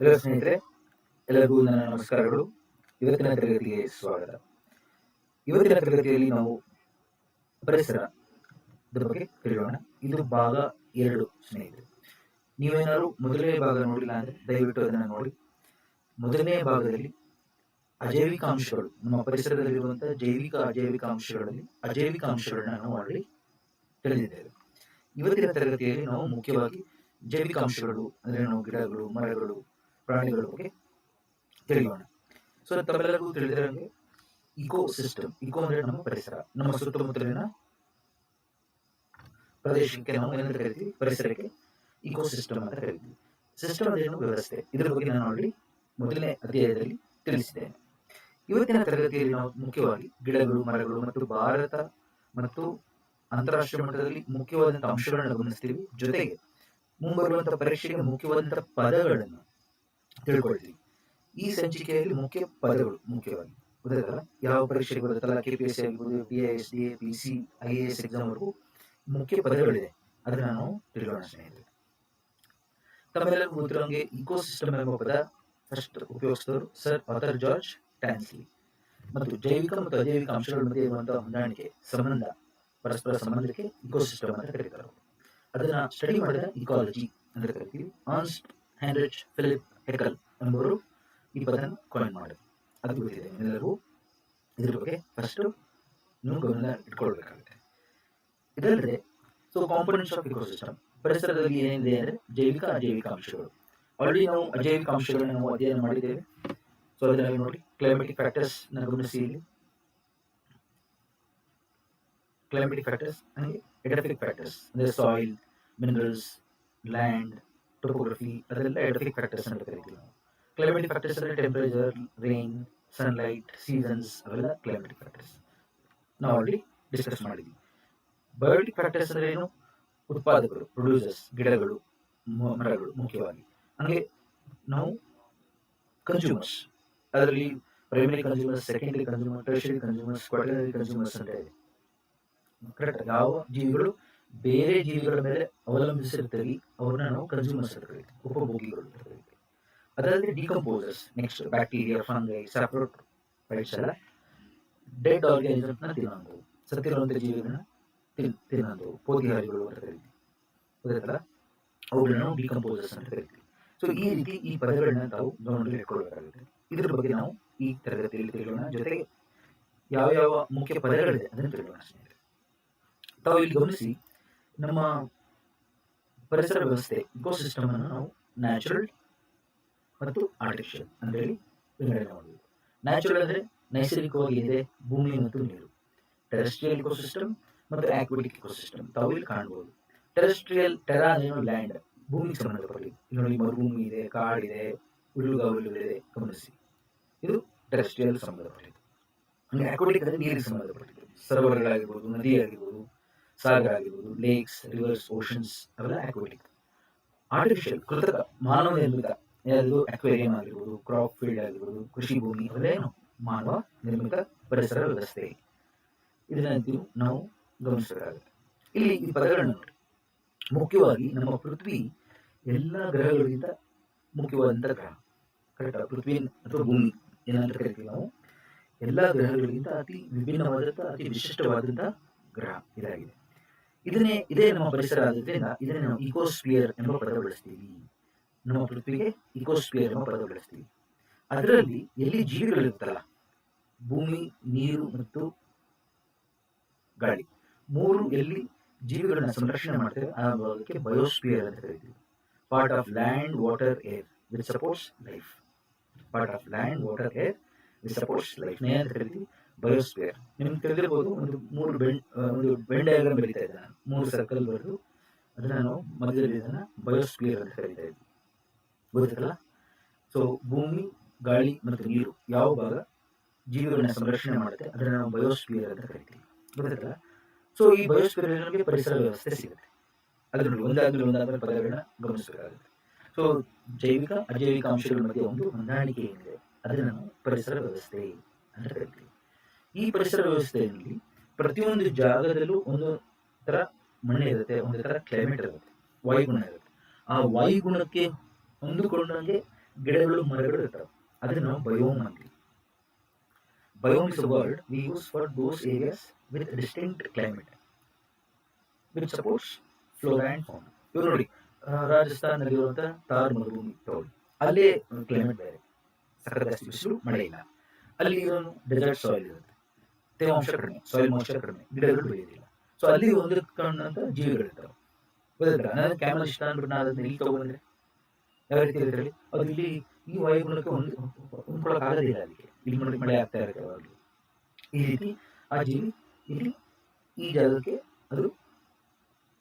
ಎಲ್ಲ ಸ್ನೇಹಿತರೆ, ಎಲ್ಲರಿಗೂ ನನ್ನ ನಮಸ್ಕಾರಗಳು. ಇವತ್ತಿನ ತರಗತಿಗೆ ಸ್ವಾಗತ. ಇವತ್ತಿನ ತರಗತಿಯಲ್ಲಿ ನಾವು ಪರಿಸರ ಬಗ್ಗೆ ತಿಳಿಯೋಣ. ಇದು ಭಾಗ 2 ಸ್ನೇಹಿತರೆ. ನೀವೇನಾದ್ರು ಮೊದಲನೇ ಭಾಗ ನೋಡಿಲ್ಲ ಅಂದ್ರೆ ದಯವಿಟ್ಟು ಅದನ್ನು ನೋಡಿ. ಮೊದಲನೇ ಭಾಗದಲ್ಲಿ ಅಜೈವಿಕ ಅಂಶಗಳು, ನಮ್ಮ ಪರಿಸರದಲ್ಲಿರುವಂತಹ ಜೈವಿಕ ಅಜೈವಿಕ ಅಂಶಗಳಲ್ಲಿ ಅಜೈವಿಕ ಅಂಶಗಳನ್ನ ನಾವು ಆಲ್ರೆಡಿ ತಿಳಿದಿದ್ದೇವೆ. ಇವತ್ತಿನ ತರಗತಿಯಲ್ಲಿ ನಾವು ಮುಖ್ಯವಾಗಿ ಜೈವಿಕ ಅಂಶಗಳು ಅಂದ್ರೆ ನಾವು ಗಿಡಗಳು, ಮರಗಳು, ಪ್ರಾಣಿಗಳ ಬಗ್ಗೆ ತಿಳಿಯೋಣ. ಸೊ ತಮ್ಮೆಲ್ಲರಿಗೂ ತಿಳಿದಿರಂಗೆ ಇಕೋ ಸಿಸ್ಟಮ್, ಇಕೋ ಅಂದ್ರೆ ನಮ್ಮ ಪರಿಸರ, ನಮ್ಮ ಸುತ್ತಮುತ್ತಲಿನ ಪ್ರದೇಶಕ್ಕೆ ನಾವು ಏನಂತ ಕರಿತೀವಿ, ಪರಿಸರಕ್ಕೆ ಇಕೋ ಸಿಸ್ಟಮ್ ಅಂತ ಕರಿತೀವಿ. ಸಿಸ್ಟಮ್ ಅಂದ್ರೇನು, ವ್ಯವಸ್ಥೆ. ಇದರ ಬಗ್ಗೆ ನಾನು ಆಲ್ರೆಡಿ ಮೊದಲನೇ ಅಧ್ಯಾಯದಲ್ಲಿ ತಿಳಿಸಿದ್ದೇನೆ. ಇವತ್ತಿನ ತರಗತಿಯಲ್ಲಿ ನಾವು ಮುಖ್ಯವಾಗಿ ಗಿಡಗಳು, ಮರಗಳು ಮತ್ತು ಭಾರತ ಮತ್ತು ಅಂತಾರಾಷ್ಟ್ರೀಯ ಮಟ್ಟದಲ್ಲಿ ಮುಖ್ಯವಾದಂತಹ ಅಂಶಗಳನ್ನು ಗಮನಿಸ್ತೀವಿ. ಜೊತೆಗೆ ಮುಂಬರುವಂತಹ ಪರೀಕ್ಷೆಗೆ ಮುಖ್ಯವಾದಂತಹ ಪದಗಳನ್ನು ತಿಳ್ಕೊಳ್ತೀವಿ. ಈ ಸಂಚಿಕೆಯಲ್ಲಿ ಮುಖ್ಯ ಪದಗಳು ಮುಖ್ಯವಾಗಿ ಗೊತ್ತಾಗಲ್ಲ, ಯಾವ ಪರೀಕ್ಷೆಗೆ ಬರುತ್ತಲ್ಲ, KPSC ಆಗಿರ್ಬೋದು, PISD, PC, IAS ಎಕ್ಸಾಮ್ ವರೆಗೂ ಮುಖ್ಯ ಪದಗಳಿದೆ. ಅದನ್ನ ನಾವು ತಿಳಿಯೋಣ ಸ್ನೇಹಿತರೆ. ತಮ್ಮೆಲ್ಲರಿಗೂ ಗೊತ್ತಿರೋಂಗೆ ಇಕೋ ಸಿಸ್ಟಮ್ ಎಂಬ ಪದ ಫಸ್ಟ್ ಉಪಯೋಗಿಸಿದವರು ಸರ್ ಆರ್ಥರ್ ಜಾರ್ಜ್ ಟ್ಯಾನ್ಸ್ಲಿ. ಮತ್ತು ಜೈವಿಕ ಮತ್ತು ಅಜೈವಿಕ ಅಂಶಗಳ ಮಧ್ಯೆ ಇರುವಂತಹ ಹೊಂದಾಣಿಕೆ, ಸಂಬಂಧ, ಪರಸ್ಪರ ಸಂಬಂಧಕ್ಕೆ ಇಕೋ ಸಿಸ್ಟಮ್ ಅಂತ ಕರೀತಾರೆ. ಅದನ್ನ ಸ್ಟಡಿ ಮಾಡಿದ ಇಕಾಲಜಿ ಅಂತ ಕರಿತೀವಿ. ಆರ್ನ್ಸ್ಟ್ ಹೆನ್ರಿಚ್ ಫಿಲಿಪ್ ಹೆಕಲ್ ಎಂಬುವರು ಈ ಪದನ ಕಾಯಿನ್ ಮಾಡಿದ್ರು. ಅದು ಗೊತ್ತಿದೆ ಎಲ್ಲರಿಗೂ. ಇದ್ರ ಬಗ್ಗೆ ಫಸ್ಟ್ ನೀವು ಗಮನ ಇಟ್ಕೊಳ್ಬೇಕಾಗುತ್ತೆ. ಇದಲ್ಲದೆ ಸೊ ಕಾಂಪೊನೆಂಟ್ಸ್ ಆಫ್ ಇಕೋಸಿಸ್ಟಮ್, ಪರಿಸರದಲ್ಲಿ ಏನಿದೆ ಅಂದ್ರೆ ಜೈವಿಕ ಅಜೈವಿಕ ಅಂಶಗಳು. ಆಲ್ರೆಡಿ ನಾವು ಅಜೈವಿಕ ಅಂಶಗಳನ್ನ ನಾವು ಅಧ್ಯಯನ ಮಾಡಿದ್ದೇವೆ. ಸೊ ಅದನ್ನ ನೋಡಿ, ಕ್ಲೈಮೆಟಿಕ್ ಫ್ಯಾಕ್ಟರ್ಸ್ ನ ಗಮನಿಸಿ. ಇಲ್ಲಿ ಕ್ಲೈಮೆಟಿಕ್ ಫ್ಯಾಕ್ಟರ್ಸ್ ಹಾಗೆ ಎಡಫಿಕ್ ಫ್ಯಾಕ್ಟರ್ಸ್ ಅಂದ್ರೆ ಸಾಯಿಲ್, ಮಿನರಲ್ಸ್, ಲ್ಯಾಂಡ್, ಟೋಪೋಗ್ರಫಿ, ಅದೆಲ್ಲ ಎಡಫಿಕ್ ಫ್ಯಾಕ್ಟರ್ಸ್ ಅಂತ ಕರಿತೀವಿ ನಾವು. ಕ್ಲೈಮೆಟಿಕ್ ಫ್ಯಾಕ್ಟರ್ಸ್ ಅಂದ್ರೆ ಟೆಂಪರೇಚರ್, ರೈನ್, ಸನ್ಲೈಟ್, ಸೀಸನ್ಸ್, ಅವೆಲ್ಲ ಕ್ಲೈಮೆಟಿಕ್ ಫ್ಯಾಕ್ಟರ್ಸ್ ನಾವು ಆಲ್ರೆಡಿ ಡಿಸ್ಕಸ್ ಮಾಡಿದ್ವಿ. ಬಯೋಟಿಕ್ ಫ್ಯಾಕ್ಟರ್ಸ್ ಅಂದ್ರೆ ಏನು, ಉತ್ಪಾದಕರು, ಪ್ರೊಡ್ಯೂಸರ್ಸ್, ಗಿಡಗಳು, ಮರಗಳು ಮುಖ್ಯವಾಗಿ. ಹಂಗೆ ನಾವು ಕನ್ಸ್ಯೂಮರ್ಸ್, ಅದರಲ್ಲಿ primary consumers, secondary consumer, tertiary consumers, quaternary consumers ಅಂತ ಇದೆ. ಕರೆಕ್ಟ್. ಯಾವ ಜೀವಿಗಳು ಬೇರೆ ಜೀವಿಗಳ ಮೇಲೆ ಅವಲಂಬಿಸಿರ್ತೀವಿ ಅವ್ರನ್ನ ನಾವು ಕನ್ಸ್ಯೂಮರ್ಸ್ ಅಂತ ಕರಿತೀವಿ, ಉಪಭೋಗಿಗಳು ಅಂತ ಕರಿತೀವಿ. ಅದಲ್ಲದೆ decomposers, next bacteria, fungi, saprophytes ಎಲ್ಲ ಡೆಡ್ ಆರ್ಗ್ಯಾನಿಸಮ್ ನ ತಿನ್ನೋದು, ಸತ್ತಿರುವಂತಹ ಜೀವಿಗಳನ್ನ ತಿನ್ನೋದು, ಪೋತಿಹಾರಿಗಳು ಅಂತ ಕರಿತೀವಿ. ಗೊತ್ತಾಯ್ತಲ್ಲ, ಅವುಗಳನ್ನ ನಾವು ಡಿಕಂಪೋಸರ್ಸ್ ಅಂತ ಕರಿತೀವಿ. ಸೊ ಈ ರೀತಿ ಈ ಪದಗಳನ್ನ ತಾವು ಗಮನದಲ್ಲಿ ಇಟ್ಕೊಳ್ಬೇಕಾಗುತ್ತೆ. ಇದ್ರ ಬಗ್ಗೆ ನಾವು ಈ ತರಗತಿಯಲ್ಲಿ ತಿಳಿಯೋಣ. ಜೊತೆಗೆ ಯಾವ ಯಾವ ಮುಖ್ಯ ಪದಗಳಿದೆ ಅದನ್ನು ತಿಳಿಯೋಣ ಸ್ನೇಹಿತರೆ. ತಾವು ಇಲ್ಲಿ ಗಮನಿಸಿ, ನಮ್ಮ ಪರಿಸರ ವ್ಯವಸ್ಥೆ ಇಕೋಸಿಸ್ಟಮ್ ಅನ್ನು ನಾವು ನ್ಯಾಚುರಲ್ ಮತ್ತು ಆರ್ಟಿಫಿಷಿಯಲ್ ಅಂತ ಹೇಳಿ ವಿಂಗಡಣೆ ಮಾಡಬಹುದು. ನ್ಯಾಚುರಲ್ ಅಂದ್ರೆ ನೈಸರ್ಗಿಕವಾಗಿ ಇದೆ, ಭೂಮಿ ಮತ್ತು ನೀರು. ಟೆರೆಸ್ಟ್ರಿಯಲ್ ಇಕೋಸಿಸ್ಟಮ್ ಮತ್ತು ಆಕ್ವಾಟಿಕ್ ಇಕೋಸಿಸ್ಟಮ್ ತಾವು ಇಲ್ಲಿ ಕಾಣಬಹುದು. ಟೆರೆಸ್ಟ್ರಿಯಲ್, ಟೆರಾ ಏನು ಲ್ಯಾಂಡ್, ಭೂಮಿಗೆ ಸಂಬಂಧಪಟ್ಟಿದೆ. ಇಲ್ಲಿ ನೋಡಿ, ಮರುಭೂಮಿ ಇದೆ, ಕಾಡಿದೆ, ಹುಲ್ಲುಗಾವಲುಗಳಿದೆ, ಗಮನಿಸಿ. ಇದು ಟೆರೆಸ್ಟ್ರಿಯಲ್ ಸಂಬಂಧಪಟ್ಟಿದೆ. ಅಂದ್ರೆ ಆಕ್ವಾಟಿಕ್ ಅಂದ್ರೆ ನೀರಿಗೆ ಸಂಬಂಧಪಟ್ಟಿದೆ. ಸರೋವರಗಳಾಗಿರ್ಬೋದು, ನದಿ ಆಗಿರ್ಬೋದು, ಸಾಗರ ಆಗಿರ್ಬೋದು, ಲೇಕ್ಸ್, ರಿವರ್ಸ್, ಓಷನ್ಸ್, ಅವೆಲ್ಲ ಆಕ್ವಾಟಿಕ್. ಆರ್ಟಿಫಿಷಿಯಲ್, ಕೃತಕ, ಮಾನವ ನಿರ್ಮಿತ, ಯಾವುದು ಅಕ್ವೇರಿಯಂ ಆಗಿರ್ಬೋದು, ಕ್ರಾಪ್ ಫೀಲ್ಡ್ ಆಗಿರ್ಬೋದು, ಕೃಷಿ ಭೂಮಿ, ಅವೆಲ್ಲೇನು ಮಾನವ ನಿರ್ಮಿತ ಪರಿಸರ ವ್ಯವಸ್ಥೆ. ಇದನ್ನ ನಾವು ಗಮನಿಸಬೇಕಾಗುತ್ತೆ. ಇಲ್ಲಿ ಈ ಪದಗಳನ್ನು ನೋಡಿ. ಮುಖ್ಯವಾಗಿ ನಮ್ಮ ಪೃಥ್ವಿ ಎಲ್ಲ ಗ್ರಹಗಳಿಗಿಂತ ಮುಖ್ಯವಾದಂತಹ ಗ್ರಹ. ಕರೆಕ್ಟ್. ಪೃಥ್ವಿ ಅಥವಾ ಭೂಮಿ ಏನಂತ ಕರಿತೀವಿ ನಾವು, ಎಲ್ಲ ಗ್ರಹಗಳಿಗಿಂತ ಅತಿ ವಿಭಿನ್ನವಾದಂತಹ, ಅತಿ ವಿಶಿಷ್ಟವಾದಂತಹ ಗ್ರಹ ಇದಾಗಿದೆ. ಇದೇ ನಮ್ಮ ಪರಿಸರ ಆದ್ರಿಂದ ಇದನ್ನೇ ನಾವು ಇಕೋಸ್ಫಿಯರ್ ಎಂಬ ಪದ ಬಳಸ್ತೀವಿ. ನಮ್ಮ ಪೃಥ್ವಿಗೆ ಇಕೋಸ್ಫಿಯರ್ ಎಂಬ ಪದ ಬಳಸ್ತೀವಿ. ಅದರಲ್ಲಿ ಎಲ್ಲಿ ಜೀವಿಗಳಿರುತ್ತಲ್ಲ, ಭೂಮಿ, ನೀರು ಮತ್ತು ಗಾಳಿ, ಮೂರು ಎಲ್ಲಿ ಜೀವಿಗಳನ್ನ ಸಂರಕ್ಷಣೆ ಮಾಡ್ತೇವೆ ಆ ಭಾಗಕ್ಕೆ ಬಯೋಸ್ಫಿಯರ್ ಅಂತ ಕರಿತೀವಿ. Part of land, water, air which supports life. Part of land, water, air which supports life ಅಂತ ಕರಿತೀವಿ, ಬಯೋಸ್ಫಿಯರ್. ನಿಮ್ಗೆ ತಿಳಿದಿರ್ಬೋದು, ಒಂದು ಬೆನ್ ಡಯಾಗ್ರಾಮ್ ಬರೀತಾ ಇದ್ದೆ ನಾನು, 3 ಸರ್ಕಲ್ ಬರೆದು ಅದನ್ನ ನಾವು ಮಧ್ಯದಲ್ಲಿ ಇದನ್ನ ಬಯೋಸ್ಫಿಯರ್ ಅಂತ ಕರಿತಾ ಇದ್ವಿ. ಗೊತ್ತಿಲ್ಲ. ಸೊ ಭೂಮಿ, ಗಾಳಿ ಮತ್ತು ನೀರು ಯಾವ ಭಾಗ ಜೀವಿಗಳನ್ನ ಸಂರಕ್ಷಣೆ ಮಾಡುತ್ತೆ ಅದನ್ನ ನಾವು ಬಯೋಸ್ಫಿಯರ್ ಅಂತ ಕರಿತೀವಿ. ಗೊತ್ತಿಲ್ಲ. ಸೊ ಈ ಬಯೋಸ್ಫಿಯರ್ ನಮಗೆ ಪರಿಸರ ವ್ಯವಸ್ಥೆ ಸಿಗುತ್ತೆ. ಅದರಲ್ಲಿ ಒಂದಾದ್ಮೇಲೆ ಪದಗಳನ್ನ ಗಮನಿಸಬೇಕಾಗುತ್ತೆ. ಸೊ ಜೈವಿಕ ಅಜೈವಿಕ ಅಂಶಗಳ ಮಧ್ಯೆ ಒಂದು ಹೊಂದಾಣಿಕೆ ಏನಿದೆ ಅದನ್ನ ನಾವು ಪರಿಸರ ವ್ಯವಸ್ಥೆ ಅಂತ ಕರಿತೀವಿ. ಈ ಪರಿಸರ ವ್ಯವಸ್ಥೆಯಲ್ಲಿ ಪ್ರತಿಯೊಂದು ಜಾಗದಲ್ಲೂ ಒಂದು ತರ ಮಣ್ಣು ಇರುತ್ತೆ, ಒಂದು ತರ ಕ್ಲೈಮೇಟ್ ಇರುತ್ತೆ, ವಾಯುಗುಣ ಇರುತ್ತೆ. ಆ ವಾಯುಗುಣಕ್ಕೆ ಹೊಂದಿಕೊಂಡಂಗೆ ಗಿಡಗಳು ಮರಗಳು ಇರ್ತವೆ, ಅದನ್ನ ನಾವು ಬಯೋಮ್ ಅಂತೀವಿ. Biome is a word we use for those areas with distinct climate which supports flora and fauna. ಇವ್ರು ನೋಡಿ, ರಾಜಸ್ಥಾನದಲ್ಲಿರುವಂತಹ ಥಾರ್ ಮರುಭೂಮಿ ತಗೊಳ್ಳಿ, ಅಲ್ಲೇ ಕ್ಲೈಮೇಟ್ ಬೇರೆ, ಸಖತ್ ಜಾಸ್ತಿ ಬಿಸಿಲು, ಮಳೆ ಇಲ್ಲ. ಅಲ್ಲಿ ಡೆಸರ್ಟ್ ಸಾಯಿಲ್ ಇರುತ್ತೆ, ತೇವಾಂಶ ಕಡಿಮೆ, ಸಾಯಿಲ್ ಮಾಯಿಶ್ಚರ್ ಕಡಿಮೆ, ಗಿಡಗಳು ಬೆಳೆಯೋದಿಲ್ಲ. ಸೊ ಅಲ್ಲಿ ಹೊಂದಿಕೊಂಡಂತ ಜೀವಿಗಳಿರ್ತಾವೆ. ಗೊತ್ತಾಯ್ತಾ? ನನಗೆ ಕ್ಯಾಮಲ್ ಇಷ್ಟ ಅಂದ್ಬಿಟ್ಟು ನಾನು ಅದನ್ನ ಇಲ್ಲಿ ತಗೊಂಡ್ರೆ ಯಾವ ರೀತಿ ಇರುತ್ತೆ ಹೇಳಿ? ಅದು ಇಲ್ಲಿ ಈ ವಾಯುಗುಣಕ್ಕೆ ಹೊಂದ್ಕೊಳಕ್ ಆಗೋದಿಲ್ಲ. ಅದಕ್ಕೆ ಇಲ್ಲಿ ನೋಡಿ ಮಳೆ ಆಗ್ತಾ ಇರುತ್ತೆ ಯಾವಾಗಲೂ. ಈ ರೀತಿ ಆ ಜೀವಿ ಇಲ್ಲಿ ಈ ಜಾಗಕ್ಕೆ ಅದು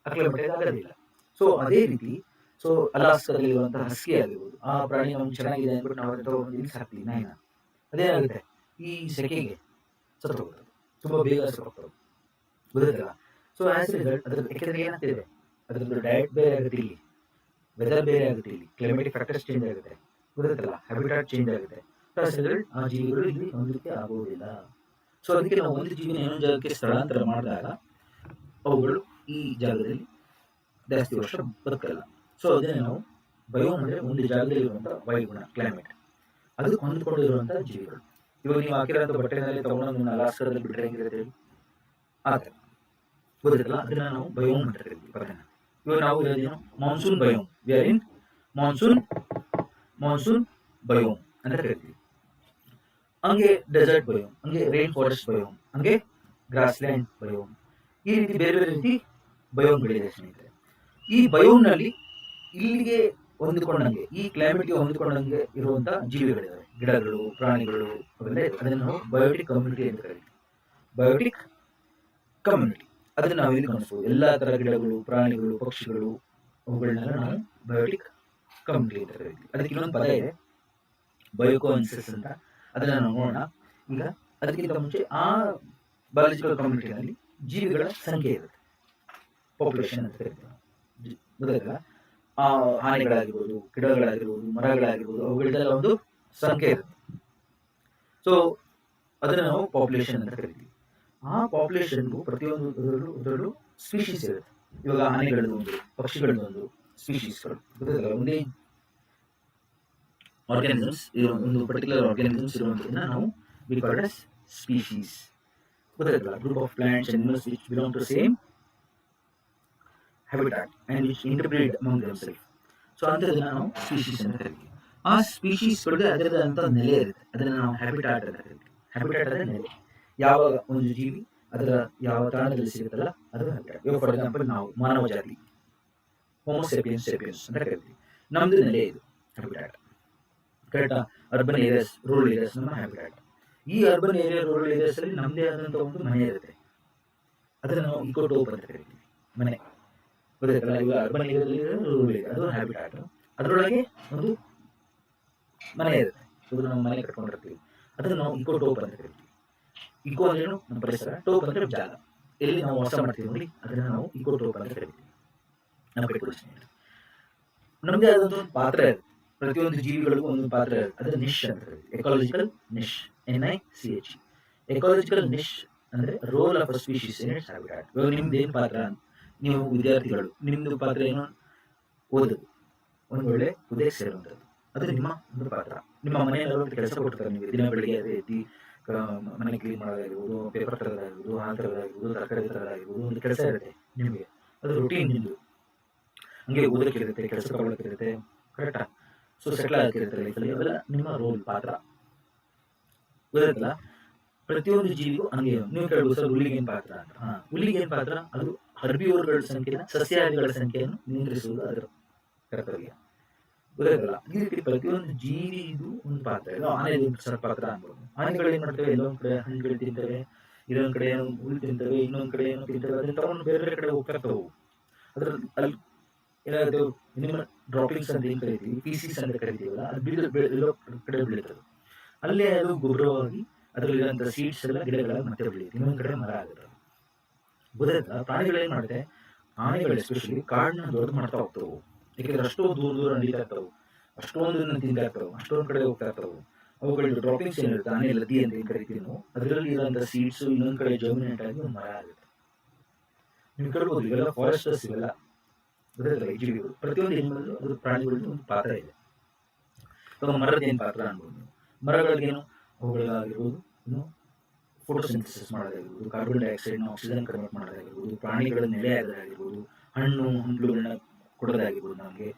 ಅಕ್ಲೈಮೇಟೈಸ್ ಆಗೋದಿಲ್ಲ. ಸೊ ಅದೇ ರೀತಿ ಸೊ ಅಲಾಸ್ಕಾದಲ್ಲಿರುವಂತಹ ಹಸ್ಕಿ ಆಗಿರ್ಬೋದು, ಆ ಪ್ರಾಣಿ ನಮ್ಗೆ ಚೆನ್ನಾಗಿದೆ ಅಂದ್ಬಿಟ್ಟು ನಾವು ಅದನ್ನ ತಗೊಂಡು ಇಲ್ಲಿ ಸಾಕ್ತೀವಿ ನಾಯಿನ. ಅದೇನಾಗುತ್ತೆ, ಈ ಸೆಕೆಗೆ ಸತ್ತು ಹೋಗ್ತದೆ, ತುಂಬಾ ಬೇಗ ಸತ್ತು ಹೋಗ್ತದೆ. ಗೊತ್ತಾಯ್ತಲ್ಲ? ಸೊ ಆಸ್ ರಿಸಲ್ಟ್ ಅದ್ರ ಯಾಕೆಂದ್ರೆ ಏನಾಗ್ತಿದೆ, ಅದ್ರದ್ದು ಡಯಟ್ ಬೇರೆ ಆಗುತ್ತೆ, ಇಲ್ಲಿ ವೆದರ್ ಬೇರೆ ಆಗುತ್ತೆ, ಇಲ್ಲಿ ಕ್ಲೈಮೆಟಿಕ್ ಫ್ಯಾಕ್ಟರ್ಸ್ ಚೇಂಜ್ ಆಗುತ್ತೆ. ಗೊತ್ತಾಯ್ತಲ್ಲ? ಹ್ಯಾಬಿಟಾಟ್ ಚೇಂಜ್ ಆಗುತ್ತೆ. ಆಸ್ ರಿಸಲ್ಟ್ ಆ ಜೀವಿಗಳು ಇಲ್ಲಿ ಹೊಂದಿಕೆ ಆಗುವುದಿಲ್ಲ. ಸೊ ಅದಕ್ಕೆ ನಾವು ಒಂದು ಜೀವಿನ ಇನ್ನೊಂದು ಜಾಗಕ್ಕೆ ಸ್ಥಳಾಂತರ ಮಾಡಿದಾಗ ಅವುಗಳು ಈ ಜಾಗದಲ್ಲಿ ಜಾಸ್ತಿ ವರ್ಷ ಬದುಕಲ್ಲ. ಸೊ ಅದನ್ನೇ ನಾವು ಬಯೋಮ್ ಅಂದ್ರೆ ಒಂದು ಜಾಗದಲ್ಲಿ ಇರುವಂತಹ ವಾಯುಗುಣ, ಕ್ಲೈಮೇಟ್, ಅದಕ್ಕೆ ಹೊಂದಿಕೊಂಡಿರುವಂತಹ ಜೀವಿಗಳು. ಇವಾಗ ನೀವು ಹಾಕಿರೋಂಥ ಬಟ್ಟೆನಲ್ಲಿ ತಗೊಂಡು ನೀವು ಅಲಾಸ್ಕಾದಲ್ಲಿ ಬಿಟ್ಟರೆ ಹೆಂಗಿರುತ್ತೆ ಹೇಳಿ? ಆ ಥರ. ಗೊತ್ತಿರಲ್ಲ, ಅದನ್ನ ನಾವು ಬಯೋಮ್ ಅಂತ ಕರಿತೀವಿ ಪದನ. ಇವಾಗ ನಾವು ಇರೋದೇನು monsoon biome, we are in monsoon biome ಅಂತ ಕರಿತೀವಿ. ಹಂಗೆ ಡೆಸರ್ಟ್ ಬಯೋಮ್, ಹಂಗೆ ರೈನ್ ಫಾರೆಸ್ಟ್ ಬಯೋಮ್, ಹಂಗೆ ಗ್ರಾಸ್ ಲ್ಯಾಂಡ್ ಬಯೋಮ್, ಈ ರೀತಿ ಬೇರೆ ಬೇರೆ ರೀತಿ ಬಯೋಮ್ಗಳಿದೆ ಸ್ನೇಹಿತರೆ. ಈ ಬಯೋಮ್ನಲ್ಲಿ ಇಲ್ಲಿಗೆ ಹೊಂದಿಕೊಂಡಂಗೆ, ಈ ಕ್ಲೈಮೇಟ್ಗೆ ಹೊಂದಿಕೊಂಡಂಗೆ ಇರುವಂತಹ ಜೀವಿಗಳಿದಾವೆ, ಗಿಡಗಳು, ಪ್ರಾಣಿಗಳು, ಅವೆಲ್ಲ. ಅದನ್ನು ನಾವು ಬಯೋಟಿಕ್ ಕಮ್ಯುನಿಟಿ ಅಂತ ಕರಿತೀವಿ. ಬಯೋಟಿಕ್ ಕಮ್ಯುನಿಟಿ ಅದನ್ನ ನಾವು ಇಲ್ಲಿ ಕಾಣಿಸ್ಬೋದು. ಎಲ್ಲಾ ತರ ಗಿಡಗಳು, ಪ್ರಾಣಿಗಳು, ಪಕ್ಷಿಗಳು, ಅವುಗಳನ್ನೆಲ್ಲ ನಾವು ಬಯೋಟಿಕ್ ಕಮ್ಯುನಿಟಿ ಅಂತ ಕರಿತೀವಿ. ಅದಕ್ಕೆ ಇನ್ನೊಂದು ಪದ ಇದೆ, ಬಯೋಕೋಇನ್ಸಿಸ್ ಅಂತ. ಅದನ್ನ ನಾವು ನೋಡೋಣ ಈಗ. ಅದಕ್ಕಿಂತ ಮುಂಚೆ ಆ ಬಯಾಲಜಿಕಲ್ ಕಮ್ಯುನಿಟಿನಲ್ಲಿ ಜೀವಿಗಳ ಸಂಖ್ಯೆ ಇರುತ್ತೆ, ಪಾಪ್ಯುಲೇಷನ್ ಅಂತ ಕರಿತೀವಿ. ಗೊತ್ತಾಯ್ತಲ್ಲ? ಆ ಆನೆಗಳಾಗಿರ್ಬೋದು, ಗಿಡಗಳಾಗಿರ್ಬೋದು, ಮರಗಳಾಗಿರ್ಬೋದು, ಅವುಗಳಿಗೆಲ್ಲ ಒಂದು ಸಂಖ್ಯೆ ಇರುತ್ತೆ. ಸೊ ಅದನ್ನ ನಾವು ಪಾಪ್ಯುಲೇಷನ್ ಅಂತ ಕರಿತೀವಿ. ಆ ಪಾಪ್ಯುಲೇಷನ್ಗೂ ಪ್ರತಿಯೊಂದು ಸ್ಪೀಶೀಸ್ ಇರುತ್ತೆ. ಇವಾಗ ಆನೆಗಳದ್ದು ಒಂದು, ಪಕ್ಷಿಗಳದ್ದು ಒಂದು ಸ್ಪೀಶೀಸ್ಗಳು. ಗೊತ್ತಾಯ್ತಲ್ಲ? ಒಂದೇ ಆರ್ಗ್ಯಾನಿಸಮ್ಸ್ ಒಂದು ಪರ್ಟಿಕ್ಯುಲರ್ ಆರ್ಗ್ಯಾನಿಸಮ್ಸ್ ಇರುವಂಥದ್ದನ್ನ ನಾವು ವಿ ಕಾಲ್ಡ್ ಆಸ್ ಸ್ಪೀಶೀಸ್. ಗೊತ್ತಾಯ್ತಲ್ಲ? Group of plants and animals which belong to same habitat and which interbreed among themselves. So ಅಂತದನ್ನ ನಾವು ಸ್ಪೀಶೀಸ್ ಅಂತ ಕರಿತೀವಿ. ಆ ಸ್ಪೀಶೀಸ್ಗಳಿಗೆ ಅದರದಂತ ನೆಲೆ ಇರುತ್ತೆ, ಅದನ್ನ ನಾವು ಹ್ಯಾಬಿಟಾಟ್ ಅಂತ ಕರಿತೀವಿ. ಹ್ಯಾಬಿಟಾಟ್ ಅಂದ್ರೆ ನೆಲೆ. ಯಾವ ಒಂದು ಜೀವಿ ಅದರ ಯಾವ ತಾಣದಲ್ಲಿ ಸಿಗುತ್ತಲ್ಲ ಅದು ಹ್ಯಾಬಿಟಾಟ್. ಇವಾಗ ಫಾರ್ ಎಕ್ಸಾಂಪಲ್ ನಾವು ಮಾನವ ಜಾತಿ ಹೋಮೋಸೇಪಿಯನ್ಸ್ ಅಂತ ಕರಿತೀವಿ. ನಮ್ದು ನೆಲೆ ಇದು ಹ್ಯಾಬಿಟಾಟ್. ಕರೆಕ್ಟಾ? ಅರ್ಬನ್ ಏರಿಯಾಸ್, ರೂರಲ್ ಏರಿಯಾಸ್ ನಮ್ಮ ಹ್ಯಾಬಿಟಾಟ್. ಈ ಅರ್ಬನ್ ಏರಿಯಾ, ರೂರಲ್ ಏರಿಯಾಸ್ ಅಲ್ಲಿ ನಮ್ದೇ ಆದಂತ ಒಂದು ಮನೆ ಇರುತ್ತೆ, ಅದನ್ನ ನಾವು ಇಕೋಟೋಪ್ ಅಂತ ಕರಿತೀವಿ, ಮನೆ. ಗೊತ್ತಾಯ್ತಲ್ಲ? ಈಗ ಅರ್ಬನ್ ಏರಿಯಾದಲ್ಲಿ ರೂರಲ್ ಏರಿಯಾ, ಅದು ಹ್ಯಾಬಿಟಾಟ್. ಅದರೊಳಗೆ ಒಂದು ಮನೆ ಇರುತ್ತೆ, ಇದು ನಾವು ಮನೆ ಕಟ್ಕೊಂಡಿರ್ತೀವಿ, ಅದನ್ನು ನಾವು ಇಕೋಟೋಪ್ ಅಂತ ಕರಿತೀವಿ. ಇಕೋ ಅಂದ್ರೇನು? ನಮ್ಮ ಪರಿಸರ, ಟೋಪ್ ಅಂದ್ರೆ ಜಾಗ, ಎಲ್ಲಿ ನಾವು ವಾಸ ಮಾಡ್ತೀವಿ ನೋಡಿ, ಅದನ್ನ ನಾವು ಇಕೋಟೋಪ್ ಅಂತ ಕರಿತೀವಿ. ನಮ್ಮ ಕಡೆ ನಮ್ದೇ ಆದಂತ ಒಂದು ಪಾತ್ರ ಇರುತ್ತೆ, ಪ್ರತಿಯೊಂದು ಜೀವಿಗಳಿಗೂ ಒಂದು ಪಾತ್ರ ಇರುತ್ತೆ, ಅದನ್ನ ನಿಶ್ ಅಂತ ಕರಿತೀವಿ. Ecological niche, NICH. Ecological niche ಅಂದ್ರೆ role of a species in its habitat. ಇವಾಗ ನಿಮ್ದು ಏನು ಪಾತ್ರ? ನೀವು ವಿದ್ಯಾರ್ಥಿಗಳು, ನಿಮ್ದು ಪಾತ್ರ ಏನು? ಓದೋದು, ಒಂದು ಒಳ್ಳೆ ಹುದ್ದೆಗೆ ಸೇರುವಂಥದ್ದು, ಅದು ನಿಮ್ಮ ಒಂದು ಪಾತ್ರ. ನಿಮ್ಮ ಮನೆಯಲ್ಲಿ ಕೆಲಸ ಕೊಡ್ತಾರೆ, ನೀವು ದಿನ ಬೆಳಿಗ್ಗೆ ಅದೇ ಎದ್ದು ಮನೆ ಕ್ಲೀನ್ ಮಾಡೋದಾಗಿರ್ಬೋದು, ಪೇಪರ್ ತರೋದಾಗಿರ್ಬೋದು, ಹಾಲು ತರೋದಾಗಿರ್ಬೋದು, ತರಕಾರಿ ತರೋದಾಗಿರ್ಬೋದು, ಒಂದು ಕೆಲಸ ಇರುತ್ತೆ ನಿಮಗೆ, ಅದು ರೂಟೀನ್ ನಿಮ್ಮದು. ಹಂಗೆ ಓದಕ್ಕೆ ಇರುತ್ತೆ, ಕೆಲಸ ತಗೊಳಕ್ಕೆ ಇರುತ್ತೆ, ಕರೆಕ್ಟಾ? ಸೊ ಸೆಟ್ಲ್ ಆಗಿರುತ್ತೆ ಲೈಫಲ್ಲಿ, ಅವೆಲ್ಲ ನಿಮ್ಮ ರೋಲ್, ಪಾತ್ರ. ಗೊತ್ತಾಯ್ತಲ್ಲ? ಪ್ರತಿಯೊಂದು ಜೀವಿಗೂ ಹಂಗೆ. ನೀವು ಕೇಳ್ಬೋದು ಸರ್ ಹುಲ್ಲಿಗೆ ಏನ್ ಪಾತ್ರ ಅಂತ. ಹುಲ್ಲಿಗೆ ಏನ್ ಪಾತ್ರ? ಅದು ಹರ್ಬಿವೋರ್ಗಳ ಸಂಖ್ಯೆನ, ಸಸ್ಯಾಹಾರಿಗಳ ಸಂಖ್ಯೆಯನ್ನು ನಿಯಂತ್ರಿಸುವುದು ಅದರ ಕರ್ತವ್ಯ. ಗೊತ್ತಾಯ್ತಲ್ಲ? ಈ ರೀತಿ ಪ್ರತಿಯೊಂದು ಜೀವಿಗೂ ಒಂದು ಪಾತ್ರ ಇದೆ. ಆನೆ ಪಾತ್ರ ಅನ್ಬೋದು. ಆನೆಗಳು ಏನ್ ಮಾಡ್ತವೆ? ಎಲ್ಲೊಂದ್ ಕಡೆ ಹಣ್ಣುಗಳು ತಿಂತವೆ, ಇನ್ನೊಂದ್ ಕಡೆ ಏನೋ ಹುಲ್ಲು ತಿಂತವೆ, ಇನ್ನೊಂದ್ ಕಡೆ ಏನೋ ತಿಂತವೆ, ಅದನ್ನ ತಗೊಂಡು ಬೇರೆ ಬೇರೆ ಕಡೆ ಹೋಗ್ತಾವೆ. ಅದ್ರ ಅಲ್ಲಿ ಏನಾದ್ರು ಮಿನಿಮಲ್ ಡ್ರಾಪಿಂಗ್ಸ್ ಅಂತ ಏನ್ ಕರಿತೀವಿ, ಪೀಸಿಸ್ ಅಂತ ಕರಿತೀವಲ್ಲ, ಅದು ಎಲ್ಲೋ ಕಡೆ ಬೆಳೀತದೆ. ಅಲ್ಲೇ ಅದು ಗೊಬ್ಬರವಾಗಿ ಅದರಲ್ಲಿರುವಂತಹ ಸೀಡ್ಸ್ ಎಲ್ಲ ಗಿಡಗಳಾಗಿ ಮತ್ತೆ ಬೆಳೆಯುತ್ತೆ, ಇನ್ನೊಂದ್ ಕಡೆ ಮರ ಆಗುತ್ತೆ. ಗೊತ್ತಾಯ್ತಾ? ಪ್ರಾಣಿಗಳು ಏನ್ ಮಾಡುತ್ತೆ? ಆನೆಗಳು ಎಸ್ಪೆಷಲಿ ಕಾಡನ್ನ ದೊಡ್ಡ ಮಾಡ್ತಾ ಹೋಗ್ತಾವು, ಯಾಕಂದ್ರೆ ಅಷ್ಟೋ ದೂರ ನಡೀತಾ ಇರ್ತಾವೆ, ಅಷ್ಟೊಂದನ್ನ ತಿಂತಾ ಇರ್ತಾವೆ, ಅಷ್ಟೊಂದ್ ಕಡೆ ಹೋಗ್ತಾ ಇರ್ತಾವೆ. ಅವುಗಳ ಡ್ರಾಪಿಂಗ್ಸ್ ಏನಿರುತ್ತೆ, ಆನೆ ಲದಿ ಅಂತ ಏನ್ ಕರಿತೀವಿ ನಾವು, ಅದರಲ್ಲಿ ಇರುವಂತಹ ಸೀಡ್ಸ್ ಇನ್ನೊಂದ್ ಕಡೆ ಜರ್ಮಿನೇಟ್ ಆಗಿ ಒಂದು ಮರ ಆಗುತ್ತೆ. ನೀವು ಕೇಳ್ಬೋದು, ಇವೆಲ್ಲ ಫಾರೆಸ್ಟರ್ಸ್, ಇವೆಲ್ಲ ಗೊತ್ತಾಯ್ತಲ್ಲ ಜೀವಿಗಳು. ಪ್ರತಿಯೊಂದು ಎನಿಮಲ್, ಅದು ಪ್ರಾಣಿಗಳಲ್ಲಿ ಒಂದು ಪಾತ್ರ ಇದೆ. ಇವಾಗ ಮರದ ಏನು ಪಾತ್ರ ಅನ್ಬೋದು ನೀವು. ಮರಗಳಿಗೇನು ಅವುಗಳಿಗಾಗಿರ್ಬೋದು ಇನ್ನು ಫೋಟೋಸಿಂಥಸಿಸ್ ಮಾಡೋದಾಗಿರ್ಬೋದು, ಕಾರ್ಬನ್ ಡೈಆಕ್ಸೈಡ್ನ ಆಕ್ಸಿಜನ್ ಕನ್ವರ್ಟ್ ಮಾಡೋದಾಗಿರ್ಬೋದು, ಪ್ರಾಣಿಗಳ ನೆಲೆ ಆಗೋದಾಗಿರ್ಬೋದು, ಹಣ್ಣು ಹಂಪಲುಗಳನ್ನ ಕೊಡೋದಾಗಿರ್ಬೋದು ನಮಗೆ,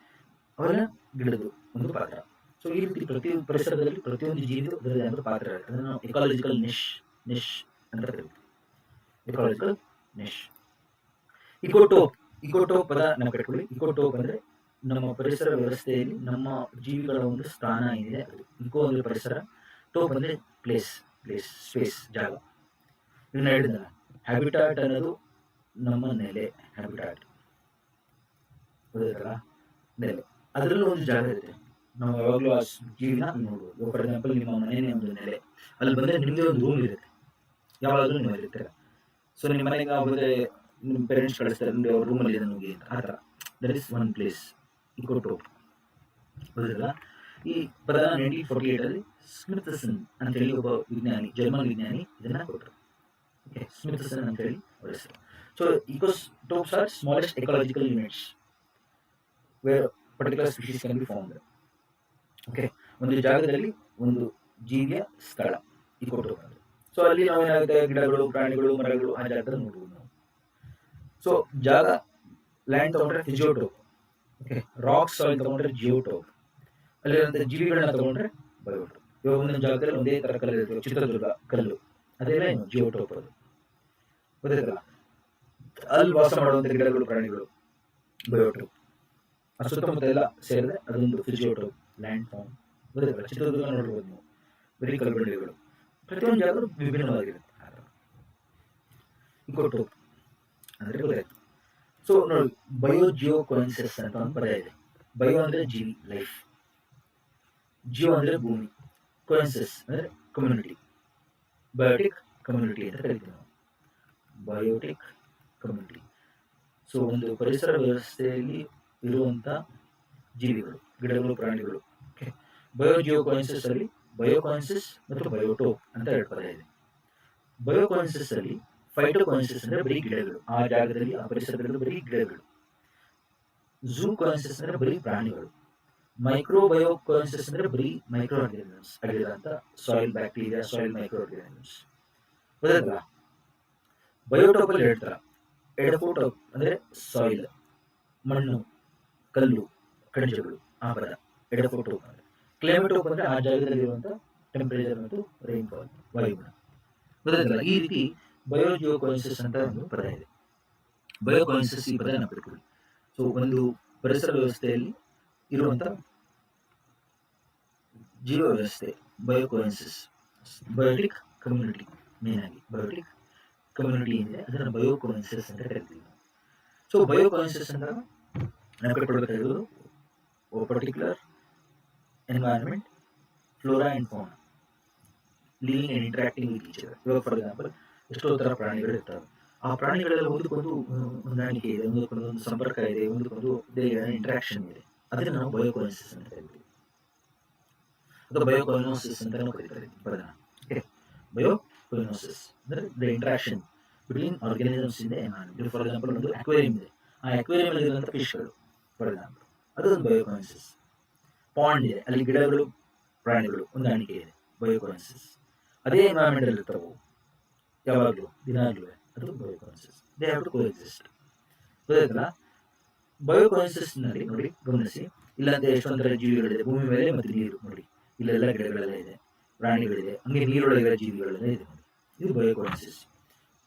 ಅವೆಲ್ಲ ಗಿಡದ ಒಂದು ಪಾತ್ರ. ಸೊ ಈ ರೀತಿ ಪರಿಸರದಲ್ಲಿ ಪ್ರತಿಯೊಂದು ಜೀವಿಗೂ ಅದರದೇ ಆದ ಪಾತ್ರ ಇರುತ್ತೆ. ಅದನ್ನು ನಾವು ಎಕಾಲಜಿಕಲ್ ನಿಶ್ ಅಂತ ಕರಿತೀವಿ. ಎಕಾಲಜಿಕಲ್ ನಿಶ್. ಇಕೋಟೋಪ್ ಪದ ನೆನಪಿಟ್ಕೊಳ್ಳಿ. ಇಕೋಟೋಪ್ ಅಂದ್ರೆ ನಮ್ಮ ಪರಿಸರ ವ್ಯವಸ್ಥೆಯಲ್ಲಿ ನಮ್ಮ ಜೀವಿಗಳ ಒಂದು ಸ್ಥಾನ ಏನಿದೆ ಅದು. ಇಕೋ ಅಂದ್ರೆ ಪರಿಸರ, ಟೋಪ್ ಅಂದ್ರೆ ಪ್ಲೇಸ್, ಸ್ಪೇಸ್, ಜಾಗ. ಇದನ್ನ ಹೇಳಿದ ಹ್ಯಾಬಿಟಾಟ್ ಅನ್ನೋದು ನಮ್ಮ ನೆಲೆ. ಹ್ಯಾಬಿಟಾಟ್ ಗೊತ್ತಾಯ್ತಲ್ಲ, ನೆಲೆ. ಅದರಲ್ಲೂ ಒಂದು ಜಾಗ ಇರುತ್ತೆ. ನಾವು ಯಾವಾಗಲೂ ಆ ಜೀವಿನ ನೋಡ್ಬೋದು. ಫಾರ್ ಎಕ್ಸಾಂಪಲ್, ನಿಮ್ಮ ಮನೆಯೇ ಒಂದು ನೆಲೆ. ಅಲ್ಲಿ ಬಂದರೆ ನಿಮಗೆ ಒಂದು ರೂಮ್ ಇರುತ್ತೆ, ಯಾವಾಗಲೂ ನೀವು ಇರ್ತೀರ. ಸೊ ನಿಮ್ಮ ಮನೆಗೆ ಬಂದರೆ ನಿಮ್ಮ ಪೇರೆಂಟ್ಸ್ ಕಳಿಸ್ತಾರೆ, ನೋಡಿ ಅವ್ರ ರೂಮಲ್ಲಿ ಇದೆ ಹೋಗಿ ಅಂತ. ಆ ಥರ ದಟ್ ಇಸ್ ಒನ್ ಪ್ಲೇಸ್, ಇಕೋಟೋಪ್. ಗೊತ್ತಿಲ್ಲ. ಈ ಪದ 1948 ಸ್ಮಿಥಸನ್ ಅಂತೇಳಿ ಒಬ್ಬ ವಿಜ್ಞಾನಿ, ಜರ್ಮನ್ ವಿಜ್ಞಾನಿ ಇದನ್ನ ಕೊಟ್ಟರು. ಓಕೆ, ಸ್ಮಿಥಸನ್ ಅಂತೇಳಿ ಅವರ ಹೆಸರು. So ecotopes are smallest ecological units where particular species can be found. Okay, ಒಂದು ಜಾಗದಲ್ಲಿ ಒಂದು ಜೀವಿಯ ಸ್ಥಳ ಇಕೋಟೋಪ್ ಅಂದ್ರೆ. ಸೊ ಅಲ್ಲಿ ನಾವೇನಾಗುತ್ತೆ, ಗಿಡಗಳು, ಪ್ರಾಣಿಗಳು, ಮರಗಳು ಆ ಜಾಗದಲ್ಲಿ ನೋಡ್ಬೋದು ನಾವು. ಸೊ ಜಾಗ, ಲ್ಯಾಂಡ್ ತಗೊಂಡ್ರೆ ಫಿಜಿಯೋಟೋಪ್. ಓಕೆ, ರಾಕ್ ಸಾಯಿಲ್ ತಗೊಂಡ್ರೆ ಜಿಯೋಟೋಪ್. ಅಲ್ಲಿರುವಂಥ ಜೀವಿಗಳನ್ನ ತಗೊಂಡ್ರೆ ಬಯೋಟೋಪ್. ಇವಾಗ ಒಂದೊಂದು ಜಾಗದಲ್ಲಿ ಒಂದೇ ತರ ಕಲ್ಲು ಇರುತ್ತೆ, ಚಿತ್ರದುರ್ಗ ಕಲ್ಲು, ಅದೆಲ್ಲ ಏನು ಜಿಯೋಟೋಪ್. ಅದು ಗೊತ್ತಾಯ್ತಲ್ಲ. ಅಲ್ಲಿ ವಾಸ ಮಾಡುವಂಥ ಗಿಡಗಳು, ಪ್ರಾಣಿಗಳು ಬಯೋಟೋಪ್. ಆ ಸುತ್ತಮುತ್ತ ಎಲ್ಲ ಸೇರಿದ್ರೆ ಅದೊಂದು ಫಿಜಿಯೋಟೋಪ್, ಲ್ಯಾಂಡ್ ಫಾರ್ಮ್. ಗೊತ್ತಾಯ್ತಲ್ಲ. ಚಿತ್ರದುರ್ಗ ನೋಡ್ಬೋದು ನೀವು, ಬರೀ ಕಲ್ಬಂಡೆಗಳು. ಪ್ರತಿಯೊಂದು ಜಾಗ ವಿಭಿನ್ನವಾಗಿರುತ್ತೆ. ಇಕೋಟೋಪ್ ಅಂದ್ರೆ ಗೊತ್ತಾಯ್ತು. ಸೊ ನೋಡಿ, ಬಯೋ ಜಿಯೋ ಕೋಇನ್ಸಿಡೆನ್ಸ್ ಅಂತ ಒಂದು ಪದ ಇದೆ. ಬಯೋ ಅಂದ್ರೆ ಜೀವಿ, ಲೈಫ್. ಜಿಯೋ ಅಂದ್ರೆ ಭೂಮಿ, ಕೋಇನ್ಸಿಡೆನ್ಸ್ ಅಂದ್ರೆ ಕಮ್ಯುನಿಟಿ. ಬಯೋಟಿಕ್ ಕಮ್ಯುನಿಟಿ ಅಂತ ಕರಿತೀವಿ ನಾವು, ಬಯೋಟಿಕ್ ಕಮ್ಯುನಿಟಿ. ಸೊ ಒಂದು ಪರಿಸರ ವ್ಯವಸ್ಥೆಯಲ್ಲಿ ಇರುವಂತ ಜೀವಿಗಳು, ಗಿಡಗಳು, ಪ್ರಾಣಿಗಳು. ಓಕೆ, ಬಯೋ ಜಿಯೋ ಕೋಇನ್ಸಿಡೆನ್ಸ್ ಅಲ್ಲಿ ಬಯೋ ಕೋಇನ್ಸಿಡೆನ್ಸ್ ಮತ್ತು ಬಯೋಟೋಪ್ ಅಂತ ಎರಡು ಪದ ಇದೆ. ಬಯೋ ಕೋಇನ್ಸಿಡೆನ್ಸ್ ಅಲ್ಲಿ ಫೈಟೋ ಕೋಇನ್ಸಿಡೆನ್ಸ್ ಅಂದ್ರೆ ಬರೀ ಗಿಡಗಳು, ಆ ಜಾಗದಲ್ಲಿ ಆ ಪರಿಸರದಲ್ಲಿ ಬರೀ ಗಿಡಗಳು. ಝೂ ಕೋಇನ್ಸಿಡೆನ್ಸ್ ಅಂದ್ರೆ ಬರೀ ಪ್ರಾಣಿಗಳು. ಮೈಕ್ರೋ ಬಯೋ ಕೋಇನ್ಸಿಡೆನ್ಸ್ ಅಂದ್ರೆ ಬರೀ ಮೈಕ್ರೋ ಆರ್ಗಾನಿಸಮ್ಸ್ ಆಗಿರೋಂಥ soil bacteria, soil micro organisms. ಗೊತ್ತಾಯ್ತಲ್ಲ. ಬಯೋಟೋಪ್ ಅಲ್ಲಿ ಹೇಳ್ತಾರ, ಎಡಫೋಟೋಪ್ ಅಂದ್ರೆ ಸಾಯಿಲ್, ಮಣ್ಣು, ಕಲ್ಲು, ಖನಿಜಗಳು, ಆ ಪದ ಎಡಫೋಟೋಪ್ ಅಂದ್ರೆ. ಕ್ಲೈಮೇಟೋಪ್ ಅಂದ್ರೆ ಆ ಜಾಗದಲ್ಲಿರುವಂಥ ಟೆಂಪರೇಚರ್ ಮತ್ತು ರೈನ್ಫಾಲ್, ವಾಯುಗುಣ. ಗೊತ್ತಾಯ್ತಲ್ಲ. ಈ ರೀತಿ ಬಯೋ ಜಿಯೋ ಕೋಇನ್ಸಿಡೆನ್ಸ್ ಅಂತ ಒಂದು ಪದ ಇದೆ. ಬಯೋ ಕೋಇನ್ಸಿಡೆನ್ಸ್ ಈ ಪದ ನೆನಪಿಟ್ಕೊಳ್ಳಿ. ಸೊ ಒಂದು ಪರಿಸರ ವ್ಯವಸ್ಥೆಯಲ್ಲಿ ಇರುವಂತ ಜೀವ ವ್ಯವಸ್ಥೆ bio coincidence. Biotic community, main ಆಗಿ ಬಯೋಟಿಕ್ ಕಮ್ಯುನಿಟಿ ಏನಿದೆ ಅದನ್ನ ಬಯೋ ಕೋಇನ್ಸಿಡೆನ್ಸ್ ಅಂತ ಕರಿತೀವಿ. ಸೊ ಬಯೋ ಕೋಇನ್ಸಿಡೆನ್ಸ್ ಅಂತ ನೆನಪಿಟ್ಕೊಳ್ಬೇಕಾಗಿರೋದು particular environment, flora and fauna living and interacting with each other. ಇವಾಗ ಫಾರ್ ಎಕ್ಸಾಂಪಲ್, ಎಷ್ಟೋ ಥರ ಪ್ರಾಣಿಗಳು ಇರ್ತವೆ. ಆ ಪ್ರಾಣಿಗಳೆಲ್ಲ ಒಂದಕ್ಕೊಂದು ಹೊಂದಾಣಿಕೆ ಇದೆ, ಒಂದಕ್ಕೊಂದು ಸಂಪರ್ಕ ಇದೆ, ಒಂದಕ್ಕೊಂದು ಇಂಟ್ರಾಕ್ಷನ್ ಇದೆ. ಅದನ್ನ ನಾವು ಬಯೋ ಕೋಇನ್ಸಿಡೆನ್ಸ್ ಅಂತ ಕರಿತೀವಿ, ಅಥವಾ ಬಯೋ ಕೊಯಿನೋಸಿಸ್ ಅಂತ ಕರೀತಾರೆ ಪದನ. ಬಯೋ ಕೊಯಿನೋಸಿಸ್ ಅಂದ್ರೆ the interaction between organisms in the environment. For example, ಒಂದು ಅಕ್ವೇರಿಯಂ ಇದೆ, ಆ ಅಕ್ವೇರಿಯಂ ಅಲ್ಲಿ ಇರುವಂತಹ ಫಿಶ್ಗಳು ಫಾರ್ ಎಕ್ಸಾಂಪಲ್, ಅದೊಂದು ಬಯೋ ಕೋಇನ್ಸಿಡೆನ್ಸ್. ಪಾಂಡ್ ಇದೆ, ಅಲ್ಲಿ ಗಿಡಗಳು, ಪ್ರಾಣಿಗಳು ಹೊಂದಾಣಿಕೆ ಇದೆ, ಬಯೋ ಕೋಇನ್ಸಿಡೆನ್ಸ್. ಅದೇ ಎನ್ವೈರನ್ಮೆಂಟ್ ಅಲ್ಲಿ ಇರ್ತಾವೆ ಯಾವಾಗಲೂ, ದಿನಾಗ್ಲೂ, ಅದು bio coincidence. They have to coexist. ಗೊತ್ತಾಯ್ತಲ್ಲ. ಬಯೋ ಕೋಇನ್ಸಿಡೆನ್ಸ್ ನಲ್ಲಿ ನೋಡಿ, ಗಮನಿಸಿ, ಇಲ್ಲಂತೆ ಎಷ್ಟೊಂದರ ಜೀವಿಗಳಿದೆ ಭೂಮಿ ಮೇಲೆ ಮತ್ತು ನೀರು. ನೋಡಿ, ಇಲ್ಲೆಲ್ಲ ಗಿಡಗಳೆಲ್ಲ ಇದೆ, ಪ್ರಾಣಿಗಳಿದೆ, ಹಂಗೆ ನೀರೊಳಗಿರೋ ಜೀವಿಗಳೆಲ್ಲ ಇದೆ. ನೋಡಿ, ಇದು bio coincidence.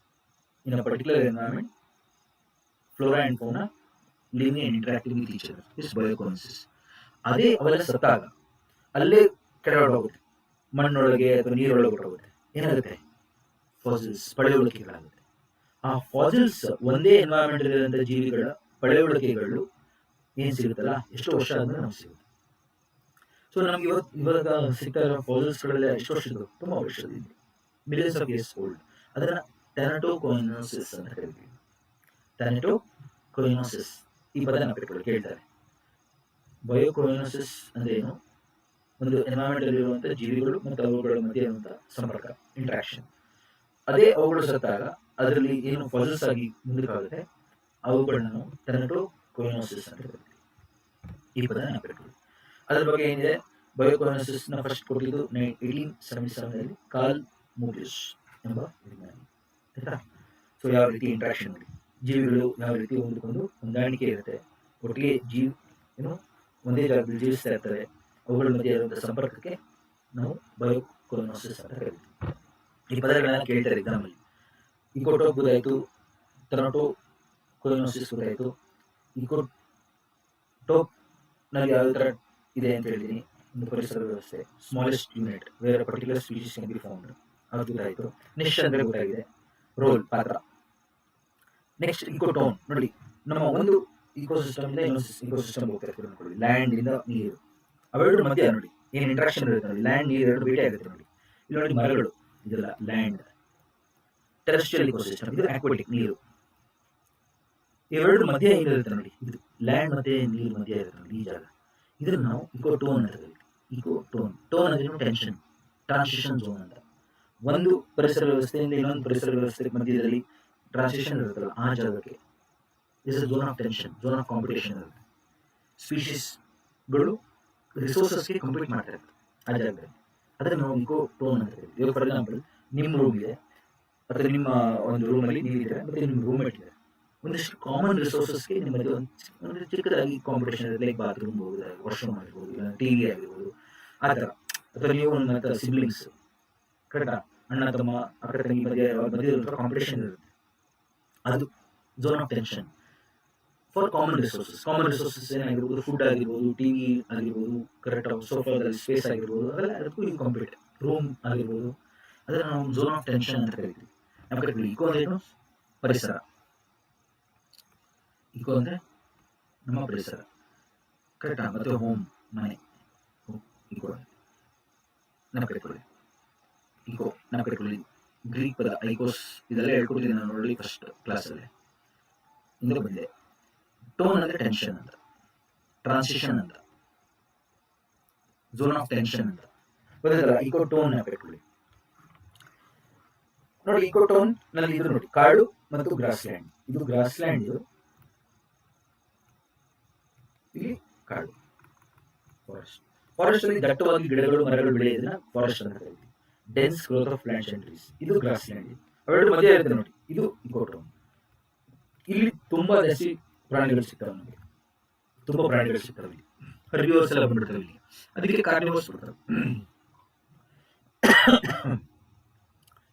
In a particular environment, flora and fauna living and interacting with each other is bio coincidence. ಅದೇ ಅವೆಲ್ಲ ಸತ್ತಾಗ ಅಲ್ಲೇ ಕೆಳಗಡೆ ಹೋಗುತ್ತೆ, ಮಣ್ಣೊಳಗೆ ಅಥವಾ ನೀರೊಳಗೆ ಹೋಗುತ್ತೆ. ಏನಾಗುತ್ತೆ? ಫಾಸಿಲ್ಸ್, ಪಳೆಯುಳಿಕೆಗಳಾಗುತ್ತೆ. ಆ ಫಾಸಿಲ್ಸ್ ಒಂದೇ ಎನ್ವೈರನ್ಮೆಂಟ್ ಇರುವಂತಹ ಜೀವಿಗಳ ಪಳೆಯುಳಿಕೆಗಳು ಏನ್ ಸಿಗುತ್ತಲ್ಲ, ಎಷ್ಟು ವರ್ಷ ಆದ್ಮೇಲೆ ನಮ್ಗೆ ಸಿಗುತ್ತೆ. ಸೊ ನಮ್ಗೆ ಇವಾಗ ಸಿಗ್ತಾ ಇರೋ ಫಾಸಿಲ್ಸ್ ಗಳೆಲ್ಲ ಎಷ್ಟು ವರ್ಷದ್ದು? ತುಂಬಾ ವರ್ಷದಿಂದ, ಮಿಲಿಯನ್ಸ್ ಆಫ್ ಇಯರ್ಸ್ ಓಲ್ಡ್. ಅದನ್ನ ಥ್ಯಾನಟೋಕೊಯಿನೋಸಿಸ್ ಅಂತ ಕರಿತೀವಿ. ಥ್ಯಾನಟೋಕೊಯಿನೋಸಿಸ್ ಈ ಪದ ನೆನಪಿಟ್ಕೊಳ್ಳಿ, ಕೇಳ್ತಾರೆ. ಬಯೋಕೊಯಿನೋಸಿಸ್ ಅಂದ್ರೆ ಏನು? ಒಂದು ಎನ್ವೈರನ್ಮೆಂಟ್ ಅಲ್ಲಿರುವಂತಹ ಜೀವಿಗಳು ಮತ್ತು ಅವುಗಳ ಮಧ್ಯೆ ಇರುವಂತಹ ಸಂಪರ್ಕ, ಇಂಟ್ರಾಕ್ಷನ್. ಅದೇ ಅವುಗಳು ಸತ್ತಾಗ ಅದರಲ್ಲಿ ಏನು ಫಾಸಿಲ್ಸ್ ಆಗಿ ಮುಂದಕ್ಕಾಗುತ್ತೆ, ಅವುಗಳನ್ನ ನಾವು ಥ್ಯಾನಟೋಕೊಯಿನೋಸಿಸ್ ಅಂತ ಕರಿತೀವಿ. ಈ ಪದ ನೆನಪಿಟ್ಕೊಳ್ಳಿ. ಅದ್ರ ಬಗ್ಗೆ ಏನಿದೆ, ಬಯೋಕೊನೋಸಿಸ್ ನ ಫಸ್ಟ್ ಕೊಟ್ಟಿದ್ದು 1877 ಕಾರ್ಲ್ ಮೂಬಿಯಸ್ ಎಂಬ ವಿಜ್ಞಾನಿ. ಆಯ್ತಾ? ಸೊ ಯಾವ ರೀತಿ ಇಂಟ್ರಾಕ್ಷನ್ ಮಾಡಿ ಜೀವಿಗಳು ಯಾವ ರೀತಿ ಒಂದಕ್ಕೊಂದು ಹೊಂದಾಣಿಕೆ ಇರುತ್ತೆ, ಒಟ್ಟಿಗೆ ಏನು ಒಂದೇ ಜಾಗದಲ್ಲಿ ಜೀವಿಸ್ತಾ ಇರ್ತವೆ, ಅವುಗಳ ಮಧ್ಯೆ ಇರುವಂತಹ ಸಂಪರ್ಕಕ್ಕೆ ನಾವು ಬಯೋಕೊನೋಸಿಸ್ ಅಂತ ಕರಿತೀವಿ. ಈ ಪದಗಳನ್ನ ಕೇಳ್ತಾರೆ ಎಕ್ಸಾಮ್ ಅಲ್ಲಿ. ಇಕೋಟೋಪ್ ಗೊತ್ತಾಯ್ತು, ಥೆನಟೋಕೊನೋಸಿಸ್ ಗೊತ್ತಾಯ್ತು. ಇಕೋಟೋಪ್ ನಲ್ಲಿ ಯಾವ ತರ ಇದೆ ಅಂತ ಹೇಳಿದೀನಿ, ಒಂದು ಪರಿಸರ ವ್ಯವಸ್ಥೆ, smallest unit where particular species can be found, ಅದು ಗೊತ್ತಾಯ್ತು. ನಿಶ್ ಅಂದ್ರೆ ಗೊತ್ತಾಗಿದೆ, ರೋಲ್ ಪಾತ್ರ. ನೆಕ್ಸ್ಟ್ ಇಕೋಟೋನ್ ನೋಡಿ, ನಮ್ಮ ಒಂದು ಇಕೋಸಿಸ್ಟಮ್ ಇಂದ ಇನ್ನೊಂದು ಇಕೋಸಿಸ್ಟಮ್ ಹೋಗ್ತಾ ಇರ್ತೀವಿ ಅನ್ಕೊಳ್ಳಿ, ಲ್ಯಾಂಡ್ ಇಂದ ನೀರು, ಅವೆರಡು ಮಧ್ಯೆ ನೋಡಿ ಏನ್ ಇಂಟ್ರಾಕ್ಷನ್ ಇರುತ್ತೆ ನೋಡಿ, ಲ್ಯಾಂಡ್ ನೀರು ಎರಡು ಭೇಟಿ ಆಗುತ್ತೆ ನೋಡಿ. ಇಲ್ಲಿ ನೋಡಿ ಮರಗಳು, ಇದೆಲ್ಲ ಲ್ಯಾಂಡ್. ಟೆರೆಸ್ಟ್ರಿಯಲ್ ಇಕೋಸಿಸ್ಟಮ್ ಇದು ಆಕ್ವಾಟಿಕ್, ನೀರು. ಇವೆರಡು ಮಧ್ಯೆ ಏನಿರುತ್ತೆ ನೋಡಿ, ಇದು ಲ್ಯಾಂಡ್ ಮತ್ತೆ ನೀರು ಮಧ್ಯೆ ಇರುತ್ತೆ ನೋಡಿ, ಈ ಜಾಗ. ಇದನ್ನು ನಾವು ಇಕೋಟೋನ್ ಅಂತ ಕರಿತೀವಿ. ಇಕೋಟೋನ್, ಟೋನ್ ಅಂದ್ರೆ ಟೆನ್ಷನ್, ಟ್ರಾನ್ಸಿಷನ್ ಝೋನ್ ಅಂತ. ಒಂದು ಪರಿಸರ ವ್ಯವಸ್ಥೆಯಿಂದ ಇನ್ನೊಂದು ಪರಿಸರ ವ್ಯವಸ್ಥೆ ಮಧ್ಯದಲ್ಲಿ ಟ್ರಾನ್ಸಿಷನ್ ಇರುತ್ತಲ್ಲ, ಆ ಜಾಗಕ್ಕೆ is zone of tension, zone of competition ಇರುತ್ತೆ. ಸ್ಪೀಶೀಸ್ಗಳು ರಿಸೋರ್ಸಸ್ಗೆ ಕಂಪೀಟ್ ಮಾಡ್ತಾ ಇರುತ್ತೆ ಆ ಜಾಗದಲ್ಲಿ, ಅದನ್ನು ನಾವು ಇಕೋಟೋನ್ ಅಂತ ಕರಿತೀವಿ. ಇವಾಗ ಫಾರ್ ಎಕ್ಸಾಂಪಲ್ ನಿಮ್ಮ ರೂಮ್ ಇದೆ, ಅಥವಾ ನಿಮ್ಮ ಒಂದು ರೂಮಲ್ಲಿ ನೀವಿದ್ರೆ ಮತ್ತೆ ನಿಮ್ಮ ರೂಮ್ಮೇಟ್ ಇದೆ, ಒಂದಿಷ್ಟು ಕಾಮನ್ ರಿಸೋರ್ಸಸ್ಗೆ ನಿಮ್ಮಲ್ಲಿ ಒಂದು ಚಿಕ್ಕದಾಗಿ ಕಾಂಪಿಟೇಷನ್ ಇರುತ್ತೆ. ಲೈಕ್ ಬಾತ್ರೂಮ್ ಹೋಗೋದು, ವಾಶ್ರೂಮ್ ಆಗಿರ್ಬೋದು, ಟಿವಿ ಆಗಿರ್ಬೋದು, ಆ ಥರ. ಅಥವಾ ನೀವು ಒಂದು ಸಿಬ್ಲಿಂಗ್ಸ್, ಕರೆಕ್ಟಾ, ಅಣ್ಣ ತಮ್ಮ ಅಕ್ಕ ತಂಗಿ ಮಧ್ಯೆ ಕಾಂಪಿಟೇಷನ್ ಇರುತ್ತೆ, ಅದು zone of tension for common resources. Common resources ಏನಾಗಿರ್ಬೋದು, ಫುಡ್ ಆಗಿರ್ಬೋದು, ಟಿವಿ ಆಗಿರ್ಬೋದು, ಕರೆಕ್ಟ್ ಸೋಫಾದಲ್ಲಿ ಸ್ಪೇಸ್ ಆಗಿರ್ಬೋದು, ಅದೆಲ್ಲ ಅದಕ್ಕೂ ಇದು ಕಾಂಪಿಟೇಟ್. ರೂಮ್ ಆಗಿರ್ಬೋದು, ಅದನ್ನ ನಾವು ಝೋನ್ ಆಫ್ ಟೆನ್ಷನ್ ಅಂತ ಕರಿತೀವಿ. ನಮ್ಮ ಕಡೆ ಇಕೋ ಅಂದ್ರೆ ಏನು, ಪರಿಸರ. ಇಕೋ ಅಂದ್ರೆ ನಮ್ಮ ಪರಿಸರ, ಕರೆಕ್ಟಾ. ಮತ್ತೆ ಹೋಮ್, ಮನೆ, ಇಕೋ ನೆನಪಿಟ್ಕೊಳ್ಳಿ. ಇಕೋ ನೆನಪಿಟ್ಕೊಳ್ಳಿ. ಗ್ರೀಕ್ ಪದ ಐಕೋಸ್, ಇದೆಲ್ಲ ಹೇಳ್ಕೊಡ್ತೀನಿ ನಾನು ನೋಡಿ ಫಸ್ಟ್ ಕ್ಲಾಸಲ್ಲಿ. ಹಿಂದೆ ಬಂದೆ. ಟೋನ್ ಅಂದ್ರೆ ಟೆನ್ಷನ್ ಅಂತ, ಟ್ರಾನ್ಸಿಷನ್ ಅಂತ, ಝೋನ್ ಆಫ್ ಟೆನ್ಷನ್ ಅಂತ ಗೊತ್ತಾಯ್ತಲ್ಲ. ಇಕೋಟೋನ್ ನೆನಪಿಟ್ಕೊಳ್ಳಿ ನೋಡಿ. ಇಕೋಟೋನ್ ನಲ್ಲಿ ಇದು ನೋಡಿ, ಕಾಡು ಮತ್ತು ಗ್ರಾಸ್ ಲ್ಯಾಂಡ್. ಇದು ಗ್ರಾಸ್ ಲ್ಯಾಂಡ್, ಇದು ಇಲ್ಲಿ ಕಾಡು. ಫಾರೆಸ್ಟ್, ಫಾರೆಸ್ಟ್ ಅಲ್ಲಿ ದಟ್ಟವಾಗಿ ಗಿಡಗಳು ಮರಗಳು ಬೆಳೆಯೋದನ್ನ ಫಾರೆಸ್ಟ್ ಅಂತ ಕರೀತೀವಿ. Dense growth of plants and trees, ಇದು ಗ್ರಾಸ್ ಲ್ಯಾಂಡ್. ಅವೆರಡು ಮಧ್ಯೆ ಇರುತ್ತೆ ನೋಡಿ, ಇದು ಇಕೋಟೋನ್. ಇಲ್ಲಿ ತುಂಬಾ ಜಾಸ್ತಿ ಪ್ರಾಣಿಗಳು ಸಿಗ್ತವೆ ನಮಗೆ, ತುಂಬಾ ಪ್ರಾಣಿಗಳು ಸಿಗ್ತವೆ. ಹರ್ಬಿವರ್ಸ್ ಎಲ್ಲ ಬಂದ್ಬಿಡ್ತವೆ ಇಲ್ಲಿ, ಅದಕ್ಕೆ ಕಾರ್ನಿವರ್ಸ್ ಬಿಡ್ತವೆ.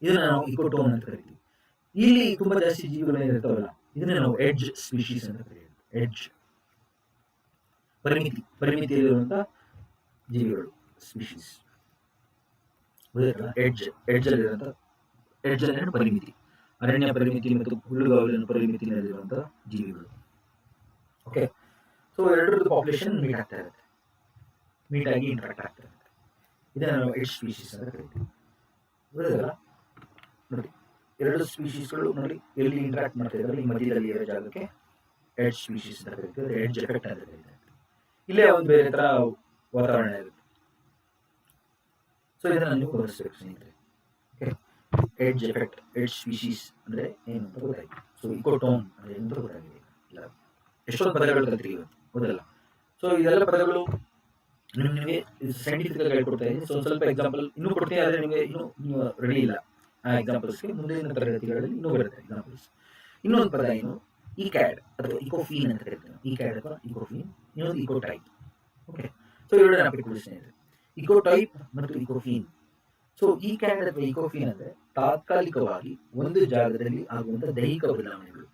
ಇದನ್ನ ನಾವು ಇಕೋಟೋನ್ ಅಂತ ಕರಿತೀವಿ. ಇಲ್ಲಿ ತುಂಬಾ ಜಾಸ್ತಿ ಜೀವಿಗಳು ಏನಿರ್ತಾವಲ್ಲ, ಇದನ್ನ ನಾವು ಎಡ್ಜ್ ಸ್ಪೀಶೀಸ್ ಅಂತ ಕರೀತೀವಿ. ಎಡ್ಜ್, ಪರಿಮಿತಿಯಲ್ಲಿರುವಂತಹ ಜೀವಿಗಳು, ಸ್ಪೀಶೀಸ್. ಎಡ್ಜ್, ಎಡ್ಜ್ ಅಲ್ಲಿರುವಂತಹ, ಎಡ್ಜ್ ಅಂದ್ರೆ ಪರಿಮಿತಿ, ಅರಣ್ಯ ಪರಿಮಿತಿ ಮತ್ತು ಹುಲ್ಲುಗಾವಲಿನ ಪರಿಮಿತಿಯಲ್ಲಿರುವಂತಹ ಜೀವಿಗಳು. ಓಕೆ, ಸೊ ಎರಡರದ್ದು ಪಾಪ್ಯುಲೇಷನ್ ಮೀಟ್ ಆಗ್ತಾ ಇರುತ್ತೆ, ಮೀಟ್ ಆಗಿ ಇಂಟ್ರಾಕ್ಟ್ ಆಗ್ತಾ ಇರುತ್ತೆ. ಇದನ್ನ ನಾವು ಎಡ್ಜ್ ಸ್ಪೀಶೀಸ್ ಅಂತ ಕರಿತೀವಿ. ಗೊತ್ತಾಗಲ್ಲ ನೋಡಿ, ಎರಡು ಸ್ಪೀಶೀಸ್ಗಳು ನೋಡಿ ಎಲ್ಲಿ ಇಂಟ್ರಾಕ್ಟ್ ಮಾಡ್ತಾ ಇದ್ದಾರೆ, ಈ ಮಧ್ಯದಲ್ಲಿ ಇರೋ ಜಾಗಕ್ಕೆ ಎಡ್ಜ್ ಸ್ಪೀಶೀಸ್ ಅಂತ ಕರಿತೀವಿ. ಎಡ್ಜ್ ಎಫೆಕ್ಟ್ ಅಂತ ಕರೀತಾರೆ. ಇಲ್ಲೇ ಒಂದು ಬೇರೆ ತರ ವಾತಾವರಣ ಇರುತ್ತೆ. ಸೊ ಇದನ್ನ ನೀವು ಗಮನಿಸಬೇಕು ಸ್ನೇಹಿತರೆ. ಎಡ್ಜ್ ಎಫೆಕ್ಟ್, ಎಡ್ಜ್ ಸ್ಪೀಶೀಸ್ ಅಂದ್ರೆ ಏನು ಅಂತ ಗೊತ್ತಾಯ್ತು. ಸೊ ಇಕೋಟೋನ್ ಅಂದ್ರೆ ಏನು ಅಂತ ಗೊತ್ತಾಗಿದೆ. ಇಲ್ಲ ಎಷ್ಟೊಂದು ಪದಗಳು ಕಲ್ತ್ರಿ ಇವತ್ತು, ಹೌದಲ್ಲ. ಸೊ ಇದೆಲ್ಲ ಪದಗಳು ನಿಮಗೆ ಸೈಂಟಿಫಿಕ್ ಆಗಿ ಹೇಳ್ಕೊಡ್ತಾ ಇದ್ದೀನಿ. ಸೊ ಸ್ವಲ್ಪ ಎಕ್ಸಾಂಪಲ್ ಇನ್ನೂ ಕೊಡ್ತೀನಿ, ಆದರೆ ನಿಮಗೆ ಇನ್ನೂ ನೀವು ರೆಡಿ ಇಲ್ಲ ಆ ಎಕ್ಸಾಂಪಲ್ಸ್ಗೆ. ಮುಂದಿನ ತರಗತಿಗಳಲ್ಲಿ ಇನ್ನೂ ಬರುತ್ತೆ ಎಕ್ಸಾಂಪಲ್ಸ್. ಇನ್ನೊಂದು ಪದ ಏನು, ಈ ಕ್ಯಾಡ್ ಅಥವಾ ಇಕೋಫೀನ್ ಅಂತ ಕರಿತೀವಿ. ಈ ಕ್ಯಾಡ್ ಅಥವಾ ಇಕೋಫೀನ್, ಇನ್ನೊಂದು ಇಕೋ ಟೈಪ್. ಓಕೆ, ಸೊ ಎರಡು ನೆನಪಿಟ್ಕೊಳ್ಳಿ ಸ್ನೇಹಿತರೆ, ಇಕೋ ಟೈಪ್ ಮತ್ತು ಇಕೋಫೀನ್. ಸೊ ಈ ಕ್ಯಾಡ್ ಅಥವಾ ಇಕೋಫೀನ್ ಅಂದ್ರೆ ತಾತ್ಕಾಲಿಕವಾಗಿ ಒಂದು ಜಾಗದಲ್ಲಿ ಆಗುವಂತಹ ದೈಹಿಕ ಬದಲಾವಣೆಗಳು,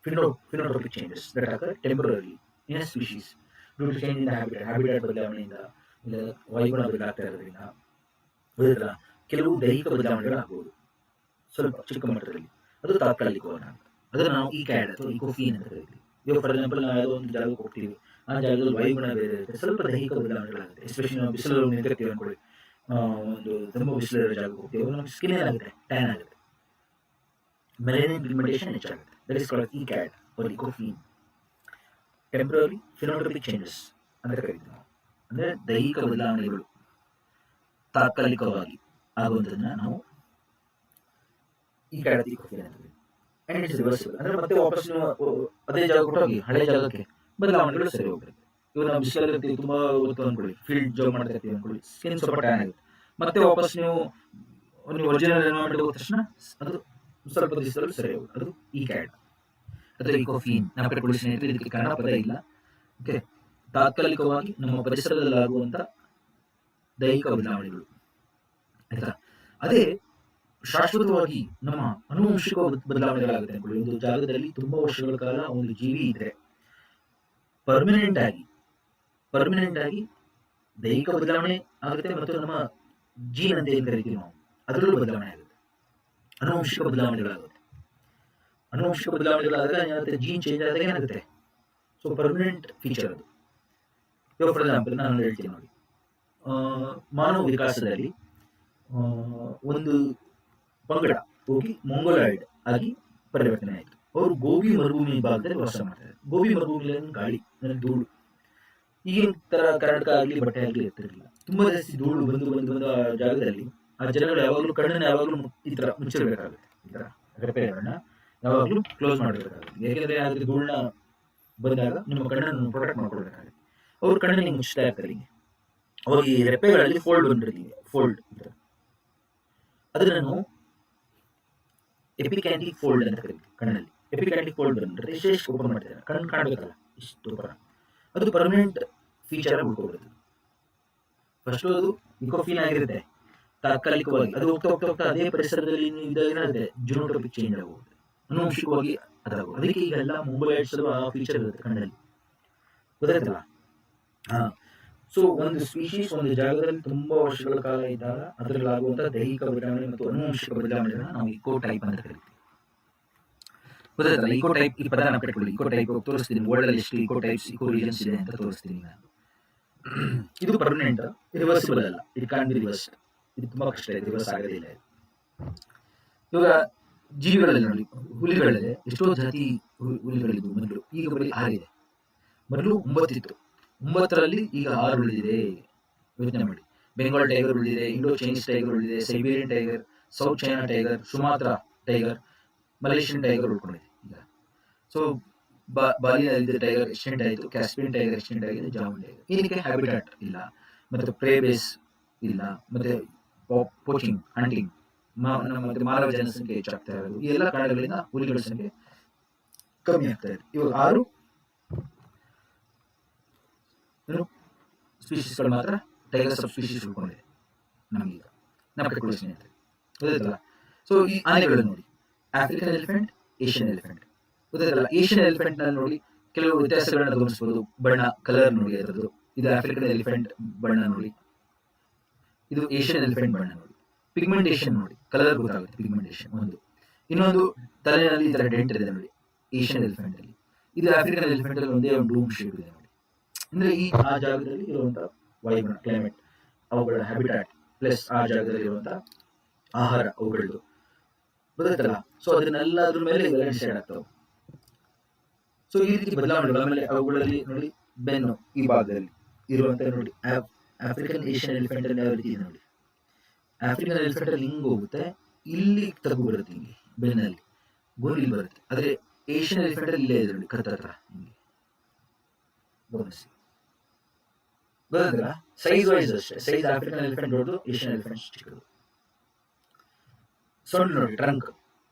phenotypic changes that occur temporary in a species due to change in habitat ಬದಲಾವಣೆಯಿಂದ, ಇಲ್ಲ ವಾಯುಗುಣ ಬದಲಾಗ್ತಾ ಇರೋದ್ರಿಂದ ಕೆಲವು ದೈಹಿಕ ಬದಲಾವಣೆಗಳಾಗಬಹುದು ಸ್ವಲ್ಪ ಚಿಕ್ಕ ಮಟ್ಟದಲ್ಲಿ, ಅದು ತಾತ್ಕಾಲಿಕವಾಗಿ. ಅದನ್ನು ನಾವು ಈ ಕ್ಯಾಡ್ ಅಥವಾ ಇಕೋಫೀನ್ ಅಂತ ಕರಿತೀವಿ. ಇವಾಗ ಫಾರ್ ಎಕ್ಸಾಂಪಲ್ ನಾವು ಯಾವುದೋ ಒಂದು ಜಾಗಕ್ಕೆ ಹೋಗ್ತೀವಿ, ಆ ಜಾಗದಲ್ಲಿ ವಾಯುಗುಣ ಬೇರೆ ಇರುತ್ತೆ, ಸ್ವಲ್ಪ ದೈಹಿಕ ಬದಲಾವಣೆಗಳಾಗುತ್ತೆ. ಎಸ್ಪೆಷಲಿ ನಾವು ಬಿಸಿಲು ನಿಂತಿರ್ತೀವಿ ಅನ್ಕೊಳ್ಳಿ, ಒಂದು ತುಂಬ ಬಿಸಿಲಿರೋ ಜಾಗಕ್ಕೆ ಹೋಗ್ತೀವಿ, ನಮ್ಗೆ ಸ್ಕಿನ್ ಏನಾಗುತ್ತೆ, ಟ್ಯಾನ್ ಆಗುತ್ತೆ, ಮೆಲನಿನ್ ಪಿಗ್ಮೆಂಟೇಷನ್ ಹೆಚ್ಚಾಗುತ್ತೆ. ದಟ್ ಇಸ್ ಕಾಲ್ಡ್ ಈ ಕ್ಯಾಡ್ ಆರ್ ಇಕೋಫೀನ್. ಟೆಂಪರರಿ ಫಿನೋಟೋಪಿಕ್ ಚೇಂಜಸ್ ಅಂತ ಕರಿತೀವಿ ನಾವು, ಅಂದ್ರೆ ದೈಹಿಕ ಬದಲಾವಣೆಗಳು ತಾತ್ಕಾಲಿಕವಾಗಿ ಆಗುವುದನ್ನ ನಾವು ಈ ಕ್ಯಾಡ್ ಇಕೋಫೀನ್ ಅಂತ ಕರಿತೀವಿ. ಅಂಡ್ ಇಟ್ಸ್ ರಿವರ್ಸಿಬಲ್, ಅಂದ್ರೆ ಮತ್ತೆ ವಾಪಸ್ ಅದೇ ಜಾಗಕ್ಕೆ ಹೋಗಿ ಹಳೆ ಜಾಗಕ್ಕೆ ಬದಲಾವಣೆಗಳು ಸರಿ ಹೋಗುತ್ತೆ. ಇವಾಗ ನಾವು ಬಿಸಿಲಲ್ಲಿ ಇರ್ತೀವಿ, ತುಂಬಾ ಹೊತ್ತು ಅನ್ಕೊಳ್ಳಿ, ಫೀಲ್ಡ್ ಜಾಬ್ ಮಾಡ್ತಾ ಇರ್ತೀವಿ ಅನ್ಕೊಳ್ಳಿ, ಸ್ಕಿನ್ ಸ್ವಲ್ಪ ಟ್ಯಾನ್ ಆಗುತ್ತೆ. ಮತ್ತೆ ವಾಪಸ್ ನೀವು ಒರಿಜಿನಲ್ ಎನ್ವೈರನ್ಮೆಂಟ್ ಹೋದ ತಕ್ಷಣ ಅದು ಸ್ವಲ್ಪ ದಿವಸದಲ್ಲಿ ಸರಿ ಹೋಗುತ್ತೆ. ಅದು ಈ ಕ್ಯಾಡ್ ಅಥವಾ ಇಕೋಫೀನ್. ನೆನಪಿಟ್ಕೊಳ್ಳಿ ಸ್ನೇಹಿತರೆ, ಇದಕ್ಕೆ ಕನ್ನಡ ಪದ ಇಲ್ಲ. ಓಕೆ, ತಾತ್ಕಾಲಿಕವಾಗಿ ನಮ್ಮ ಪರಿಸರದಲ್ಲಿ ಆಗುವಂತ ದೈಹಿಕ ಬದಲಾವಣೆಗಳು, ಆಯ್ತಾ. ಅದೇ ಶಾಶ್ವತವಾಗಿ ನಮ್ಮ ಅನುವಂಶಿಕ ಬದಲಾವಣೆಗಳಾಗುತ್ತೆ ಅನ್ಕೊಳ್ಳಿ. ಒಂದು ಜಾಗದಲ್ಲಿ ತುಂಬಾ ವರ್ಷಗಳ ಕಾಲ ಒಂದು ಜೀವಿ ಇದ್ರೆ ಪರ್ಮನೆಂಟ್ ಆಗಿ ದೈಹಿಕ ಬದಲಾವಣೆ ಆಗುತ್ತೆ, ಮತ್ತು ನಮ್ಮ ಜೀನ್ ಅಂತ ಏನ್ ಕರಿತೀವಿ ನಾವು, ಅದರಲ್ಲೂ ಬದಲಾವಣೆ ಆಗುತ್ತೆ. ಅನುವಂಶಿಕ ಬದಲಾವಣೆಗಳಾಗುತ್ತೆ. ಅನುವಂಶಿಕ ಬದಲಾವಣೆಗಳಾದಾಗ ಏನಾಗುತ್ತೆ, ಜೀನ್ ಚೇಂಜ್ ಆದಾಗ ಏನಾಗುತ್ತೆ, ಸೊ ಪರ್ಮನೆಂಟ್ ಫೀಚರ್ ಅದು. ಇವಾಗ ಫಾರ್ ಎಕ್ಸಾಂಪಲ್ ನಾನು ಹೇಳ್ತೀನಿ ನೋಡಿ, ಮಾನವ ವಿಕಾಸದಲ್ಲಿ ಒಂದು ಪಂಗಡ ಹೋಗಿ ಮೊಂಗೊಲಾಯ್ಡ್ ಆಗಿ ಪರಿವರ್ತನೆ ಆಯಿತು. ಅವರು ಗೋಬಿ ಮರುಭೂಮಿ ಭಾಗದಲ್ಲಿ ವಾಸ ಮಾಡ್ತಾರೆ. ಗೋಬಿ ಮರುಭೂಮಿಯಲ್ಲಿ ಗಾಳಿ, ಧೂಳು, ಈಗಿನ ತರ ಕರ್ನಾಟಕ ಆಗಲಿ ಬಟ್ಟೆ ಆಗಲಿ ಇರ್ತಿರಲಿಲ್ಲ. ತುಂಬಾ ಜಾಸ್ತಿ ಧೂಳು ಬಂದು ಆ ಜಾಗದಲ್ಲಿ ಆ ಜನಗಳು ಯಾವಾಗಲೂ ಕಣ್ಣನ್ನು ಯಾವಾಗಲೂ ಈ ತರ ಮುಚ್ಚಿರ್ಬೇಕಾಗುತ್ತೆ. ಈ ತರ ರೆಪ್ಪೆಗಳನ್ನ ಯಾವಾಗಲೂ ಕ್ಲೋಸ್ ಮಾಡಬೇಕಾಗುತ್ತೆ. ಯಾಕೆಂದ್ರೆ ಅದ್ರ ಧೂಳನ್ನ ಬಂದಾಗ ನಿಮ್ಮ ಕಣ್ಣನ್ನು ಪ್ರೊಟೆಕ್ಟ್ ಮಾಡ್ಕೊಳ್ಬೇಕಾಗುತ್ತೆ. ಅವ್ರ ಕಣ್ಣನ್ನು ಮುಚ್ಚುತ್ತಾ ಇರ್ತಾರೆ. ಹಿಂಗೆ ಅವಾಗ ಈ ರೆಪ್ಪೆಗಳಲ್ಲಿ ಫೋಲ್ಡ್ ಬಂದಿರ್ತೀವಿ, ಫೋಲ್ಡ್ ಅದನ್ನು ಎಪಿಕ್ಯಾಂಟಿಕ್ ಫೋಲ್ಡ್ ಅಂತ ಕರೀತೀವಿ. ಕಣ್ಣಲ್ಲಿ ಎಪಿಕ್ಯಾಂಟಿಕ್ ಫೋಲ್ಡ್ ಬಂದ್ರೆ ಎಷ್ಟು ಓಪನ್ ಮಾಡ್ತಾರೆ, ಕಣ್ಣು ಕಾಣಬೇಕಲ್ಲ, ಇಷ್ಟು ಓಪನ್. ಅದು ಪರ್ಮನೆಂಟ್ ಫೀಚರ್ ಉಳ್ಕೊಬಿಡುತ್ತೆ. ಫಸ್ಟ್ ಅದು ಇಕೋಫೀನ್ ಆಗಿರುತ್ತೆ ತಾತ್ಕಾಲಿಕವಾಗಿ, ಅದು ಹೋಗ್ತಾ ಅದೇ ಪರಿಸರದಲ್ಲಿ ಏನಾಗುತ್ತೆ, ಜಿನೋಟೋಪಿಕ್ ಚೇಂಜ್ ಆಗೋಗುತ್ತೆ, ಅನುವಂಶಿಕವಾಗಿ ಅದಾಗುತ್ತೆ. ಅದಕ್ಕೆ ಈಗೆಲ್ಲ ಮೊಂಗೊಲಾಯ್ಡ್ಸ್ ಆ ಫೀಚರ್ ಇರುತ್ತೆ ಕಣ್ಣಲ್ಲಿ, ಗೊತ್ತಾಯ್ತಲ್ಲ. ಸೊ ಒಂದು ಸ್ಪೀಶೀಸ್ ಒಂದು ಜಾಗದಲ್ಲಿ ತುಂಬಾ ವರ್ಷಗಳ ಕಾಲ ಇದ್ದಾಗ ಅದರಲ್ಲಿ ಆಗುವಂತಹ ದೈಹಿಕ ಬದಲಾವಣೆ ಮತ್ತು ಅನುವಂಶಿಕ ಬದಲಾವಣೆಗಳನ್ನ ನಾವು ಇಕೋ ಟೈಪ್ ಅಂತ ಕರಿತೀವಿ. ಗೊತ್ತಾಯ್ತಲ್ಲ, ಇಕೋ ಟೈಪ್ ಈ ಪದ ನೆನಪಿಟ್ಕೊಳ್ಳಿ. ಇಕೋ ಟೈಪ್ ತೋರಿಸ್ತೀನಿ, ವರ್ಲ್ಡ್ ಅಲ್ಲಿ ಎಷ್ಟು ಇಕೋ ಟೈಪ್ಸ್, ಇಕೋ ರೀಜನ್ಸ್ ಇದೆ ಅಂತ ತೋರಿಸ್ತೀನಿ ನಾನು. ಇದು ಪರ್ಮನೆಂಟ್, ರಿವರ್ಸಿಬಲ್ ಅಲ್ಲ, ಇದು ಕ್ಯಾನ್ ಬಿ ರಿವರ್ಸ್. ಇದು ತುಂಬಾ ಕಷ್ಟ ಇದೆ, ರಿವರ್ಸ್ ಆಗೋದಿಲ್ಲ. ಇವಾಗ ಜೀವಿಗಳಲ್ಲಿ ನೋಡಿ, ಹುಲಿಗಳಲ್ಲಿ ಎಷ್ಟೋ ಜಾತಿ ಹುಲಿಗಳಿದ್ವು ಮೊದಲು, ಈಗ ಬರೀ 6 ಇದೆ. ಮೊದಲು 9 ಇತ್ತು, 9ರಲ್ಲಿ ಈಗ 6 ಉಳಿದಿದೆ. ಯೋಚನೆ ಮಾಡಿ, ಬೆಂಗಾಲ್ ಟೈಗರ್ ಉಳಿದಿದೆ, ಇಂಡೋ ಚೈನೀಸ್ ಟೈಗರ್ ಉಳಿದಿದೆ, Siberian tiger, South China tiger, Sumatra tiger, Malaysian tiger ಉಳ್ಕೊಂಡಿದೆ ಈಗ. ಸೊ ಬಾಲಿಯಲ್ಲಿ ಟೈಗರ್ ಎಕ್ಸ್ಟೆಂಟ್ ಆಯಿತು, ಕ್ಯಾಸ್ಪಿಯನ್ ಟೈಗರ್ ಎಕ್ಸ್ಟೆಂಟ್ ಆಗಿದೆ, ಜಾವನ್ ಟೈಗರ್. ಏನಕ್ಕೆ ಹ್ಯಾಬಿಟಾಟ್ ಇಲ್ಲ, ಮತ್ತೆ ಪ್ರೇ ಬೇಸ್ ಇಲ್ಲ, ಮತ್ತೆ ಪೋಚಿಂಗ್, ಹಂಟಿಂಗ್, ಮತ್ತೆ ಮಾನವ ಜನಸಂಖ್ಯೆ ಹೆಚ್ಚಾಗ್ತಾ ಇರೋದು, ಈ ಎಲ್ಲ ಕಾರಣಗಳಿಂದ ಹುಲಿಗಳ ಸಂಖ್ಯೆ ಕಮ್ಮಿ ಆಗ್ತಾ ಇದೆ. ಇವಾಗ 6 ಸ್ಪೀಶೀಸ್ಗಳು ಮಾತ್ರ ಟೈಗರ್ ಸಬ್ ಸ್ಪೀಶೀಸ್ ಉಳ್ಕೊಂಡಿದೆ ನಮಗೀಗ, ನೆನಪಿಟ್ಕೊಳ್ಳಿ ಸ್ನೇಹಿತರೆ, ಗೊತ್ತಾಯ್ತಲ್ಲ. ಸೊ ಈ ಆನೆಗಳು ನೋಡಿ, ಆಫ್ರಿಕನ್ ಎಲಿಫೆಂಟ್, ಏಷ್ಯನ್ ಎಲಿಫೆಂಟ್, ಗೊತ್ತಾಯ್ತಲ್ಲ. ಏಷ್ಯನ್ ಎಲಿಫೆಂಟ್ ನಲ್ಲಿ ನೋಡಿ ಕೆಲವು ವ್ಯತ್ಯಾಸಗಳನ್ನ ಗಮನಿಸಬಹುದು. ಬಣ್ಣ, ಕಲರ್ ನೋಡಿ ಅದರದ್ದು. ಇದು ಆಫ್ರಿಕನ್ ಎಲಿಫೆಂಟ್ ಬಣ್ಣ ನೋಡಿ, ಇದು ಏಷ್ಯನ್ ಎಲಿಫೆಂಟ್ ಬಣ್ಣ ನೋಡಿ. ಪಿಗ್ಮೆಂಟೇಷನ್ ನೋಡಿ, ಕಲರ್ ಗೊತ್ತಾಗುತ್ತೆ, ಪಿಗ್ಮೆಂಟೇಷನ್ ಒಂದು. ಇನ್ನೊಂದು ತಲೆಯಲ್ಲಿ ಈ ತರ ಡೆಂಟ್ ಇದೆ ನೋಡಿ ಏಷ್ಯನ್ ಎಲಿಫೆಂಟ್ ಅಲ್ಲಿ. ಇದು ಆಫ್ರಿಕನ್ ಎಲಿಫೆಂಟ್ ಅಲ್ಲಿ ಒಂದೇ ಒಂದು ಡೂಮ್ ಶೇಪ್ ಇದೆ ನೋಡಿ. ಅಂದ್ರೆ ಆ ಜಾಗದಲ್ಲಿ ಇರುವಂತಹ ವಾಯುಗುಣ, ಕ್ಲೈಮೇಟ್, ಅವುಗಳ ಹ್ಯಾಬಿಟಾಟ್ ಪ್ಲಸ್ ಆ ಜಾಗದಲ್ಲಿ ಇರುವಂತಹ ಆಹಾರ ಅವುಗಳದ್ದು, ಗೊತ್ತಾಯ್ತಲ್ಲ. ಸೊ ಅದನ್ನೆಲ್ಲ ಅದ್ರ ಮೇಲೆ ಡಿಸೈಡ್ ಆಗ್ತಾವೆ. ಸೊ ಈ ರೀತಿ ಬದಲಾವಣೆಗಳು. ಆಮೇಲೆ ಅವುಗಳಲ್ಲಿ ನೋಡಿ, ಬೆನ್ನು ಈ ಭಾಗದಲ್ಲಿ ಇರುವಂತ ನೋಡಿ, ಆಫ್ರಿಕನ್ ಏಷ್ಯನ್ ಎಲಿಫೆಂಟ್ ಅಲ್ಲಿ ಯಾವ ರೀತಿ ಇದೆ ನೋಡಿ. ಆಫ್ರಿಕನ್ ಎಲಿಫೆಂಟ್ ಅಲ್ಲಿ ಹಿಂಗ್ ಹೋಗುತ್ತೆ, ಇಲ್ಲಿ ತಗ್ಗು ಬರುತ್ತೆ, ಹಿಂಗೆ ಬೆನ್ನಲ್ಲಿ ಗೋಲಿ ಬರುತ್ತೆ. ಆದ್ರೆ ಏಷ್ಯನ್ ಎಲಿಫೆಂಟ್ ಅಲ್ಲಿ ಇಲ್ಲೇ ಇದೆ ನೋಡಿ, ಕತ್ತತ್ರ ಹಿಂಗೆ ಗಮನಿಸಿ, ಗೊತ್ತಾಯ್ತಲ್ಲ. ಸೈಜ್ ವೈಸ್ ಅಷ್ಟೇ, ಸೈಜ್ ಆಫ್ರಿಕನ್ ಎಲಿಫೆಂಟ್ ದೊಡ್ಡದು, ಏಷ್ಯನ್ ಎಲಿಫೆಂಟ್ ಚಿಕ್ಕದು. ಸೊಂಡು ನೋಡಿ,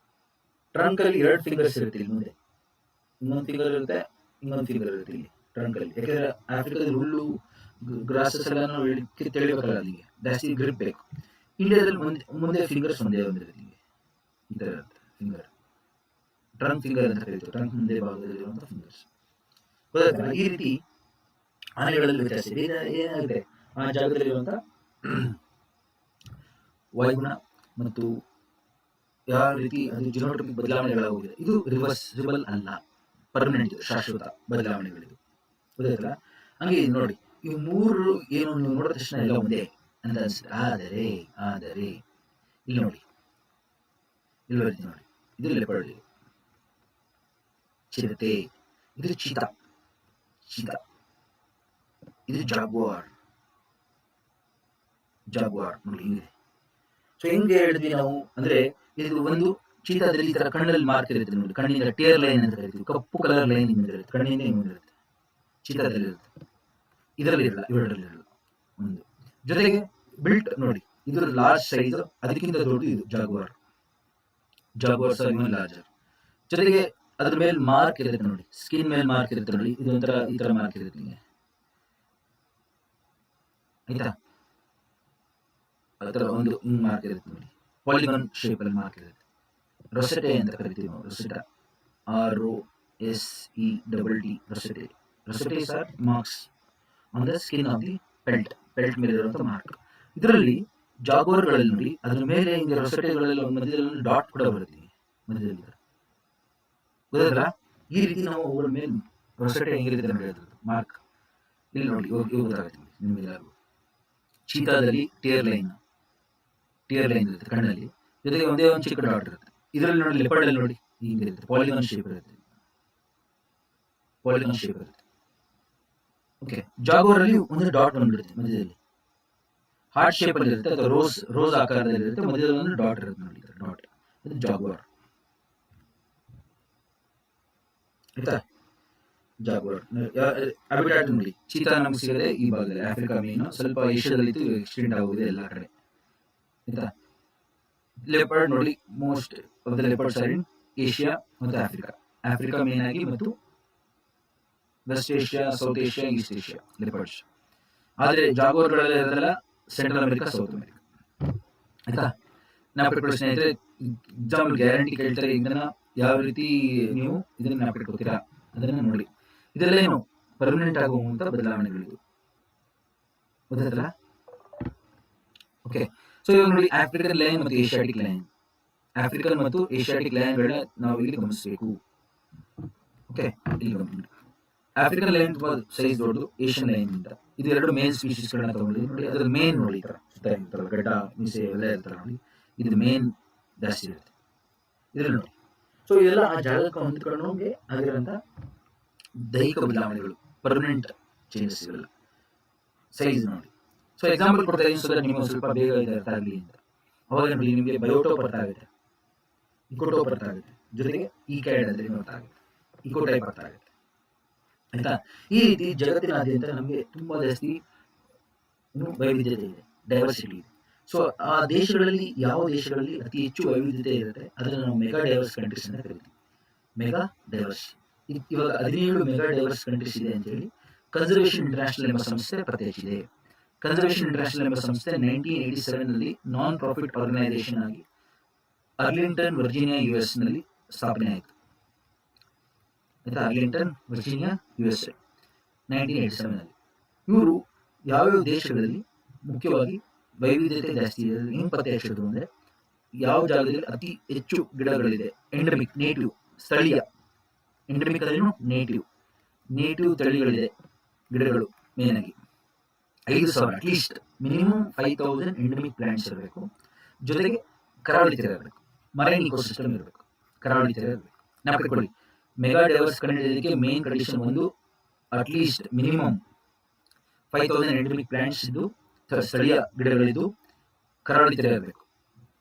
ಟ್ರಂಕ್ ಅಲ್ಲಿ 2 ಫಿಂಗರ್ಸ್ ಇರುತ್ತೆ ಇಲ್ಲಿ ಮುಂದೆ, ಇನ್ನೊಂದು ಫಿಂಗರ್ ಇರುತ್ತೆ, ಇನ್ನೊಂದು ಫಿಂಗರ್ ಇರುತ್ತೆ ಇಲ್ಲಿ ಟ್ರಂಕ್ ಅಲ್ಲಿ. ಯಾಕಂದ್ರೆ ಆಫ್ರಿಕಾದಲ್ಲಿ ಹುಲ್ಲು ಗ್ರಾಸಸ್ ಎಲ್ಲ ತಿಳಿಬೇಕಲ್ಲ, ಅಲ್ಲಿಗೆ ಜಾಸ್ತಿ ಗ್ರಿಪ್ ಬೇಕು. ಇಂಡಿಯಾದಲ್ಲಿ ಮುಂದೆ ಫಿಂಗರ್ಸ್ ಒಂದೇ ಒಂದಿರುತ್ತೆ ಹಿಂಗೆ, ಈ ತರ ಇರುತ್ತೆ ಫಿಂಗರ್, ಟ್ರಂಕ್ ಫಿಂಗರ್ ಅಂತ ಕರೀತೀವಿ. ಟ್ರಂಕ್ ಮುಂದೆ ಭಾಗದಲ್ಲಿರುವಂತಹ ಫಿಂಗರ್ಸ್, ಗೊತ್ತಾಯ್ತಲ್ಲ. ಈ ರೀತಿ ಆನೆಗಳಲ್ಲಿ ವ್ಯತ್ಯಾಸ ಇದೆ. ಏನಾಗುತ್ತೆ, ಆ ಜಾಗದಲ್ಲಿರುವಂತಹ ವಾಯುಗುಣ ಮತ್ತು ಯಾವ ರೀತಿ ಅದು ಜಿನೋಟೋಪಿಕ್ ಬದಲಾವಣೆಗಳಾಗಿದೆ. ಇದು ರಿವರ್ಸಿಬಲ್ ಅಲ್ಲ, ಪರ್ಮನೆಂಟ್, ಶಾಶ್ವತ ಬದಲಾವಣೆಗಳಿದು, ಗೊತ್ತಾಯ್ತಲ್ಲ. ಹಂಗೆ ನೋಡಿ, ಇವು 3 ಏನು ನೀವು ನೋಡಿದ ತಕ್ಷಣ ಎಲ್ಲ ಒಂದೇ ಅಂತ ಅನ್ಸುತ್ತೆ. ಆದರೆ ಇಲ್ಲಿ ನೋಡಿ, ಇಲ್ಲಿ ಬರುತ್ತೆ ನೋಡಿ, ಇದು ಲೆಪರ್ಡ್, ಚಿರತೆ, ಇದು ಚೀತಾ, ಇದು ಜಾಗ್ವಾರ್ ನೋಡಿ ಹಿಂಗಿದೆ. ಸೊ ಹೆಂಗೆ ಹೇಳಿದ್ವಿ ನಾವು ಅಂದ್ರೆ, ಇದು ಒಂದು ಚೀತಾದಲ್ಲಿ ಈ ತರ ಕಣ್ಣಲ್ಲಿ ಮಾರ್ಕ್ ಇರುತ್ತೆ ನೋಡಿ, ಕಣ್ಣಿಂದ ಟೇರ್ ಲೈನ್ ಅಂತ ಕರಿತೀವಿ, ಕಪ್ಪು ಕಲರ್ ಲೈನ್ ಇರುತ್ತೆ, ಕಣ್ಣಿಂದ ಹಿಂಗಿರುತ್ತೆ, ಚೀತಾದಲ್ಲಿ ಇರುತ್ತೆ. ಇದರಲ್ಲಿ ಇರಲ್ಲ, ಇವೆರಡರಲ್ಲಿ ಇರಲ್ಲ. ಒಂದು ಜೊತೆಗೆ ಬಿಲ್ಟ್ ನೋಡಿ, ಇದ್ರ ಲಾರ್ಜ್ ಸೈಜ್, ಅದಕ್ಕಿಂತ ದೊಡ್ಡದು ಇದು ಜಾಗ್ವಾರ್. ಜಾಗ್ವಾರ್ಸ್ ಆರ್ ಇವನ್ ಲಾರ್ಜರ್. ಜೊತೆಗೆ ಅದ್ರ ಮೇಲೆ ಮಾರ್ಕ್ ಇರುತ್ತೆ ನೋಡಿ, ಸ್ಕಿನ್ ಮೇಲೆ ಮಾರ್ಕ್ ಇರುತ್ತೆ ನೋಡಿ, ಇದೊಂಥರ ಈ ತರ ಮಾರ್ಕ್ ಇರುತ್ತೆ ನಿಮಗೆ, ಆಯ್ತಾ? ಅದರ ಒಂದು ಮಾರ್ಕ್ ಇರುತ್ತೆ ನೋಡಿ, ಪಾಲಿಗಾನ್ ಶೇಪ್ ಅಲ್ಲಿ ಮಾರ್ಕ್ ಇರುತ್ತೆ. ರೊಸೆಟೆ ಅಂತ ಕರಿತೀವಿ ನಾವು, rosetta, ROSETT, rosette. Rosettes are marks on the skin of the pelt, pelt ಮೇಲೆ ಇರುವಂತ ಮಾರ್ಕ್. ಇದರಲ್ಲಿ ಜಾಗ್ವಾರ್ಗಳಲ್ಲಿ ನೋಡಿ, ಅದ್ರ ಮೇಲೆ ಹಿಂಗೆ ರೊಸೆಟೆಗಳಲ್ಲಿ ಮಧ್ಯದಲ್ಲಿ ಡಾಟ್ ಕೂಡ ಬರುತ್ತೆ ಮಧ್ಯದಲ್ಲಿ, ಗೊತ್ತಲ್ಲ? ಈ ರೀತಿ ನಾವು ಅವುಗಳ ಮೇಲೆ ರೊಸೆಟೆ ಹೆಂಗಿರುತ್ತೆ ನೋಡಿ ಅದ್ರದ್ದು ಮಾರ್ಕ್ ಇಲ್ಲಿ ನೋಡಿ, ಗೊತ್ತಾಗುತ್ತೆ ನಿಮಗೆ. ಚೀತಾದಲ್ಲಿ ಟಿಯರ್ ಲೈನ್ ಇರುತ್ತೆ ಕಣ್ಣಲ್ಲಿ, ಜೊತೆಗೆ ಒಂದೇ ಒಂದು ಚಿಕ್ಕ ಡಾಟ್ ಇರುತ್ತೆ. ಇದರಲ್ಲಿ ನೋಡಿ, ಲೆಪರ್ಡ್ ಅಲ್ಲಿ ನೋಡಿ ಹಿಂಗಿರುತ್ತೆ, ಪಾಲಿಗಾನ್ ಶೇಪ್ ಇರುತ್ತೆ. ಓಕೆ, ಜಾಗ್ವಾರ್ ಅಲ್ಲಿ ಒಂದು ಡಾಟ್ ಬಂದ್ಬಿಡುತ್ತೆ ಮಧ್ಯದಲ್ಲಿ, ಹಾರ್ಟ್ ಶೇಪ್ ಅಲ್ಲಿ ಇರುತ್ತೆ, ಅಥವಾ ರೋಸ್ ಆಕಾರದಲ್ಲಿ ಇರುತ್ತೆ, ಮಧ್ಯದಲ್ಲಿ ಒಂದು ಡಾಟ್ ಇರುತ್ತೆ ನೋಡಿ, ಡಾಟ್, ಇದು ಜಾಗ್ವಾರ್, ಆಯ್ತಾ? ಜಾಗ್ವಾರ್ ಹ್ಯಾಬಿಟಾಟ್ ನೋಡಿ, ಚೀತಾ ನಮ್ಗೆ ಸಿಗದೆ ಈ ಭಾಗದಲ್ಲಿ, ಆಫ್ರಿಕಾ ಮೀನು ಸ್ವಲ್ಪ ಏಷ್ಯಾದಲ್ಲಿ ಎಕ್ಸ್ಟೆಂಡ್ ಆಗಿದೆ ಎಲ್ಲ ಕಡೆ, ಆಯ್ತಾ? ಲೆಪರ್ಡ್ ನೋಡಿ, most of the leopards are in Asia ಮತ್ತು ಆಫ್ರಿಕಾ ಮೇನ್ ಆಗಿ, ಮತ್ತು west Asia, south Asia, east Asia leopards. ಆದ್ರೆ ಜಾಗ್ವಾರ್ಗಳೆಲ್ಲ ಇರೋದಲ್ಲ ಸೆಂಟ್ರಲ್ ಅಮೆರಿಕಾ, ಸೌತ್ ಅಮೆರಿಕಾ, ಆಯ್ತಾ? ಜ್ಞಾಪಕ ಸ್ನೇಹಿತರೆ, ಎಕ್ಸಾಂಪಲ್ ಗ್ಯಾರಂಟಿ ಕೇಳ್ತಾರೆ, ಇದನ್ನ ಯಾವ ರೀತಿ ನೀವು ಇದನ್ನ ಜ್ಞಾಪಕ ಅದನ್ನ ನೋಡಿ. ಇದೆಲ್ಲ ಏನು ಪರ್ಮನೆಂಟ್ ಆಗುವಂತ ಬದಲಾವಣೆಗಳಿದು, ಗೊತ್ತಾಯ್ತಲ್ಲ? ಓಕೆ, ಸೊ ಇವಾಗ ನೋಡಿ, ಆಫ್ರಿಕನ್ ಲಯನ್ ಮತ್ತು ಏಷ್ಯಾಟಿಕ್ ಲಯನ್, ಆಫ್ರಿಕನ್ ಮತ್ತು ಏಷ್ಯಾಟಿಕ್ ಲಯನ್ಗಳನ್ನ ನಾವು ಇಲ್ಲಿ ಗಮನಿಸಬೇಕು. ಓಕೆ, ಇಲ್ಲಿ ಗಮನಿಸಿ, ಆಫ್ರಿಕನ್ ಲಯನ್ ತುಂಬಾ ಸೈಜ್ ದೊಡ್ಡದು ಏಷ್ಯನ್ ಲಯನ್ ಇಂದ. ಇದು ಎರಡು ಮೇನ್ ಸ್ಪೀಶೀಸ್ ಗಳನ್ನ ತಗೊಂಡಿದ್ದೀವಿ ನೋಡಿ. ಅದ್ರ ಮೇನ್ ನೋಡಿ, ಗಡ್ಡ ಮೀಸೆ ಎಲ್ಲ ಇರ್ತಾರೆ ನೋಡಿ, ಇದು ಮೇನ್ ಜಾಸ್ತಿ ಇರುತ್ತೆ ಇದ್ರಲ್ಲಿ ನೋಡಿ. ಸೊ ಇದೆಲ್ಲ ಆ ಜಾಗಕ್ಕೆ ಹೊಂದ್ಕೊಂಡು ಆಗಿರುವಂತ ದೈಹಿಕ ಬದಲಾವಣೆಗಳು, ಪರ್ಮನೆಂಟ್ ಚೇಂಜಸ್ ಇವೆಲ್ಲ. ಸೈಜ್ ನೋಡಿ, ಸೊ ಎಕ್ಸಾಂಪಲ್ ಕೊಡ್ತಾ ಇದ್ದೀನಿ, ಸೊ ದಟ್ ನಿಮಗೆ ಸ್ವಲ್ಪ ಬೇಗ ಅರ್ಥ ಆಗಲಿ ಅಂತ. ಅವಾಗ ನೋಡಿ, ನಿಮಗೆ ಬಯೋಟೋಪ್ ಅರ್ಥ ಆಗುತ್ತೆ, ಇಕೋಟೋಪ್ ಅರ್ಥ ಆಗುತ್ತೆ, ಜೊತೆಗೆ ಈ ಕ್ಯಾಡ್ ಅಂದ್ರೆ ಅರ್ಥ ಆಗುತ್ತೆ, ಇಕೋಟೈಪ್ ಅರ್ಥ ಆಗುತ್ತೆ, ಆಯ್ತಾ? ಈ ರೀತಿ ಜಗತ್ತಿನಾದ್ಯಂತ ನಮಗೆ ತುಂಬಾ ಜಾಸ್ತಿ ವೈವಿಧ್ಯತೆ ಇದೆ, ಡೈವರ್ಸಿಟಿ ಇದೆ. ಸೊ ಆ ದೇಶಗಳಲ್ಲಿ, ಯಾವ ದೇಶಗಳಲ್ಲಿ ಅತಿ ಹೆಚ್ಚು ವೈವಿಧ್ಯತೆ ಇರುತ್ತೆ ಅದನ್ನು ನಾವು ಮೆಗಾ ಡೈವರ್ಸ್ ಕಂಟ್ರೀಸ್ ಅಂತ ಕರಿತೀವಿ. ಮೆಗಾ ಡೈವರ್ಸ್, ಇವಾಗ 17 ಮೆಗಾ ಡೈವರ್ಸ್ ಕಂಟ್ರೀಸ್ ಇದೆ ಅಂತ ಹೇಳಿ ಕನ್ಸರ್ವೇಷನ್ ಇಂಟರ್ನ್ಯಾಷನಲ್ ಎಂಬ ಸಂಸ್ಥೆ ಪತ್ತೆ ಹಚ್ಚಿದೆ. ಕನ್ಸರ್ವೇಷನ್ ಇಂಟರ್ನ್ಯಾಷನಲ್ ಎಂಬ ಸಂಸ್ಥೆ 1987 ನಲ್ಲಿ ನಾನ್ ಪ್ರಾಫಿಟ್ ಆರ್ಗನೈಸೇಷನ್ ಆಗಿ ಅರ್ಲಿಂಗ್ಟನ್, ವರ್ಜೀನಿಯಾ, US ನಲ್ಲಿ ಸ್ಥಾಪನೆ ಆಯಿತು, ಆಯ್ತಾ? ಅರ್ಲಿಂಗ್ಟನ್, ವರ್ಜೀನಿಯಾ, USA 1987 ನಲ್ಲಿ. ಇವರು ಯಾವ್ಯಾವ ದೇಶಗಳಲ್ಲಿ ಮುಖ್ಯವಾಗಿ ವೈವಿಧ್ಯತೆ ಜಾಸ್ತಿ ಇದೆ ಹೆಂಗ್ ಪತ್ತೆ ಹಚ್ಚೋದು ಅಂದ್ರೆ, ಯಾವ ಜಾಗದಲ್ಲಿ ಅತಿ ಹೆಚ್ಚು ಗಿಡಗಳಿದೆ, ಎಂಡಮಿಕ್, ನೇಟಿವ್, ಸ್ಥಳೀಯ, ಎಂಡಮಿಕ್ ಅದೇನು ನೇಟಿವ್ ತಳಿಗಳಿದೆ ಗಿಡಗಳು, ಮೇನ್ ಆಗಿ 5,000 ಅಟ್ಲೀಸ್ಟ್ ಮಿನಿಮಮ್ 5,000 ಎಂಡಮಿಕ್ ಪ್ಲಾಂಟ್ಸ್ ಇರಬೇಕು. ಜೊತೆಗೆ ಕರಾವಳಿ ತೀರ ಇರಬೇಕು, ಮರೈನ್ ಇಕೋಸಿಸ್ಟಮ್ ಇರಬೇಕು, ಕರಾವಳಿ ತೀರ ಇರಬೇಕು. ಜ್ಞಾಪಕಕೊಳ್ಳಿ, ಮೆಗಾ ಡೈವರ್ಸ್ ಕಂಡಿದ್ದಕ್ಕೆ ಮೇನ್ ಕಂಡೀಷನ್ ಒಂದು, ಅಟ್ಲೀಸ್ಟ್ ಮಿನಿಮಮ್ 5,000 ಎಂಡಮಿಕ್ ಪ್ಲಾಂಟ್ಸ್ ಇದ್ದು, ಸ್ಥಳೀಯ ಗಿಡಗಳಿದ್ದು, ಕರಾವಳಿ ತೀರ ಇರಬೇಕು,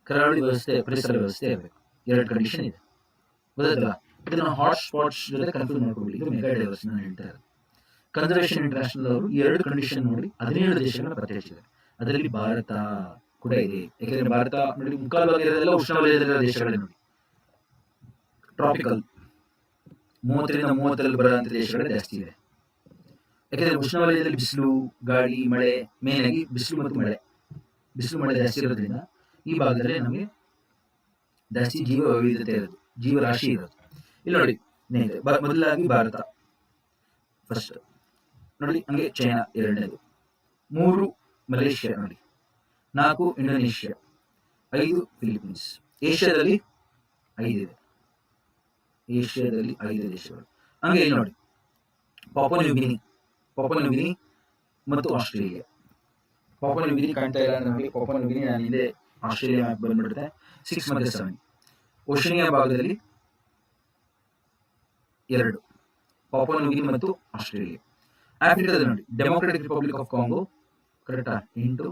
ಕರಾವಳಿ ವ್ಯವಸ್ಥೆ, ಪರಿಸರ ವ್ಯವಸ್ಥೆ ಇರಬೇಕು. 2 ಕಂಡೀಷನ್ ಇದೆ, ಗೊತ್ತಾಯ್ತಲ್ಲ? ಇದನ್ನ ಹಾಟ್ ಸ್ಪಾಟ್ಸ್ ಜೊತೆ ಕನ್ಫ್ಯೂಸ್ ಮಾಡ್ಕೊಳ್ಳಿ, ಇದು ಮೆಗಾ ಡೈವರ್ಸ್ ನಾನು ಹೇಳ್ತಾ ಇರೋದು. ಕನ್ಸರ್ವೇಷನ್ ಇಂಟರ್ನ್ಯಾಷನಲ್ ಅವರು 2 ಕಂಡೀಷನ್ ನೋಡಿ 17 ದೇಶಗಳನ್ನ ಪತ್ತೆ ಹಚ್ಚಿದ್ದಾರೆ. ಅದರಲ್ಲಿ ಭಾರತ ಕೂಡ ಇದೆ. ಯಾಕೆಂದ್ರೆ ಭಾರತ ನೋಡಿ, ಮುಕ್ಕಾಲು ಭಾಗ ಇರೋದೆಲ್ಲ ಉಷ್ಣವಲಯದಲ್ಲಿರುವ ದೇಶಗಳೇ ನೋಡಿ, ಟ್ರಾಪಿಕಲ್ 30 ರಿಂದ 32 ಬರುವಂತ ದೇಶಗಳೇ ಜಾಸ್ತಿ ಇದೆ. ಯಾಕೆಂದ್ರೆ ಉಷ್ಣವಲಯದಲ್ಲಿ ಬಿಸಿಲು, ಗಾಳಿ, ಮಳೆ, ಮೇನ್ ಆಗಿ ಬಿಸಿಲು ಮತ್ತು ಮಳೆ ಜಾಸ್ತಿ ಇರೋದ್ರಿಂದ ಈ ಭಾಗದಲ್ಲಿ ನಮಗೆ ಜಾಸ್ತಿ ಜೀವ ವೈವಿಧ್ಯತೆ ಇರೋದು, ಜೀವರಾಶಿ ಇರೋದು. ಇಲ್ಲಿ ನೋಡಿ ಸ್ನೇಹಿತರೆ, ಮೊದಲಾಗಿ ಭಾರತ ಫಸ್ಟ್ ನೋಡಿ, ಹಂಗೆ ಚೈನಾ 2ನೇದು, 3 ಮಲೇಷ್ಯಾ ನೋಡಿ, 4 ಇಂಡೋನೇಷ್ಯಾ, 5 ಫಿಲಿಪೀನ್ಸ್. ಏಷ್ಯಾದಲ್ಲಿ 5 ಇದೆ, ಏಷ್ಯಾದಲ್ಲಿ 5 ದೇಶಗಳು. ಹಂಗೆ ಇಲ್ಲಿ ನೋಡಿ, ಪಾಪುವಾ ನ್ಯೂ ಗಿನಿ ಮತ್ತು ಆಸ್ಟ್ರೇಲಿಯಾ. ಪಾಪುವಾ ನ್ಯೂ ಗಿನಿ ಕಾಣ್ತಾ ಇಲ್ಲ ನಮಗೆ, ಪಾಪುವಾ ನ್ಯೂ ಗಿನಿ ನಾನು ಹಿಂದೆ ಆಸ್ಟ್ರೇಲಿಯಾ ಮ್ಯಾಪ್ ಬಂದ್ಬಿಡುತ್ತೆ, 6 ಮತ್ತು 7. ಓಷನಿಯಾ ಭಾಗದಲ್ಲಿ 2, ಪಾಪುವಾ ನ್ಯೂ ಗಿನಿ ಮತ್ತು ಆಸ್ಟ್ರೇಲಿಯಾ. ಆಫ್ರಿಕಾದಲ್ಲಿ ನೋಡಿ, ಡೆಮೊಕ್ರೆಟಿಕ್ ರಿಪಬ್ಲಿಕ್ ಆಫ್ ಕಾಂಗೋ ಕರೆಕ್ಟಾ 8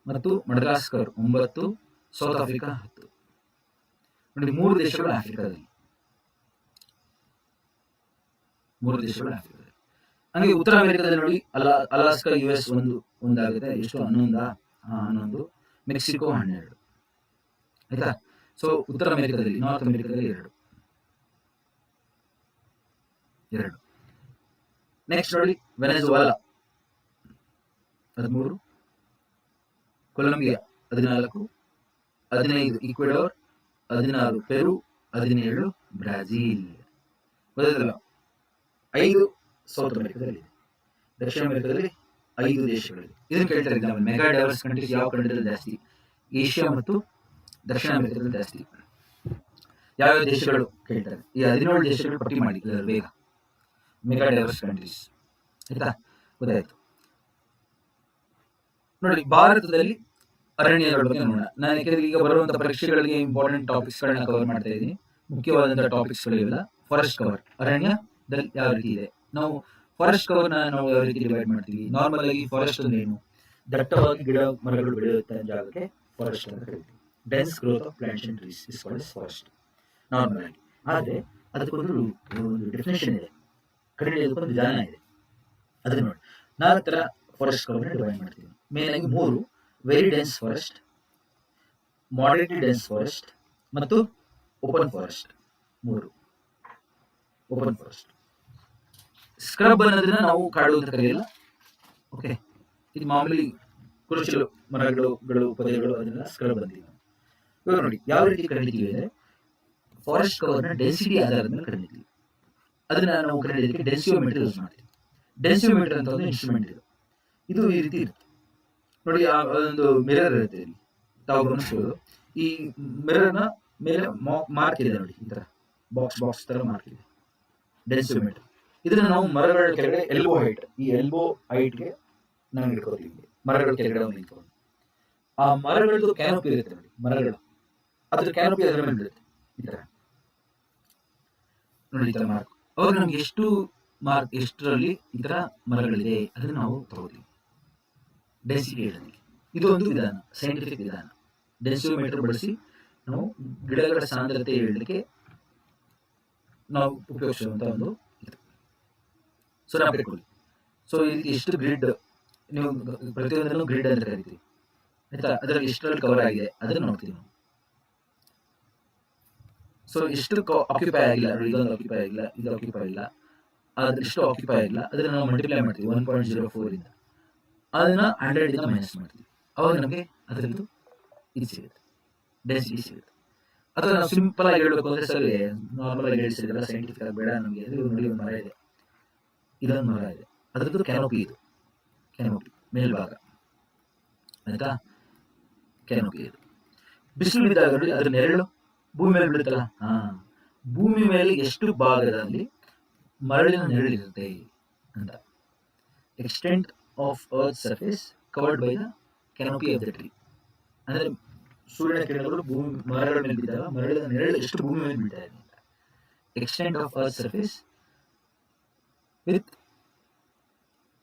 ಮತ್ತು ಮಡಗಾಸ್ಕರ್ 9, ಸೌತ್ ಆಫ್ರಿಕಾ 10. ನೋಡಿ, 3 ದೇಶಗಳು ಆಫ್ರಿಕಾದಲ್ಲಿ. ಹಂಗೆ ಉತ್ತರ ಅಮೆರಿಕದಲ್ಲಿ ನೋಡಿ ಅಲಾಸ್ಕಾ US ಒಂದಾಗುತ್ತೆ. ಎಷ್ಟು 11 ಮೆಕ್ಸಿಕೋ 12. ಆಯ್ತಾ. ಸೊ ಉತ್ತರ ಅಮೆರಿಕದಲ್ಲಿ, ನಾರ್ತ್ ಅಮೆರಿಕದಲ್ಲಿ 2. ನೆಕ್ಸ್ಟ್ ನೋಡಿ ವೆನೆಜುವಾಲಾ 13, ಕೊಲಂಬಿಯಾ 14, 15 ಈಕ್ವೆಡೋರ್, 16 ಪೆರು, 17 ಬ್ರಾಜಿಲ್. ಗೊತ್ತಾಯ್ತಲ್ಲ. 5 ಸೌತ್ ಅಮೆರಿಕದಲ್ಲಿ, ದಕ್ಷಿಣ ಅಮೆರಿಕದಲ್ಲಿ 5 ದೇಶಗಳಿವೆ. ಇದನ್ನು ಕೇಳ್ತಾರೆ ಎಕ್ಸಾಂಪಲ್. ಮೆಗಾ ಡೈವರ್ಸ್ ಕಂಟ್ರೀಸ್ ಯಾವ ಕಂಟ್ರಿಯಲ್ಲಿ ಜಾಸ್ತಿ? ಏಷ್ಯಾ ಮತ್ತು ದಕ್ಷಿಣ ಅಮೆರಿಕದಲ್ಲಿ ಜಾಸ್ತಿ. ಯಾವ್ಯಾವ ದೇಶಗಳು ಕೇಳ್ತಾರೆ? ಈ 17 ದೇಶಗಳು ಪಟ್ಟಿ ಮಾಡಿ ಬೇಗ. Mega diverse countries. ಆಯ್ತಾ, ಗೊತ್ತಾಯ್ತು. ನೋಡಿ, ಭಾರತದಲ್ಲಿ ಅರಣ್ಯಗಳ ಬಗ್ಗೆ ನೋಡೋಣ. ನಾನು ಯಾಕೆಂದ್ರೆ ಈಗ ಬರುವಂತಹ ಪರೀಕ್ಷೆಗಳಿಗೆ ಇಂಪಾರ್ಟೆಂಟ್ ಟಾಪಿಕ್ಸ್ ಗಳನ್ನ ಕವರ್ ಮಾಡ್ತಾ ಇದ್ದೀನಿ. ಮುಖ್ಯವಾದಂತಹ ಟಾಪಿಕ್ಸ್ ಗಳಿವೆಲ್ಲ. ಫಾರೆಸ್ಟ್ ಕವರ್, ಅರಣ್ಯದಲ್ಲಿ ಯಾವ ರೀತಿ ಇದೆ. ನಾವು ಫಾರೆಸ್ಟ್ ಕವರ್ ನಾವು ಯಾವ ರೀತಿ ಡಿವೈಡ್ ಮಾಡ್ತೀವಿ? ನಾರ್ಮಲ್ ಆಗಿ ಫಾರೆಸ್ಟ್ ಅಂದ್ರೆ ಏನು? ದಟ್ಟವಾಗಿ ಗಿಡ ಮರಗಳು ಬೆಳೆಯುವಂತಹ ಜಾಗಕ್ಕೆ ಫಾರೆಸ್ಟ್ ಅಂತ ಕರೀತೀವಿ. Dense growth of plants and trees is called forest normal ಆಗಿ. ಆದ್ರೆ ಅದಕ್ಕೊಂದು ಡೆಫಿನೇಷನ್ ಇದೆ, ಕನ್ನಡದಕ್ಕೊಂದು ವಿಧಾನ ಇದೆ. ಅದನ್ನ ನೋಡಿ, 4 ತರ ಫಾರೆಸ್ಟ್ ಕವರ್ ಡಿವೈಡ್ ಮಾಡ್ತೀವಿ. ಮೇನ್ ಆಗಿ 3: very dense forest, moderately dense forest ಮತ್ತು open forest. 3 open forest. Scrub ಅನ್ನೋದನ್ನ ನಾವು ಕಾಡು ಅಂತ ಕರೆಯಲ್ಲ. ಓಕೆ, ಇದು ಮಾಮೂಲಿ ಕುರುಚಲು ಮರಗಳು ಪೊದೆಗಳು, ಅದನ್ನ ಸ್ಕ್ರಬ್ ಅಂತೀವಿ. ಇವಾಗ ನೋಡಿ ಯಾವ ರೀತಿ ಕರೀತೀವಿ ಅಂದ್ರೆ, ಫಾರೆಸ್ಟ್ ಕವರ್ನ ಡೆನ್ಸಿಟಿ ಆಧಾರದ ಮೇಲೆ ಕರೀತೀವಿ. ಅದನ್ನ ನಾವು ಕರೆಯೋದಕ್ಕೆ ಡೆನ್ಸಿಯೋಮೀಟರ್ ಯೂಸ್ ಮಾಡ್ತೀವಿ. ಡೆನ್ಸಿಯೋಮೀಟರ್ ಅಂತ ಒಂದು ಇನ್ಸ್ಟ್ರೂಮೆಂಟ್ ಇದೆ. ಇದು ಈ ರೀತಿ ಇರುತ್ತೆ ನೋಡಿ. ಒಂದು ಮಿರರ್ ಇರುತ್ತೆ ಇಲ್ಲಿ, ತಾವು ಗಮನಿಸಬಹುದು. ಈ ಮಿರರ್ನ ಮೇಲೆ ಮಾರ್ಕ್ ಇದೆ ನೋಡಿ, ಈ ತರ ಬಾಕ್ಸ್ ತರ ಮಾರ್ಕ್ ಇದೆ, ಡೆನ್ಸಿಯೋಮೀಟರ್. ಇದನ್ನ ನಾವು ಮರಗಳ ಕೆಳಗಡೆ ಎಲ್ಬೋ ಹೈಟ್, ಈ ಎಲ್ಬೋ ಹೈಟ್ಗೆ ನಾವು ಇಟ್ಕೋತೀವಿ. ಮರಗಳ ಕೆಳಗಡೆ ನಿಂತ್ಕೊಂಡು ಆ ಮರಗಳದ್ದು ಕ್ಯಾನೋಪಿ ಇರುತ್ತೆ ನೋಡಿ, ಮರಗಳು, ಅದ್ರ ಕ್ಯಾನೋಪಿ ಅದರ ಮೇಲೆ ಬೀಳುತ್ತೆ ಈ ತರ ನೋಡಿ, ಈ ತರ ಮಾರ್ಕ್. ಅವಾಗ ನಮ್ಗೆ ಎಷ್ಟು ಮಾರ್ಕ್, ಎಷ್ಟರಲ್ಲಿ ಈ ತರ ಮರಗಳಿದೆ ಅದನ್ನ ನಾವು ತಗೋತೀವಿ ಡೆನ್ಸಿಟಿ ಹೇಳೋದಕ್ಕೆ. ಇದು ಒಂದು ವಿಧಾನ, ಸೈಂಟಿಫಿಕ್ ವಿಧಾನ. ಡೆನ್ಸಿಯೋಮೀಟರ್ ಬಳಸಿ ನಾವು ಗಿಡಗಳ ಸಾಂದ್ರತೆ ಹೇಳಲಿಕ್ಕೆ ನಾವು ಉಪಯೋಗಿಸುವಂತ ಒಂದು ಇದು. ಸೊ ನಾವು ಇಟ್ಕೊಳ್ಳಿ. ಸೊ ಇದಕ್ಕೆ ಎಷ್ಟು ಗ್ರಿಡ್, ನೀವು ಪ್ರತಿಯೊಂದನ್ನು ಗ್ರಿಡ್ ಅಂತ ಕರಿತೀವಿ. ಆಯ್ತಾ, ಅದರಲ್ಲಿ ಎಷ್ಟರಲ್ಲಿ ಕವರ್ ಆಗಿದೆ ಅದನ್ನು ನೋಡ್ತೀವಿ ನಾವು. ಸೊ ಎಷ್ಟು ಆಕ್ಯುಪೈ ಆಗಿಲ್ಲ, ಇದೊಂದು ಆಕ್ಯುಪೈ ಆಗಿಲ್ಲ, ಇದು ಆಕ್ಯುಪೈ ಇಲ್ಲ, ಅದ್ರ ಎಷ್ಟು ಆಕ್ಯುಪೈ ಆಗಿಲ್ಲ ಅದನ್ನ ನಾವು ಮಲ್ಟಿಪ್ಲೈ ಮಾಡ್ತೀವಿ 1.04 ಇಂದ. ಅದನ್ನ 100 ಇಂದ ಮೈನಸ್ ಮಾಡ್ತೀವಿ. ಅವಾಗ ನಮಗೆ ಅದರದ್ದು ಇದು ಸಿಗುತ್ತೆ, ಡೆನ್ಸಿಟಿ ಸಿಗುತ್ತೆ. ಅಥವಾ ನಾವು ಸಿಂಪಲ್ ಆಗಿ ಹೇಳಬೇಕು ಅಂದ್ರೆ, ಸರ್ ನಾರ್ಮಲ್ ಆಗಿ ಹೇಳಿಸಿದ್ರೆ ಸೈಂಟಿಫಿಕ್ ಆಗಿ ಬೇಡ ನಮಗೆ. ನೋಡಿ, ಒಂದು ಮರ ಇದೆ, ಇದೊಂದು ಮರ ಇದೆ, ಅದರದ್ದು ಕ್ಯಾನೋಪಿ, ಇದು ಕ್ಯಾನೋಪಿ ಮೇಲ್ಭಾಗ. ಆಯ್ತಾ, ಕ್ಯಾನೋಪಿ ಇದು. ಬಿಸಿಲು ಬಿದ್ದಾಗ ನೋಡಿ, ಅದ್ರ ನೆರಳು ಭೂಮಿ ಮೇಲೆ ಬೀಳುತ್ತಲ್ಲ, ಭೂಮಿ ಮೇಲೆ ಎಷ್ಟು ಭಾಗದಲ್ಲಿ ಮರಳಿನ ನೆರಳಿರುತ್ತೆ ಅಂತ. Extent of earth surface covered by the canopy of the tree. ಅಂದ್ರೆ ಸೂರ್ಯನ ಕಿರಣಗಳು ಮರಗಳ ಮೇಲೆ ಬಿದ್ದಾಗ ಮರಳಿನ ನೆರಳು ಎಷ್ಟು ಭೂಮಿ ಮೇಲೆ ಬೀಳ್ತಾ ಇದೆ ಅಂತ. Extent of earth surface with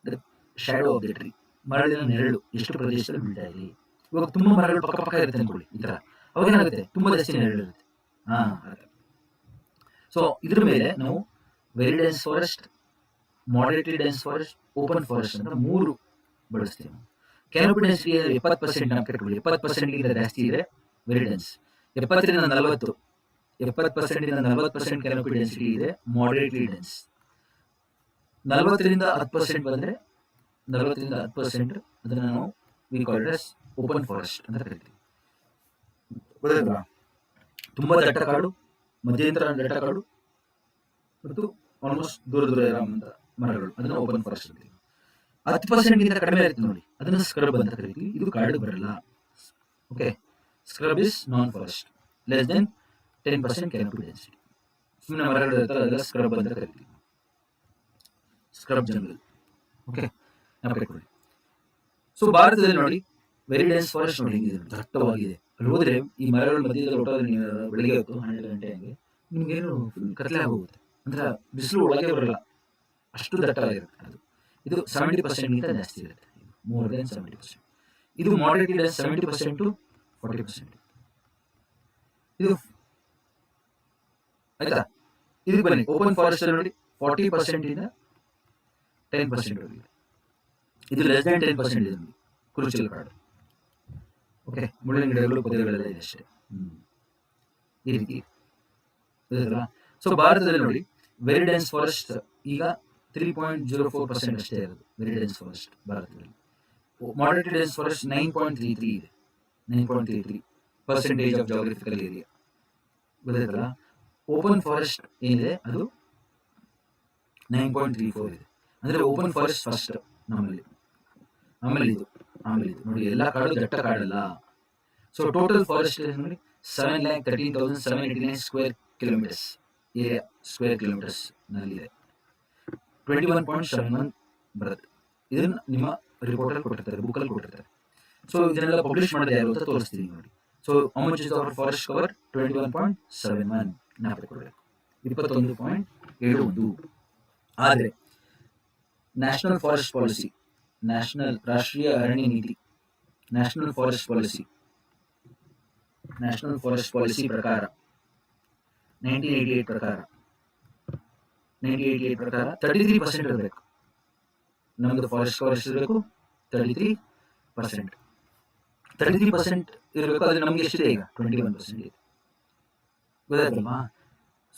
the shadow of the tree. ಮರಳಿನ ನೆರಳು ಎಷ್ಟು ಪ್ರದೇಶದಲ್ಲಿ ಬೀಳ್ತಾ ಇದೆ. ಇವಾಗ ತುಂಬಾ ಮರಗಳು ಪಕ್ಕ ಇರುತ್ತೆ ಅನ್ಕೊಳ್ಳಿ, ಈ ತರ. ಅವಾಗ ಏನಾಗುತ್ತೆ, ತುಂಬಾ ಜಾಸ್ತಿ ನೆರಳು ಇರುತ್ತೆ. ಸೊ ಇದ್ರ ಮೇಲೆ ನಾವು very dense forest, moderately dense forest, open forest ಅಂತ 3 ಬಳಸ್ತೀವಿ. ಕ್ಯಾನೋಪಿ ಡೆನ್ಸಿಟಿ 70% ನಾವು ಕಟ್ಕೊಳ್ಳಿ. 70% ಜಾಸ್ತಿ ಇದೆ ವೆರಿ ಡೆನ್ಸ್. 70 ರಿಂದ 40, 70% ಇಂದ 40% ಕ್ಯಾನೋಪಿ ಡೆನ್ಸಿಟಿ ಇದೆ ಮಾಡರೇಟ್ಲಿ ಡೆನ್ಸ್. 40 ರಿಂದ 10% ಬಂದ್ರೆ 40 ರಿಂದ 10% ಅದನ್ನ ನಾವು we call it as open forest ಅಂತ ಕರಿತೀವಿ. ತುಂಬಾ ದಟ್ಟ ಕಾಡು, ಮಧ್ಯಂತರ ದಟ್ಟ ಕಾಡು ಮತ್ತು ಆಲ್ಮೋಸ್ಟ್ ದೂರ ಇರುವಂತ ಮರಗಳು, ಅದನ್ನ ಓಪನ್ ಫಾರೆಸ್ಟ್ ಅಂತೀವಿ. 10% ಗಿಂತ ಕಡಿಮೆ ಇರುತ್ತೆ ನೋಡಿ, ಅದನ್ನ ಸ್ಕ್ರಬ್ ಅಂತ ಕರಿತೀವಿ. ಇದು ಕಾಡು ಬರಲ್ಲ. Okay, scrub is non forest, less than 10% canopy density. ಸುಮ್ಮನೆ ಮರಗಳು ಇರುತ್ತಲ್ಲ, ಅದೆಲ್ಲ ಸ್ಕ್ರಬ್ ಅಂತ ಕರಿತೀವಿ, ಸ್ಕ್ರಬ್ ಜಂಗಲ್. ಓಕೆ, ನೆನಪಿಟ್ಕೊಳ್ಳಿ. ಸೊ ಭಾರತದಲ್ಲಿ ನೋಡಿ ವೆರಿ ಡೆನ್ಸ್ ಫಾರೆಸ್ಟ್ ನೋಡಿ, ದಟ್ಟವಾಗಿದೆ. ಅಲ್ಲಿ ಹೋದ್ರೆ ಈ ಮರಗಳ ಮಧ್ಯದಲ್ಲಿ ಹೊಟ್ಟೋದ್ರೆ ನೀವು ಬೆಳಿಗ್ಗೆ ಹೊತ್ತು 12 ಗಂಟೆ ಹಂಗೆ ನಿಮ್ಗೇನು ಫುಲ್ ಕತ್ಲೆ ಆಗೋಗುತ್ತೆ. ಅಂದ್ರೆ ಬಿಸಿಲು ಒಳಗೆ ಬರಲ್ಲ, ಅಷ್ಟು ದಟ್ಟವಾಗಿರುತ್ತೆ ಅದು. ಇದು 70% ಗಿಂತ ಜಾಸ್ತಿ ಇರುತ್ತೆ, ಮೋರ್ ದೆನ್ 70%. ಇದು ಮಾಡರೇಟ್ಲಿ ಡೆನ್ಸ್ 70% to 40%. ಇದು ಆಯ್ತಾ. ಇದಕ್ಕೆ ಬನ್ನಿ, ಓಪನ್ ಫಾರೆಸ್ಟ್ ಅಲ್ಲಿ ನೋಡಿ 40% ಇಂದ 10% ಇದೆ. ಇದು ಲೆಸ್ ದನ್ 10% ಇದೆ ನೋಡಿ ಕುರುಚಲು ಕಾಡು. ಓಕೆ, ಮುಳ್ಳಿನ ಗಿಡಗಳು ಪೊದೆಗಳೆಲ್ಲ ಇದೆ ಅಷ್ಟೇ. ಈ ರೀತಿ ಗೊತ್ತಾಯ್ತಲ್ಲ. ಸೊ ಭಾರತದಲ್ಲಿ ನೋಡಿ ವೆರಿ ಡೆನ್ಸ್ ಫಾರೆಸ್ಟ್ ಈಗ 3.04% ಅಷ್ಟೇ ಇರೋದು ವೆರಿ ಡೆನ್ಸ್ ಫಾರೆಸ್ಟ್ ಭಾರತದಲ್ಲಿ. ಮಾಡರೇಟ್ ಡೆನ್ಸ್ ಫಾರೆಸ್ಟ್ 9.33 ಇದೆ. 9.33% ಆಫ್ ಜಾಗ್ರಫಿಕಲ್ ಏರಿಯಾ. ಗೊತ್ತಾಯ್ತಲ್ಲ. ಓಪನ್ ಫಾರೆಸ್ಟ್ ಏನಿದೆ ಅದು 9.34 ಇದೆ. ಅಂದ್ರೆ ಓಪನ್ ಫಾರೆಸ್ಟ್ ಫಸ್ಟ್ ನಮ್ಮಲ್ಲಿ, ಆಮೇಲೆ ಇದು ನೋಡಿ ಎಲ್ಲ ಕಾಡು ದಟ್ಟ ಕಾಡಲ್ಲ. ಸೊ ಟೋಟಲ್ ಫಾರೆಸ್ಟ್ ನೋಡಿ 7,13,789 square kilometres area, square kilometres ನಲ್ಲಿದೆ. 21.71 ಬರುತ್ತೆ. ಇದನ್ನ ನಿಮ್ಮ ರಿಪೋರ್ಟಲ್ಲಿ ಕೊಟ್ಟಿರ್ತಾರೆ, ಬುಕ್ಕಲ್ಲಿ ಕೊಟ್ಟಿರ್ತಾರೆ. ಸೊ ಇದನ್ನೆಲ್ಲ ಪಬ್ಲಿಷ್ ಮಾಡಿದೆ ಯಾರು ಅಂತ ತೋರಿಸ್ತೀನಿ ನೋಡಿ. So how much is our forest cover? 21.71 ನಾಪಿಟ್ಕೊಳ್ಬೇಕು, 21.71. ಆದರೆ ನ್ಯಾಷನಲ್ ಫಾರೆಸ್ಟ್ ಪಾಲಿಸಿ, ರಾಷ್ಟ್ರೀಯ ಅರಣ್ಯ ನೀತಿ, ನ್ಯಾಷನಲ್ ಫಾರೆಸ್ಟ್ ಪಾಲಿಸಿ ಪ್ರಕಾರ 1988 ಪ್ರಕಾರ 33% ಇರಬೇಕು ನಮ್ದು ಫಾರೆಸ್ಟ್ ಕವರ್. ಇರಬೇಕು 33% ಇರಬೇಕು. ಅದು ನಮ್ಗೆ ಎಷ್ಟಿದೆ ಈಗ? 21% ಇದೆ. ಗೊತ್ತಾಯ್ತಲ್ವಾ?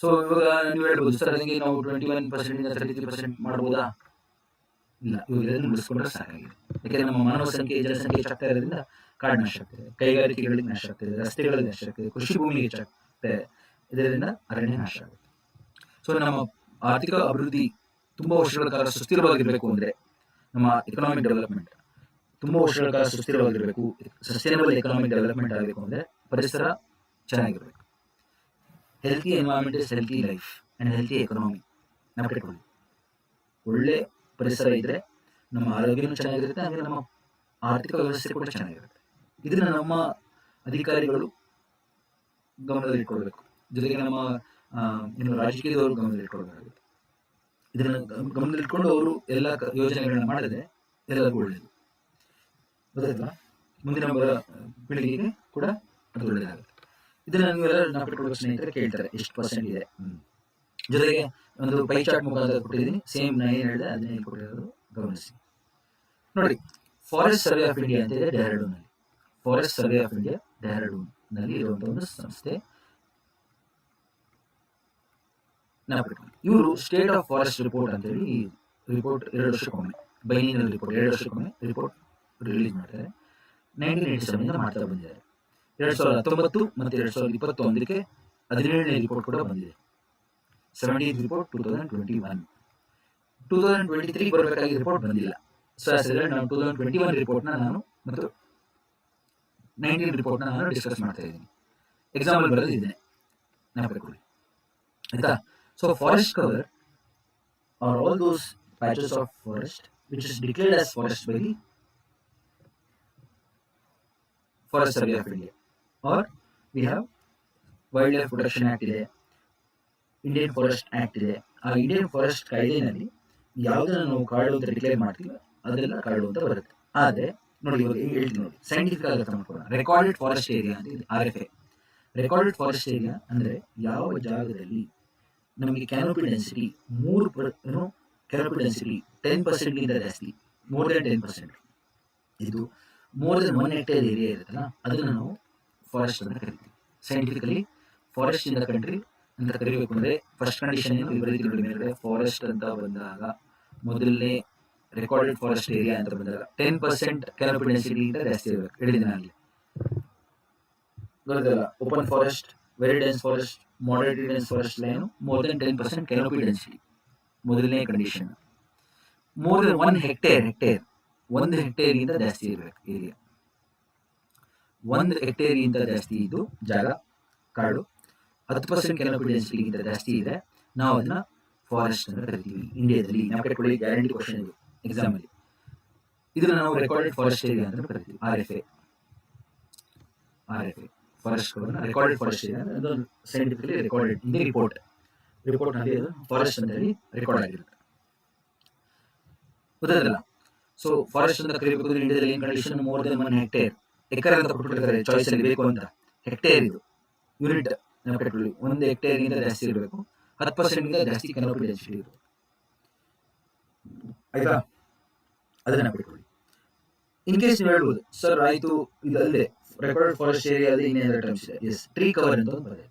ಸೊ ಇವಾಗ ನೀವು ಹೇಳ್ಬೋದು, ಸರ್ ಅದಕ್ಕೆ ನಾವು 21% 33% ಮಾಡ್ಬೋದಾ? ಇಲ್ಲ, ಇವೆಲ್ಲದನ್ನು ಉಳಿಸ್ಕೊಂಡ್ರೆ ಸಾಕಾಗಿದೆ. ಯಾಕೆಂದ್ರೆ ನಮ್ಮ ಮಾನವ ಸಂಖ್ಯೆ, ಜನಸಂಖ್ಯೆ ಹೆಚ್ಚಾಗ್ತಾ ಇರೋದ್ರಿಂದ ಕಾಡು ನಾಶ ಆಗ್ತದೆ, ಕೈಗಾರಿಕೆಗಳಿಗೆ ನಾಶ ಆಗ್ತದೆ, ರಸ್ತೆಗಳಿಗೆ ನಾಶ ಆಗ್ತದೆ, ಕೃಷಿ ಭೂಮಿಗೆ ಹೆಚ್ಚಾಗ್ತದೆ, ಇದರಿಂದ ಅರಣ್ಯ ನಾಶ ಆಗುತ್ತೆ. ಸೊ ನಮ್ಮ ಆರ್ಥಿಕ ಅಭಿವೃದ್ಧಿ ತುಂಬಾ ವರ್ಷಗಳ ಕಾಲ ಸುಸ್ಥಿರವಾಗಿರ್ಬೇಕು ಅಂದ್ರೆ, ನಮ್ಮ ಎಕನಾಮಿಕ್ ಡೆವಲಪ್ಮೆಂಟ್ ತುಂಬಾ ವರ್ಷಗಳ ಕಾಲ ಸುಸ್ಥಿರವಾಗಿರ್ಬೇಕು, ಸಸ್ಟೈನಬಲ್ ಎಕನಾಮಿಕ್ ಡೆವಲಪ್ಮೆಂಟ್ ಆಗಬೇಕು ಅಂದ್ರೆ ಪರಿಸರ ಚೆನ್ನಾಗಿರ್ಬೇಕು. Healthy environment is healthy life and healthy economy. ನೆನಪಿಟ್ಕೊಳ್ಳಿ, ಒಳ್ಳೆ ಪರಿಸರ ಇದ್ರೆ ನಮ್ಮ ಆರೋಗ್ಯನೂ ಚೆನ್ನಾಗಿರುತ್ತೆ, ಹಾಗೆ ನಮ್ಮ ಆರ್ಥಿಕ ವ್ಯವಸ್ಥೆ ಕೂಡ ಚೆನ್ನಾಗಿರುತ್ತೆ. ಇದನ್ನ ನಮ್ಮ ಅಧಿಕಾರಿಗಳು ಗಮನದಲ್ಲಿಟ್ಕೊಳ್ಬೇಕು, ಜೊತೆಗೆ ನಮ್ಮ ರಾಜಕೀಯದವರು ಗಮನದಲ್ಲಿಟ್ಕೊಳ್ಬೇಕಾಗುತ್ತೆ. ಇದನ್ನ ಗಮನದಲ್ಲಿಟ್ಕೊಂಡು ಅವರು ಎಲ್ಲ ಯೋಜನೆಗಳನ್ನ ಮಾಡಿದ್ರೆ ಎಲ್ಲರಿಗೂ ಒಳ್ಳೆಯದು. ಗೊತ್ತಾಯ್ತಲ್ಲ? ಮುಂದಿನ ಪೀಳಿಗೆಗೆ ಕೂಡ ಅದು ಒಳ್ಳೆಯದಾಗುತ್ತೆ. ಇದನ್ನ ನೀವೆಲ್ಲ ನೆನಪಿಟ್ಕೊಳ್ಬೇಕು ಸ್ನೇಹಿತರೆ. ಕೇಳ್ತಾರೆ ಎಷ್ಟು ಪರ್ಸೆಂಟ್ ಇದೆ, ಜೊತೆಗೆ ಒಂದು ಪೈ ಚಾರ್ಟ್ ಮುಖಾಂತರ ಕೊಟ್ಟಿದ್ದೀನಿ. ಸೇಮ್ ನಾನು ಏನು ಹೇಳಿದೆ ಅದನ್ನೇ ಕೊಟ್ಟಿರೋದು, ಗಮನಿಸಿ ನೋಡಿ. ಫಾರೆಸ್ಟ್ ಸರ್ವೆ ಆಫ್ ಇಂಡಿಯಾ ಅಂತ ಇದೆ ಡೆಹ್ರಾಡೂನ್ ನಲ್ಲಿ. Forest survey of India Dehradun ನಲ್ಲಿ ಇರುವಂತಹ ಒಂದು ಸಂಸ್ಥೆ. ಇವರು ಸ್ಟೇಟ್ ಆಫ್ ಫಾರೆಸ್ಟ್ ರಿಪೋರ್ಟ್ ಅಂತ ಹೇಳಿ ರಿಪೋರ್ಟ್ 2 ವರ್ಷಕ್ಕೊಮ್ಮೆ, ಬೈನಿಯಲ್ ರಿಪೋರ್ಟ್ 2 ವರ್ಷಕ್ಕೊಮ್ಮೆ ರಿಪೋರ್ಟ್ ರಿಲೀಸ್ ಮಾಡ್ತಾರೆ. 1987 ಮಾಡ್ತಾ ಬಂದಿದ್ದಾರೆ. 2019 ಮತ್ತು 2021ಕ್ಕೆ 17ನೇ ರಿಪೋರ್ಟ್ ಕೂಡ ಬಂದಿದೆ. 17th report 2021. 2023 ಬರಬೇಕಾಗಿ ರಿಪೋರ್ಟ್ ಬಂದಿಲ್ಲ. ಸೊ ನಾನು 2021 ರಿಪೋರ್ಟ್ನ ನಾನು ಮತ್ತು 19 ರಿಪೋರ್ಟ್ನ ನಾನು ಡಿಸ್ಕಸ್ ಮಾಡ್ತಾ ಇದ್ದೀನಿ. ಎಕ್ಸಾಂಪಲ್ ಬರೋದು ಇದನ್ನೇ ನೆನಪಿಟ್ಕೊಳ್ಳಿ, ಆಯ್ತಾ? So forest cover are all those patches of forest which is declared as forest by the forest survey of India, or we have wildlife protection act ಇದೆ, ಇಂಡಿಯನ್ ಫಾರೆಸ್ಟ್ ಆಕ್ಟ್ ಇದೆ. ಆ Indian forest ಕಾಯ್ದೆನಲ್ಲಿ ಯಾವುದನ್ನ ನಾವು ಕಾಡು ಅಂತ declare ಮಾಡ್ತೀವಿ ಅದೆಲ್ಲ ಕಾಡು ಅಂತ ಬರುತ್ತೆ. ಆದ್ರೆ ನೋಡಿ, ಇವಾಗ ಹೇಳ್ತೀನಿ ನೋಡಿ, ಸೈಂಟಿಫಿಕ್ ಆಗಿ ಅರ್ಥ ಮಾಡ್ಕೊಳ್ಳೋಣ. ರೆಕಾರ್ಡೆಡ್ ಫಾರೆಸ್ಟ್ ಏರಿಯಾ ಅಂತ ಇದೆ, RFA. ರೆಕಾರ್ಡೆಡ್ ಫಾರೆಸ್ಟ್ ಏರಿಯಾ ಅಂದ್ರೆ ಯಾವ ಜಾಗದಲ್ಲಿ ನಮಗೆ ಕ್ಯಾನೋಪಿ ಡೆನ್ಸಿಟಿ 10% ಗಿಂತ ಜಾಸ್ತಿ, ಮೋರ್ ದನ್ 10%, ಇದು ಮೋರ್ ದನ್ 1 ಹೆಕ್ಟೇರ್ ಏರಿಯಾ ಇರುತ್ತಲ್ಲ, ಅದನ್ನ ನಾವು ಫಾರೆಸ್ಟ್ ಅಂತ ಕರಿತೀವಿ. Scientifically forest in the country ಅಂತ ಕರಿಬೇಕು ಅಂದ್ರೆ ಫಸ್ಟ್ ಕಂಡೀಷನ್ ಏನು ವಿಪರೀತ ಮೇಲ್ಗಡೆ ಫಾರೆಸ್ಟ್ ಅಂತ ಬಂದಾಗ, ಮೊದಲನೇ ರೆಕಾರ್ಡೆಡ್ ಫಾರೆಸ್ಟ್ ಏರಿಯಾ ಅಂತ ಬಂದಾಗ 10% ಕ್ಯಾನೋಪಿ ಡೆನ್ಸಿಟಿ ಇಂದ ಜಾಸ್ತಿ ಇರಬೇಕು. ಹೇಳಿದ್ದೀನಿ ಆಗಲಿ, ಗೊತ್ತಲ್ಲ? Open forest, very dense forest, moderate dense forest line more than 10% canopy density, ಮೊದಲನೇ ಕಂಡೀಷನ್. ಮೋರ್ ದನ್ 1 ಹೆಕ್ಟೇರ್ 1 ಹೆಕ್ಟೇರ್ಗಿಂತ ಜಾಸ್ತಿ ಇರಬೇಕು ಏರಿಯಾ. 1 ಹೆಕ್ಟೇರ್ಗಿಂತ ಜಾಸ್ತಿ ಇದು ಜಾಗ, ಕಾಡು. 10% ಕ್ಯಾನೋಪಿ ಡೆನ್ಸಿಟಿಗಿಂತ ಜಾಸ್ತಿ ಇದೆ, ನಾವು ಅದನ್ನ ಫಾರೆಸ್ಟ್ ಅಂತ ಕರಿತೀವಿ ಇಂಡಿಯಾದಲ್ಲಿ. ನೆನಪಿಟ್ಕೊಳ್ಳಿ, ಗ್ಯಾರಂಟಿ ಕ್ವಶನ್ ಇದು ಎಕ್ಸಾಮ್ ಅಲ್ಲಿ. ಇದನ್ನ ನಾವು ರೆಕಾರ್ಡೆಡ್ ಫಾರೆಸ್ಟ್ ಏರಿಯಾ ಅಂತ ಕರಿತೀವಿ, RFA. ಫಾರೆಸ್ಟ್ ಕವರ್ನ ರೆಕಾರ್ಡೆಡ್ ಫಾರೆಸ್ಟ್ ಏರಿಯಾ ಅದು scientifically recorded in the report ನಲ್ಲಿ ಅದು ಫಾರೆಸ್ಟ್ ಅಂತ ಹೇಳಿ ರೆಕಾರ್ಡ್ ಆಗಿರುತ್ತೆ. ಗೊತ್ತಾಗಲ್ಲ? ಸೊ ಫಾರೆಸ್ಟ್ ಅಂತ ಕರಿಬೇಕಾದ್ರೆ ಇಂಡಿಯಾದಲ್ಲಿ ಏನ್ condition? More than 1 hectare. Acre ಅಂತ ಕೊಟ್ಟಿರ್ತಾರೆ ಚಾಯ್ಸ್ ಅಲ್ಲಿ, ಬೇಕು ಅಂತ. ಹೆಕ್ಟೇರ್ ಇದು ಯೂನಿಟ್, ನೆನಪಿಟ್ಕೊಳ್ಳಿ. 1 ಹೆಕ್ಟೇರ್ಗಿಂತ ಜಾಸ್ತಿ ಇರಬೇಕು, 10% ಗಿಂತ ಜಾಸ್ತಿ ಕ್ಯಾನೋಪಿ ಡೆನ್ಸಿಟಿ ಇರಬೇಕು. ಆಯ್ತಾ, ಅದನ್ನ ಬಿಟ್ಕೊಳ್ಳಿ. ಇನ್ ಕೇಸ್ ನೀವು ಹೇಳ್ಬೋದು ಸರ್ ಆಯ್ತು ಇದಲ್ಲದೆ ರೆಕಾರ್ಡೆಡ್ ಫಾರೆಸ್ಟ್ ಏರಿಯಾ ಅಲ್ಲಿ ಇನ್ನೇನಾದ್ರು ಟರ್ಮ್ಸ್ ಇದೆ. ಎಸ್, ಟ್ರೀ ಕವರ್ ಅಂತ ಒಂದು ಬರುತ್ತೆ.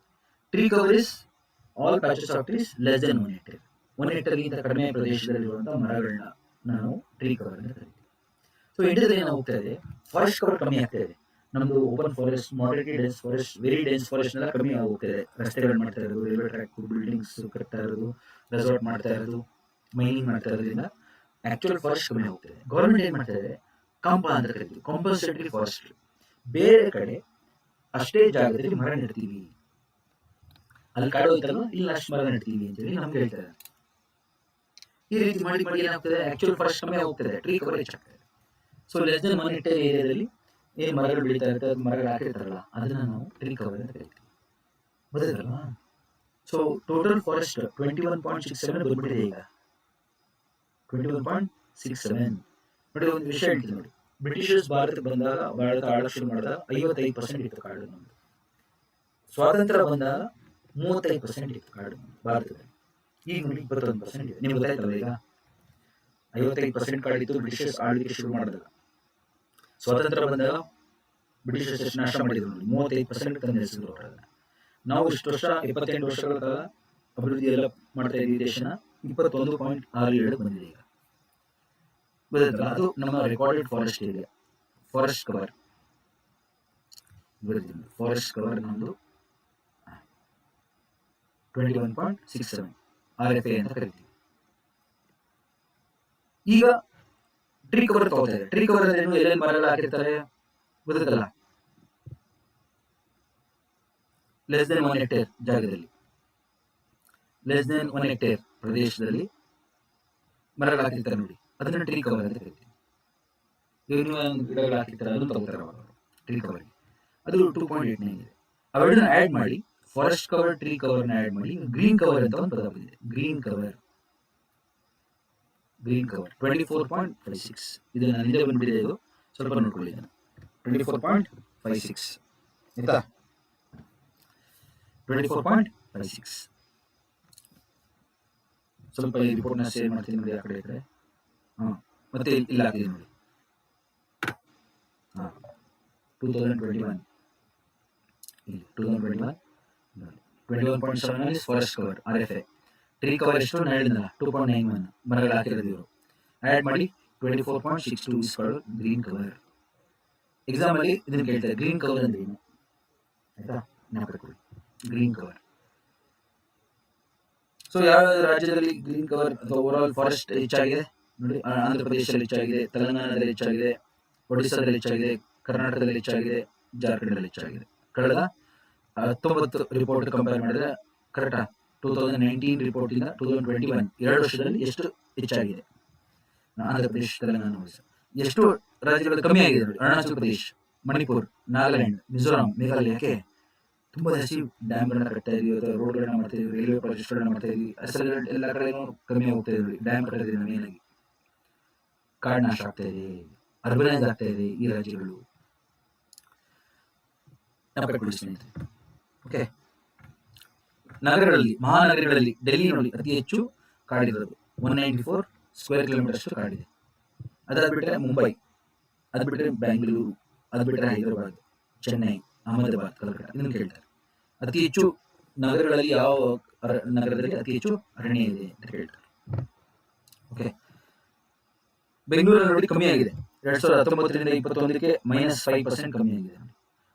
Tree cover is all patches of trees less than 1 hectare. 1 hectare ಗಿಂತ ಕಡಿಮೆ ಪ್ರದೇಶದಲ್ಲಿರುವಂತಹ ಮರಗಳನ್ನ ನಾವು ಟ್ರೀ ಕವರ್ ಅಂತ ಕರಿತೀವಿ. ಸೊ ಇಂಡಿಯಾದಲ್ಲಿ ಏನಾಗ್ತಾ ಇದೆ, ಫಾರೆಸ್ಟ್ ಕವರ್ ಕಮ್ಮಿ ಆಗ್ತಾ ಇದೆ. ನಮ್ದು open forest, moderately dense forest, very dense forest ಎಲ್ಲ ಕಮ್ಮಿ ಆಗೋಗ್ತಾ ಇದೆ. ರಸ್ತೆಗಳು ಮಾಡ್ತಾ ಇರೋದು, ರೈಲ್ವೆ ಟ್ರ್ಯಾಕ್, ಬಿಲ್ಡಿಂಗ್ಸ್ ಕಟ್ತಾ ಇರೋದು, ರೆಸಾರ್ಟ್ ಮಾಡ್ತಾ ಇರೋದು, ಮೈನಿಂಗ್ ಮಾಡ್ತಾ ಇರೋದ್ರಿಂದ ಆಕ್ಚುಯಲ್ ಫಾರೆಸ್ಟ್ ಕಮ್ಮಿ ಹೋಗ್ತಿದೆ. ಗೌರ್ಮೆಂಟ್ ಏನ್ ಮಾಡ್ತಾ ಇದೆ, ಕಾಂಪಾ ಅಂತ ಕರಿತೀವಿ, ಕಾಂಪಲ್ಸರಿ ಫಾರೆಸ್ಟ್ರಿ. ಬೇರೆ ಕಡೆ ಅಷ್ಟೇ ಜಾಗದಲ್ಲಿ ಮರ ನೆಡ್ತೀವಿ, ಅಲ್ಲಿ ಕಾಡು ಹೋಯ್ತಲ್ವ ಇಲ್ಲಿ ಅಷ್ಟು ಮರ ನೆಡ್ತೀವಿ ಅಂತೇಳಿ ನಮ್ಗೆ ಹೇಳ್ತಾರೆ. ಈ ರೀತಿ ಮಾಡಿ ಮಾಡಿ ಏನಾಗ್ತದೆ, ಆಕ್ಚುಯಲ್ ಫಾರೆಸ್ಟ್ ಕಮ್ಮಿ ಹೋಗ್ತದೆ, ಟ್ರೀ ಕವರ್ ಹೆಚ್ಚಾಗ್ತದೆ. ಸೊ ಲೆಸ್ ದೆನ್ 1 hectare ಏರಿಯಾದಲ್ಲಿ ಏನ್ ಮರಗಳು ಬೆಳೀತಾ ಇರ್ತದೆ, ಮರಗಳು ಹಾಕಿರ್ತಾರಲ್ಲ, ಅದನ್ನ ನಾವು ಟ್ರೀ ಕವರ್ ಅಂತ ಕರಿತೀವಿ. ಗೊತ್ತಾಯ್ತಲ್ವಾ? ಸೊ ಟೋಟಲ್ ಫಾರೆಸ್ಟ್ 21.67 ಬಂದ್ಬಿಟ್ಟಿದೆ ಈಗ. 21.67. ನೋಡಿ, ಒಂದು ವಿಷಯ ಹೇಳ್ತೀನಿ ನೋಡಿ. ಬ್ರಿಟಿಷರ್ಸ್ ಭಾರತಕ್ಕೆ ಬಂದಾಗ, ಭಾರತ ಆಳಕ್ಕೆ ಶುರು ಮಾಡಿದಾಗ 55% ಇತ್ತು ಕಾಡು ನಮ್ದು. ಸ್ವಾತಂತ್ರ್ಯ ಬಂದಾಗ 35% ಇತ್ತು ಕಾಡು ಭಾರತದಲ್ಲಿ. ಈಗ ನೋಡಿ 21% ಇದೆ. ನಿಮ್ಗೆ ಗೊತ್ತಾಯ್ತಲ್ಲ, ಈಗ 55% ಕಾಡಿತ್ತು ಬ್ರಿಟಿಷರ್ಸ್ ಆಳ್ವಿಕೆ ಶುರು ಮಾಡಿದಾಗ. ಸ್ವಾತಂತ್ರ್ಯ ಬಂದಾಗ ಬ್ರಿಟಿಷರ್ಸ್ ಎಷ್ಟು ನಾಶ ಮಾಡಿದ್ರು ನೋಡಿ, 35% ತಂದು ಹೆಸರು ಹೊರಗಡೆ. ನಾವು ಇಷ್ಟು ವರ್ಷ 28 ವರ್ಷಗಳ ಕಾಲ ಅಭಿವೃದ್ಧಿ ಎಲ್ಲ ಮಾಡ್ತಾ ಇದ್ದೀವಿ ದೇಶನ. 21.67 ಬಂದಿದೆ ಈಗ. ಗೊತ್ತಾಯ್ತಲ್ಲ, ಅದು ನಮ್ಮ recorded forest area. Forest cover forest cover ನಮ್ದು 21.67 RFA ಅಂತ ಕರಿತೀವಿ. ಈಗ ಟ್ರೀ ಕವರ್ ತಗೋತಾ ಇದೆ. ಟ್ರೀ ಕವರ್ ಅಂದ್ರೆ ಎಲ್ಲೆಲ್ಲಿ ಮರಗಳು ಹಾಕಿರ್ತಾರೆ ಗೊತ್ತಲ್ಲ, ಲೆಸ್ ದೆನ್ 1 hectare ಜಾಗದಲ್ಲಿ, ಲೆಸ್ ದೆನ್ 1 hectare ಪ್ರದೇಶದಲ್ಲಿ ಮರಗಳು ಹಾಕಿರ್ತಾರೆ ನೋಡಿ, ಅದನ್ನ ಟ್ರೀ ಕವರ್ ಅಂತ ಕರಿತೀವಿ. ಗಿಡಗಳು ಹಾಕಿರ್ತಾರೆ, ಅದನ್ನು ತಗೋತಾರೆ ಅವರು ಟ್ರೀ ಕವರ್. ಅದು 2.89 ಇದೆ. ಅವೆರಡನ್ನ ಆಡ್ ಮಾಡಿ ಫಾರೆಸ್ಟ್ ಕವರ್, ಟ್ರೀ ಕವರ್ನ ಆಡ್ ಮಾಡಿ ಗ್ರೀನ್ ಕವರ್ ಅಂತ ಒಂದು ಪದ ಬಂದಿದೆ. Green cover 24.56. ಇದು ನಾನು ಹಿಂದೆ ಬಂದ್ಬಿಟ್ಟಿದೆ, ಇದು ಸ್ವಲ್ಪ ನೋಡ್ಕೊಳ್ಳಿ. 24.56 ಆಯ್ತಾ, 24.56. ಸ್ವಲ್ಪ ಈ ರಿಪೋರ್ಟ್ನ ಸೇವ್ ಮಾಡ್ತೀನಿ ನೋಡಿ, ಆ ಕಡೆ ಈ ಕಡೆ. ಮತ್ತೆ ಇಲ್ಲ ಹಾಕಿದೆ ನೋಡಿ, 2021 ಇಲ್ಲಿ 2021 21.7 forest cover RFA. Tree cover ಎಷ್ಟು ನಾನು ಹೇಳಿದ್ನಲ್ಲ, 2.91 ಮರಗಳು ಹಾಕಿರೋದು ಇವರು. ಆ್ಯಡ್ ಮಾಡಿ 24.62 is called green cover. Exam ಅಲ್ಲಿ ಇದನ್ನ ಕೇಳ್ತಾರೆ, ಗ್ರೀನ್ ಕವರ್ ಅಂದ್ರೆ ಏನು ಆಯ್ತಾ, ನೆನಪಿಟ್ಕೊಳ್ಳಿ, ಗ್ರೀನ್ ಕವರ್. ಸೊ ಯಾವ ರಾಜ್ಯದಲ್ಲಿ ಗ್ರೀನ್ ಕವರ್ ಅಥವಾ ಓವರ್ ಆಲ್ ಫಾರೆಸ್ಟ್ ಹೆಚ್ಚಾಗಿದೆ ನೋಡಿ, ಆಂಧ್ರ ಪ್ರದೇಶದಲ್ಲಿ ಹೆಚ್ಚಾಗಿದೆ, ತೆಲಂಗಾಣದಲ್ಲಿ ಹೆಚ್ಚಾಗಿದೆ, ಒಡಿಸ್ಸಾದಲ್ಲಿ ಹೆಚ್ಚಾಗಿದೆ, ಕರ್ನಾಟಕದಲ್ಲಿ ಹೆಚ್ಚಾಗಿದೆ, ಜಾರ್ಖಂಡಲ್ಲಿ ಹೆಚ್ಚಾಗಿದೆ. ಕಳೆದ 19 ರಿಪೋರ್ಟ್ ಕಂಪೇರ್ ಮಾಡಿದ್ರೆ ಕರೆಕ್ಟಾ, 2019 ರಿಪೋರ್ಟ್ ಇಂದ 2021 2 ವರ್ಷದಲ್ಲಿ ಎಷ್ಟು ಹೆಚ್ಚಾಗಿದೆ. ಆಂಧ್ರ ಪ್ರದೇಶ, ತೆಲಂಗಾಣ, ಒಡಿಸ್ಸಾ. ಎಷ್ಟು ರಾಜ್ಯಗಳು ಕಮ್ಮಿ ಆಗಿದೆ ನೋಡಿ, ಅರುಣಾಚಲ್ ಪ್ರದೇಶ್, ಮಣಿಪುರ್, ನಾಗಾಲ್ಯಾಂಡ್, ಮಿಜೋರಾಂ, ಮೇಘಾಲಯ. ಯಾಕೆ? ತುಂಬಾ ಜಾಸ್ತಿ ಡ್ಯಾಮ್ಗಳನ್ನ ಕಟ್ತಾ ಇದೀವಿ, ಅಥವಾ ರೋಡ್ಗಳನ್ನ ಮಾಡ್ತಾ ಇದೀವಿ, ರೈಲ್ವೆ ಪ್ರಾಜೆಕ್ಟ್ಗಳನ್ನ ಮಾಡ್ತಾ ಇದೀವಿ. ಅಸಲು ಎಲ್ಲ ಕಡೆನೂ ಕಮ್ಮಿ ಹೋಗ್ತಾ ಇದೆ ನೋಡಿ, ಡ್ಯಾಮ್ ಕಟ್ಟೋದ್ರಿಂದ ಮೇನ್ ಆಗಿ ಕಾಡು ನಾಶ ಆಗ್ತಾ ಇದೆ, ಅರ್ಬನೈಸ್ ಆಗ್ತಾ ಇದೆ ಈ ರಾಜ್ಯಗಳು. ಓಕೆ, ನಗರಗಳಲ್ಲಿ, ಮಹಾನಗರಗಳಲ್ಲಿ ಡೆಲ್ಲಿ ನೋಡಿ ಅತಿ ಹೆಚ್ಚು ಕಾಡಿರೋದು, 194 ಸ್ಕ್ವೇರ್ ಕಿಲೋಮೀಟರ್ ಅಷ್ಟು ಕಾಡಿದೆ. ಅದಾದ್ ಬಿಟ್ರೆ ಮುಂಬೈ, ಅದ್ ಬಿಟ್ರೆ ಬೆಂಗಳೂರು, ಅದ್ ಬಿಟ್ರೆ ಹೈದರಾಬಾದ್, ಚೆನ್ನೈ, ಅಹಮದಾಬಾದ್, ಕಲ್ಕತ್ತಾ. ಇದನ್ನು ಕೇಳ್ತಾರೆ, ಅತಿ ಹೆಚ್ಚು ನಗರಗಳಲ್ಲಿ ಯಾವ ನಗರದಲ್ಲಿ ಅತಿ ಹೆಚ್ಚು ಅರಣ್ಯ ಇದೆ ಅಂತ ಕೇಳ್ತಾರೆ. ಓಕೆ, ಬೆಂಗಳೂರಲ್ಲಿ ನೋಡಿ ಕಮ್ಮಿ ಆಗಿದೆ, 2019ರಿಂದ 21ಕ್ಕೆ -5% ಕಮ್ಮಿ ಆಗಿದೆ.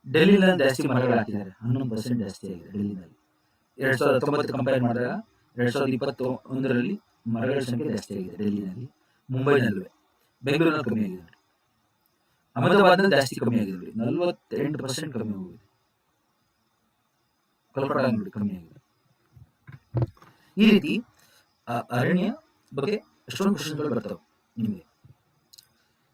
ಡೆಲ್ಲಿನಲ್ಲಿ ಜಾಸ್ತಿ ಮರಗಳು ಹಾಕಿದ್ದಾರೆ, 11% ಜಾಸ್ತಿ ಆಗಿದೆ ಡೆಲ್ಲಿನಲ್ಲಿ. 2019 ಕಂಪೇರ್ ಮಾಡಿದಾಗ 2021ರಲ್ಲಿ ಮರಗಳ ಸಂಖ್ಯೆ ಜಾಸ್ತಿ ಆಗಿದೆ ಡೆಲ್ಲಿನಲ್ಲಿ, ಮುಂಬೈನಲ್ಲೂ. ಬೆಂಗಳೂರಿನಲ್ಲಿ ಕಮ್ಮಿ ಆಗಿದೆ ನೋಡಿ. ಅಹಮದಾಬಾದ್ನಲ್ಲಿ ಜಾಸ್ತಿ ಕಮ್ಮಿ ಆಗಿದೆ ನೋಡಿ, 48% ಕಮ್ಮಿ ಹೋಗಿದೆ. ಕಲ್ಕತ್ತಾ ನೋಡಿ ಕಮ್ಮಿ ಆಗಿದೆ. ಈ ರೀತಿ ಅರಣ್ಯ ಬಗ್ಗೆ ಎಷ್ಟೊಂದು ಕ್ವಶನ್ಗಳು ಬರ್ತಾವೆ ನಿಮಗೆ.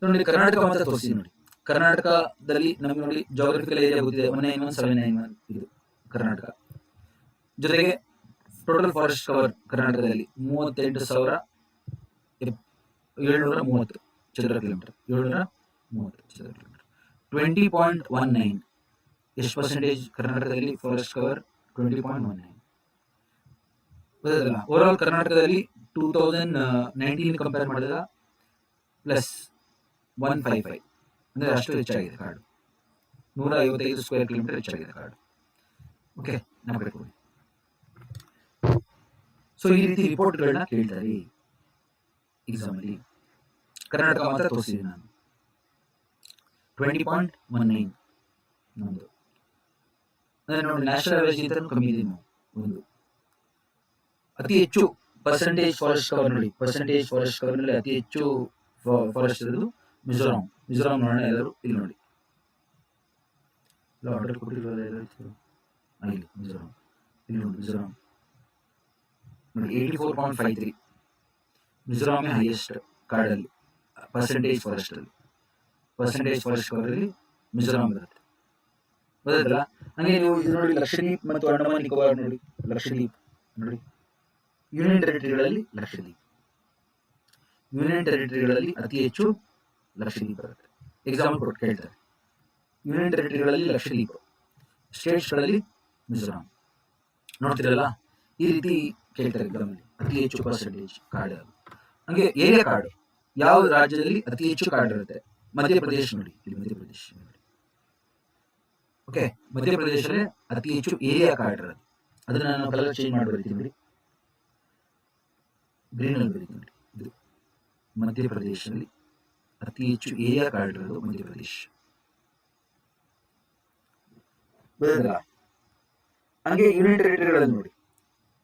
ನೋಡಿ, ಕರ್ನಾಟಕ ಮಾತ್ರ ತೋರಿಸಿ ನೋಡಿ. ಕರ್ನಾಟಕದಲ್ಲಿ ನಮಗೆ ನೋಡಿ ಜಾಗ್ರಫಿಕಲ್ ಏರಿಯಾ ಗೊತ್ತಿದೆ, 191,791 ಇದು ಕರ್ನಾಟಕ. ಜೊತೆಗೆ ಟೋಟಲ್ ಫಾರೆಸ್ಟ್ ಕವರ್ ಕರ್ನಾಟಕದಲ್ಲಿ 38,730 ಚದರ ಕಿಲೋಮೀಟರ್. 730 ಚದರ ಕಿಲೋಮೀಟರ್. 20.19 ಎಷ್ಟು ಪರ್ಸೆಂಟೇಜ್ ಕರ್ನಾಟಕದಲ್ಲಿ ಫಾರೆಸ್ಟ್ ಕವರ್? 20.19. ಓವರ್ ಆಲ್ ಕರ್ನಾಟಕದಲ್ಲಿ 2019 ಕಂಪೇರ್ ಮಾಡಿದಾಗ ಪ್ಲಸ್ 155 ಅಂದರೆ ಅಷ್ಟು ಹೆಚ್ಚಾಗಿದೆ ಕಾಡು. 155 ಸ್ಕ್ವೇರ್ ಕಿಲೋಮೀಟರ್ ಹೆಚ್ಚಾಗಿದೆ ಕಾಡು. ಓಕೆ, ನಮ್ಮ ಕೊಡಿ. ಸೊ ಈ ರೀತಿ ರಿಪೋರ್ಟ್ಗಳನ್ನ ಕೇಳ್ತಾರೆ ಎಕ್ಸಾಮಲ್ಲಿ. ಕರ್ನಾಟಕ ಮಾತ್ರ ತೋರಿಸಿದ್ದೀನಿ ನಾನು. 20.19 ನಮ್ಮದು. ನೋಡಿ, ನ್ಯಾಷನಲ್ ಅವರೇಜ್ ಇಂತ ಕಮ್ಮಿ ಇದೆ. ಒಂದು ಅತಿ ಹೆಚ್ಚು ಪರ್ಸೆಂಟೇಜ್ ಫಾರೆಸ್ಟ್ ಕವರ್ ನೋಡಿ, ಪರ್ಸೆಂಟೇಜ್ ಫಾರೆಸ್ಟ್ ಕವರ್ ನಲ್ಲಿ ಅತಿ ಹೆಚ್ಚು ಫಾರೆಸ್ಟ್ ಇರೋದು ಮಿಜೋರಾಂ. ಮಿಜೋರಾಂ ನೋಡೋಣ ಎಲ್ಲರೂ. ಇಲ್ಲಿ ನೋಡಿ, ಆರ್ಡರ್ ಕೊಟ್ಟಿರೋದು ಇಲ್ಲಿ ಮಿಜೋರಾಂ. ಇಲ್ಲಿ ನೋಡಿ ಮಿಜೋರಾಂ ನೋಡಿ 84.53. ಮಿಜೋರಾಮೇ ಹೈಯೆಸ್ಟ್ ಕಾಡಲ್ಲಿ ಪರ್ಸೆಂಟೇಜ್ ಫಾರೆಸ್ಟ್ ಅಲ್ಲಿ. ಪರ್ಸೆಂಟೇಜ್ ಫಾರೆಸ್ಟ್ ಕವರ್ ಅಲ್ಲಿ ಮಿಜೋರಾಂ ಬರುತ್ತೆ. ಗೊತ್ತಾಯ್ತಲ್ಲ? ಹಂಗೆ ನೀವು ಇದು ನೋಡಿ, ಲಕ್ಷದ್ವೀಪ್ ಮತ್ತು ಅಂಡಮಾನ್ ನಿಕೋಬಾರ್ ನೋಡಿ. ಲಕ್ಷದ್ವೀಪ್ ನೋಡಿ, ಯೂನಿಯನ್ ಟೆರಿಟರಿಗಳಲ್ಲಿ ಲಕ್ಷದ್ವೀಪ್. ಯೂನಿಯನ್ ಟೆರಿಟರಿಗಳಲ್ಲಿ ಅತಿ ಹೆಚ್ಚು ಲಕ್ಷದ್ವೀಪ್ ಬರುತ್ತೆ. ಎಕ್ಸಾಂಪಲ್ ಕೊಟ್ಟು ಕೇಳ್ತಾರೆ. ಯೂನಿಯನ್ ಟೆರಿಟರಿಗಳಲ್ಲಿ ಲಕ್ಷದ್ವೀಪ್, ಸ್ಟೇಟ್ಸ್ಗಳಲ್ಲಿ ಮಿಜೋರಾಂ. ನೋಡ್ತಿರಲ್ಲ, ಈ ರೀತಿ ಕೇಳ್ತಾರೆ ಎಕ್ಸಾಮಲ್ಲಿ. ಅತಿ ಹೆಚ್ಚು ಪರ್ಸೆಂಟೇಜ್ ಕಾಡು. ಹಂಗೆ ಏರಿಯಾ ಕಾಡು, ಯಾವ ರಾಜ್ಯದಲ್ಲಿ ಅತಿ ಹೆಚ್ಚು ಕಾಡು ಇರುತ್ತೆ? ಮಧ್ಯಪ್ರದೇಶ ನೋಡಿ, ಇಲ್ಲಿ ಮಧ್ಯಪ್ರದೇಶ ನೋಡಿ. ಓಕೆ, ಮಧ್ಯಪ್ರದೇಶದಲ್ಲಿ ಅತಿ ಹೆಚ್ಚು ಏರಿಯಾ ಕಾಡು ಇರೋದು. ಅದನ್ನ ನಾನು ಕಲರ್ ಚೇಂಜ್ ಮಾಡಿ ಬರೀತೀನಿ ನೋಡಿ, ಗ್ರೀನ್ ಅಲ್ಲಿ ಬರೀತೀನಿ ನೋಡಿ. ಇದು ಮಧ್ಯಪ್ರದೇಶದಲ್ಲಿ ಅತಿ ಹೆಚ್ಚು ಏರಿಯಾ ಕಾಡು ಇರೋದು ಮಧ್ಯಪ್ರದೇಶ. ಹಂಗೆ ಯೂನಿಯನ್ ಟೆರಿಟರಿಗಳಲ್ಲಿ ನೋಡಿ,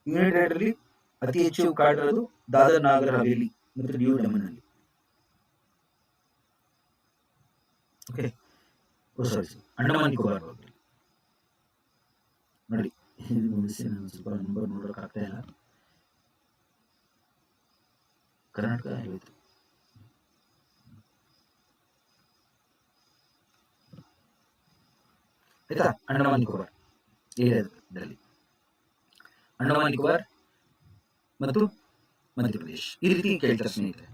ಯೂನಿಯನ್ ಟೆರಿಟರಿ ಅತಿ ಹೆಚ್ಚು ಕಾಡು ಇರೋದು ದಾದರ್ ನಾಗರ್ ಹವೇಲಿ ಮತ್ತು ನ್ಯೂ ಡಮನ್ ಅಲ್ಲಿ. ಓಕೆ, ಸಾರಿ, ಅಂಡಮಾನ್ ನಿಕೋಬಾರ್ ನೋಡಿ. ನಾನು ಸ್ವಲ್ಪ ನಂಬರ್ ನೋಡೋಕೆ ಆಗ್ತಾ ಇಲ್ಲ. ಕರ್ನಾಟಕ ಹೇಳ್ತು. ಆಯ್ತಾ? ಅಂಡಮಾನ್ ನಿಕೋಬಾರ್ ಏರಿಯಾದಲ್ಲಿ ಅಂಡಮಾನ್ ನಿಕೋಬಾರ್ ಮತ್ತು ಮಧ್ಯಪ್ರದೇಶ ಈ ರೀತಿ ಕೇಳ್ತಾರೆ ಸ್ನೇಹಿತರೆ.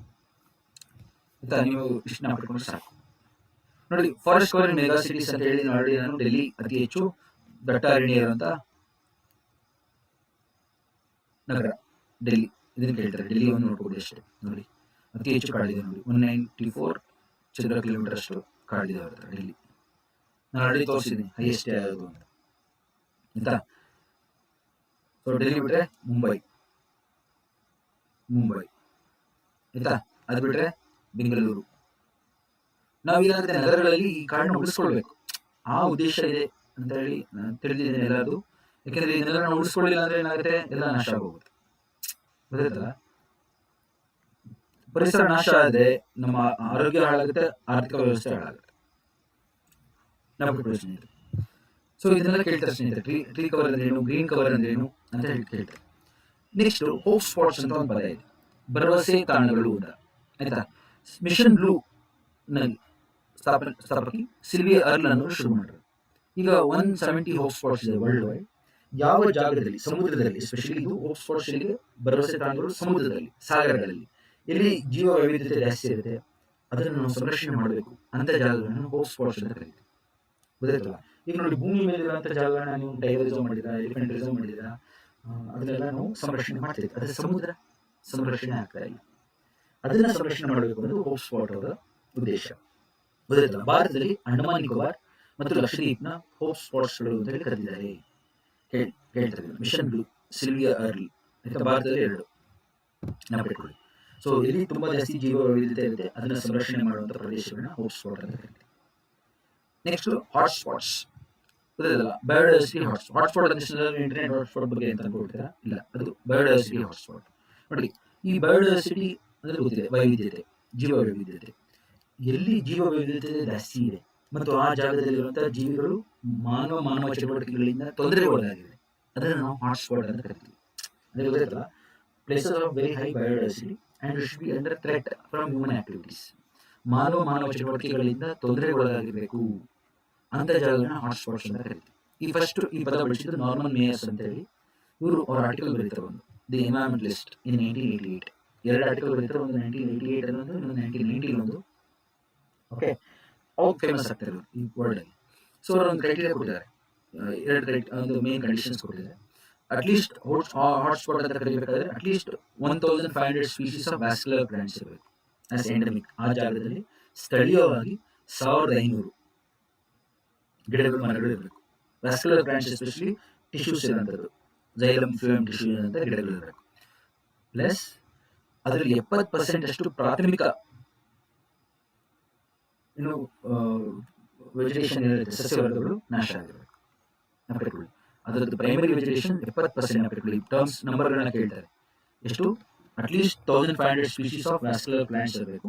ಆಯ್ತಾ? ನೀವು ಇಷ್ಟ ಪಡ್ಕೊಂಡ್ರೆ ಸಾಕು. ನೋಡಿ, ಫಾರೆಸ್ಟ್ ಕವರ್ ಮೆಗಾ ಸಿಟೀಸ್ ಅಂತ ಹೇಳಿ ನೋಡಿ. ನಾನು ಡೆಲ್ಲಿ ಅತಿ ಹೆಚ್ಚು ದಟ್ಟ ಅರಣ್ಯ ಇರುವಂತ ನಗರ ಡೆಲ್ಲಿ. ಇದನ್ನು ಕೇಳ್ತಾರೆ. ಡೆಲ್ಲಿ ಒಂದು ನೋಡ್ಬೋದು ಅಷ್ಟೇ. ನೋಡಿ, ಅತಿ ಹೆಚ್ಚು ಕಾಡಿದೆ ನೋಡಿ, 194 ಚದರ ಕಿಲೋಮೀಟರ್ ಅಷ್ಟು ಕಾಡಿದೆ ಅವ್ರ ಡೆಲ್ಲಿ. ನಾನು ಆಲ್ರೆಡಿ ತೋರಿಸಿದ್ದೀನಿ ಹೈಯೆಸ್ಟ್ ಯಾವುದು ಅಂತ. ಆಯ್ತಾ? ಸೊ ಡೆಲ್ಲಿ ಬಿಟ್ರೆ ಮುಂಬೈ. ಆಯ್ತಾ? ಅದು ಬಿಟ್ರೆ ಬೆಂಗಳೂರು. ನಾವೇನಾಗುತ್ತೆ, ನಗರಗಳಲ್ಲಿ ಈ ಕಾಡನ್ನ ಉಳಿಸ್ಕೊಳ್ಬೇಕು, ಆ ಉದ್ದೇಶ ಇದೆ ಅಂತ ಹೇಳಿ ತಿಳಿದಿದ್ದೇನೆ ಎಲ್ಲರೂ. ಯಾಕೆಂದ್ರೆ ಇದನ್ನೆಲ್ಲ ನಾವು ಉಳಿಸ್ಕೊಳ್ಳಿಲ್ಲ ಅಂದ್ರೆ ಏನಾಗುತ್ತೆ, ಎಲ್ಲ ನಾಶ ಆಗೋಗುತ್ತೆ. ಗೊತ್ತಾಯ್ತಲ್ಲ? ಪರಿಸರ ನಾಶ ಆದ್ರೆ ನಮ್ಮ ಆರೋಗ್ಯ ಹಾಳಾಗುತ್ತೆ, ಆರ್ಥಿಕ ವ್ಯವಸ್ಥೆ ಹಾಳಾಗುತ್ತೆ. ಸೊ ಇದನ್ನೆಲ್ಲ ಕೇಳ್ತಾರೆ ಸ್ನೇಹಿತರೆ. ಟ್ರೀ ಕವರ್ ಅಂದ್ರೇನು, ಗ್ರೀನ್ ಕವರ್ ಅಂದ್ರೇನು ಅಂತ ಹೇಳಿ ಕೇಳ್ತಾರೆ. ನೆಕ್ಸ್ಟ್ ಹೋಪ್ ಸ್ಪಾಟ್ಸ್ ಅಂತ ಒಂದು ಪದ ಇದೆ, ಭರವಸೆ ತಾಣಗಳು ಅಂತ. ಆಯ್ತಾ? ಮಿಷನ್ ಬ್ಲೂ ನಲ್ಲಿ ಸ್ಥಾಪಕಿ ಸಿಲ್ವಿಯಾ ಅರ್ಲ್ ಅನ್ನೋರು ಶುರು ಮಾಡಿದ್ರು. ಈಗ 170 ಹೋಪ್ ಸ್ಪಾಟ್ಸ್ ಇದೆ ವರ್ಲ್ಡ್ ವೈಡ್. ಯಾವ ಜಾಗದಲ್ಲಿ, ಸಮುದ್ರದಲ್ಲಿ ಎಸ್ಪೆಷಲಿ ಇದು ಹೋಪ್ ಸ್ಪಾಟ್ಸ್, ಭರವಸೆ ತಾಣಗಳು ಸಮುದ್ರದಲ್ಲಿ, ಸಾಗರಗಳಲ್ಲಿ, ಎಲ್ಲಿ ಜೀವ ವೈವಿಧ್ಯತೆ ಜಾಸ್ತಿ ಇರುತ್ತೆ, ಅದನ್ನು ನಾವು ಸಂರಕ್ಷಣೆ ಮಾಡಬೇಕು ಅಂತ ಜಾಗಗಳನ್ನು ಹೋಪ್ ಸ್ಪಾಟ್ಸ್ ಅಂತ ಕರೀತೀವಿ. ಗೊತ್ತಾಯ್ತಲ್ಲ? ಈಗ ನೋಡಿ, ಭೂಮಿ ಮೇಲೆ ಇರುವಂತ ಜಾಗಗಳನ್ನ ನೀವು ಟೈಗರಿಸಮ್ ಮಾಡಿದ್ರ, ಎಲಿಫೆಂಟಿಸಮ್ ಮಾಡಿದ್ರ, ಅದನ್ನೆಲ್ಲ ನಾವು ಸಂರಕ್ಷಣೆ ಮಾಡ್ತಿದ್ವಿ. ಅದೇ ಸಮುದ್ರ ಸಂರಕ್ಷಣೆ ಆಗ್ತಾ ಇಲ್ಲ. ಅದನ್ನ ಸಂರಕ್ಷಣೆ ಮಾಡಬೇಕು ಅನ್ನೋದು ಹೋಪ್ ಸ್ಪಾಟ್ ಅವರ ಉದ್ದೇಶ. ಗೊತ್ತಾಯ್ತಲ್ಲ? ಭಾರತದಲ್ಲಿ ಅಂಡಮಾನ್ ನಿಕೋಬಾರ್ ಮತ್ತು ಲಕ್ಷದ್ವೀಪ್ನ ಹೋಪ್ ಸ್ಪಾಟ್ಸ್ಗಳು ಅಂತ ಹೇಳಿ ಕರೆದಿದ್ದಾರೆ. ಹೇಳ್ತಾರೆ ಮಿಷನ್ ಬ್ಲೂ, ಸಿಲ್ವಿಯಾ ಅರ್ಲ್. ಭಾರತದಲ್ಲಿ 2 ನೆನಪಿಟ್ಕೊಳ್ಳಿ. ಸೊ ಇಲ್ಲಿ ತುಂಬಾ ಜಾಸ್ತಿ ಜೀವ ವೈವಿಧ್ಯತೆ ಇರುತ್ತೆ, ಅದನ್ನ ಸಂರಕ್ಷಣೆ ಮಾಡುವಂತ ಪ್ರದೇಶಗಳನ್ನ ಹೋಪ್ ಸ್ಪಾಟ್ ಅಂತ ಕರೀತೀವಿ. Next hot spots. ಗೊತ್ತಿಲ್ಲ, ಬಯೋಡೈವರ್ಸಿಟಿ ಹಾಟ್ಸ್ಪಾಟ್ ಅಂದ್ರೆ ಇಂಟರ್ನೆಟ್ ಹಾಟ್ಸ್ಪಾಟ್ ಬಗ್ಗೆ ಅಂತ ಅನ್ಕೊಳ್ತೀರಾ? ಇಲ್ಲ, ಅದು ಬಯೋಡೈವರ್ಸಿಟಿ ಹಾಟ್ಸ್ಪಾಟ್. ನೋಡಿ, ಈ ಬಯೋಡೈವರ್ಸಿಟಿ ಅಂದ್ರೆ ಗೊತ್ತಿದೆ, ವೈವಿಧ್ಯತೆ, ಜೀವ ವೈವಿಧ್ಯತೆ. ಎಲ್ಲಿ ಜೀವ ವೈವಿಧ್ಯತೆ ಜಾಸ್ತಿ ಇದೆ ಮತ್ತು ಆ ಜಾಗದಲ್ಲಿರುವಂತಹ ಜೀವಿಗಳು ಮಾನವ ಚಟುವಟಿಕೆಗಳಿಂದ ತೊಂದರೆಗೊಳಗಾಗಿವೆ, ಅದನ್ನು ನಾವು ಹಾಟ್ಸ್ಪಾಟ್ ಅಂತ ಕರಿತೀವಿ. ಅಂದ್ರೆ ಗೊತ್ತಿಲ್ಲ, places of very high biodiversity and should be under threat from human activities. ಮಾನವ ಚಟುವಟಿಕೆಗಳಿಂದ ತೊಂದರೆಗೊಳಗಾಗಿರಬೇಕು ಅಂತ ಜಾಗಗಳನ್ನ ಹಾಟ್ಸ್ಪಾಟ್ಸ್ ಅಂತ ಕರಿತೀವಿ. ಈ ಪದ ಬಳಸಿದ್ದು ನಾರ್ಮನ್ ಮೇಯರ್ಸ್ ಅಂತ ಹೇಳಿ. ಇವರು ಅವರ ಆರ್ಟಿಕಲ್ ಬರೀತಾರೆ, ಒಂದು ದಿ ಎನ್ವೈರನ್ಮೆಂಟಲಿಸ್ಟ್ ಇನ್ 1988. 2 ಆರ್ಟಿಕಲ್ ಬರೀತಾರೆ, ಒಂದು 1988 ಅನ್ನೊಂದು, ಇನ್ನೊಂದು 1990 ಒಂದು. ಓಕೆ, ಅವಾಗ ಫೇಮಸ್ ಆಗ್ತಾರೆ ಈ ವರ್ಲ್ಡ್ ಅಲ್ಲಿ. ಸೊ ಅವರು ಒಂದು ಕ್ರೈಟೀರಿಯಾ ಕೊಟ್ಟಿದ್ದಾರೆ, 2 ಮೇನ್ ಕಂಡೀಷನ್ಸ್ ಕೊಟ್ಟಿದ್ದಾರೆ. ಅಟ್ಲೀಸ್ಟ್ ಹಾಟ್ಸ್ಪಾಟ್ ಅಂತ ಕರಿಬೇಕಾದ್ರೆ at least 1500 species of vascular plants ಇರಬೇಕು. As endemic. ಆ ಜಾಗದಲ್ಲಿ ಸ್ಥಳೀಯವಾಗಿ 1500 ಗಿಡಗಳು ಮರಗಳು ಇರಬೇಕು. ವ್ಯಾಸ್ಕ್ಯುಲರ್ ಪ್ಲಾಂಟ್ಸ್ ಎಸ್ಪೆಷಲಿ ಟಿಶ್ಯೂಸ್ ಇರೋಂಥದ್ದು, ಜೈಲಮ್ ಫ್ಲೂಯಮ್ ಟಿಶ್ಯೂ ಅಂತ ಗಿಡಗಳು ಇರಬೇಕು. ಪ್ಲಸ್ ಅದರಲ್ಲಿ 70% ಅಷ್ಟು ಪ್ರಾಥಮಿಕ ಇನ್ನು ವೆಜಿಟೇಷನ್ ಇರುತ್ತೆ, ಸಸ್ಯವರ್ಗಗಳು ನಾಶ ಆಗಿರಬೇಕು. ನೆನಪಿಟ್ಕೊಳ್ಳಿ, ಅದರದ್ದು ಪ್ರೈಮರಿ ವೆಜಿಟೇಷನ್ 70% ನೆನಪಿಟ್ಕೊಳ್ಳಿ. ಟರ್ಮ್ಸ್ ನಂಬರ್ಗಳನ್ನ ಕೇಳ್ತಾರೆ. ಎಷ್ಟು? At least 1500 species of vascular plants ಇರಬೇಕು.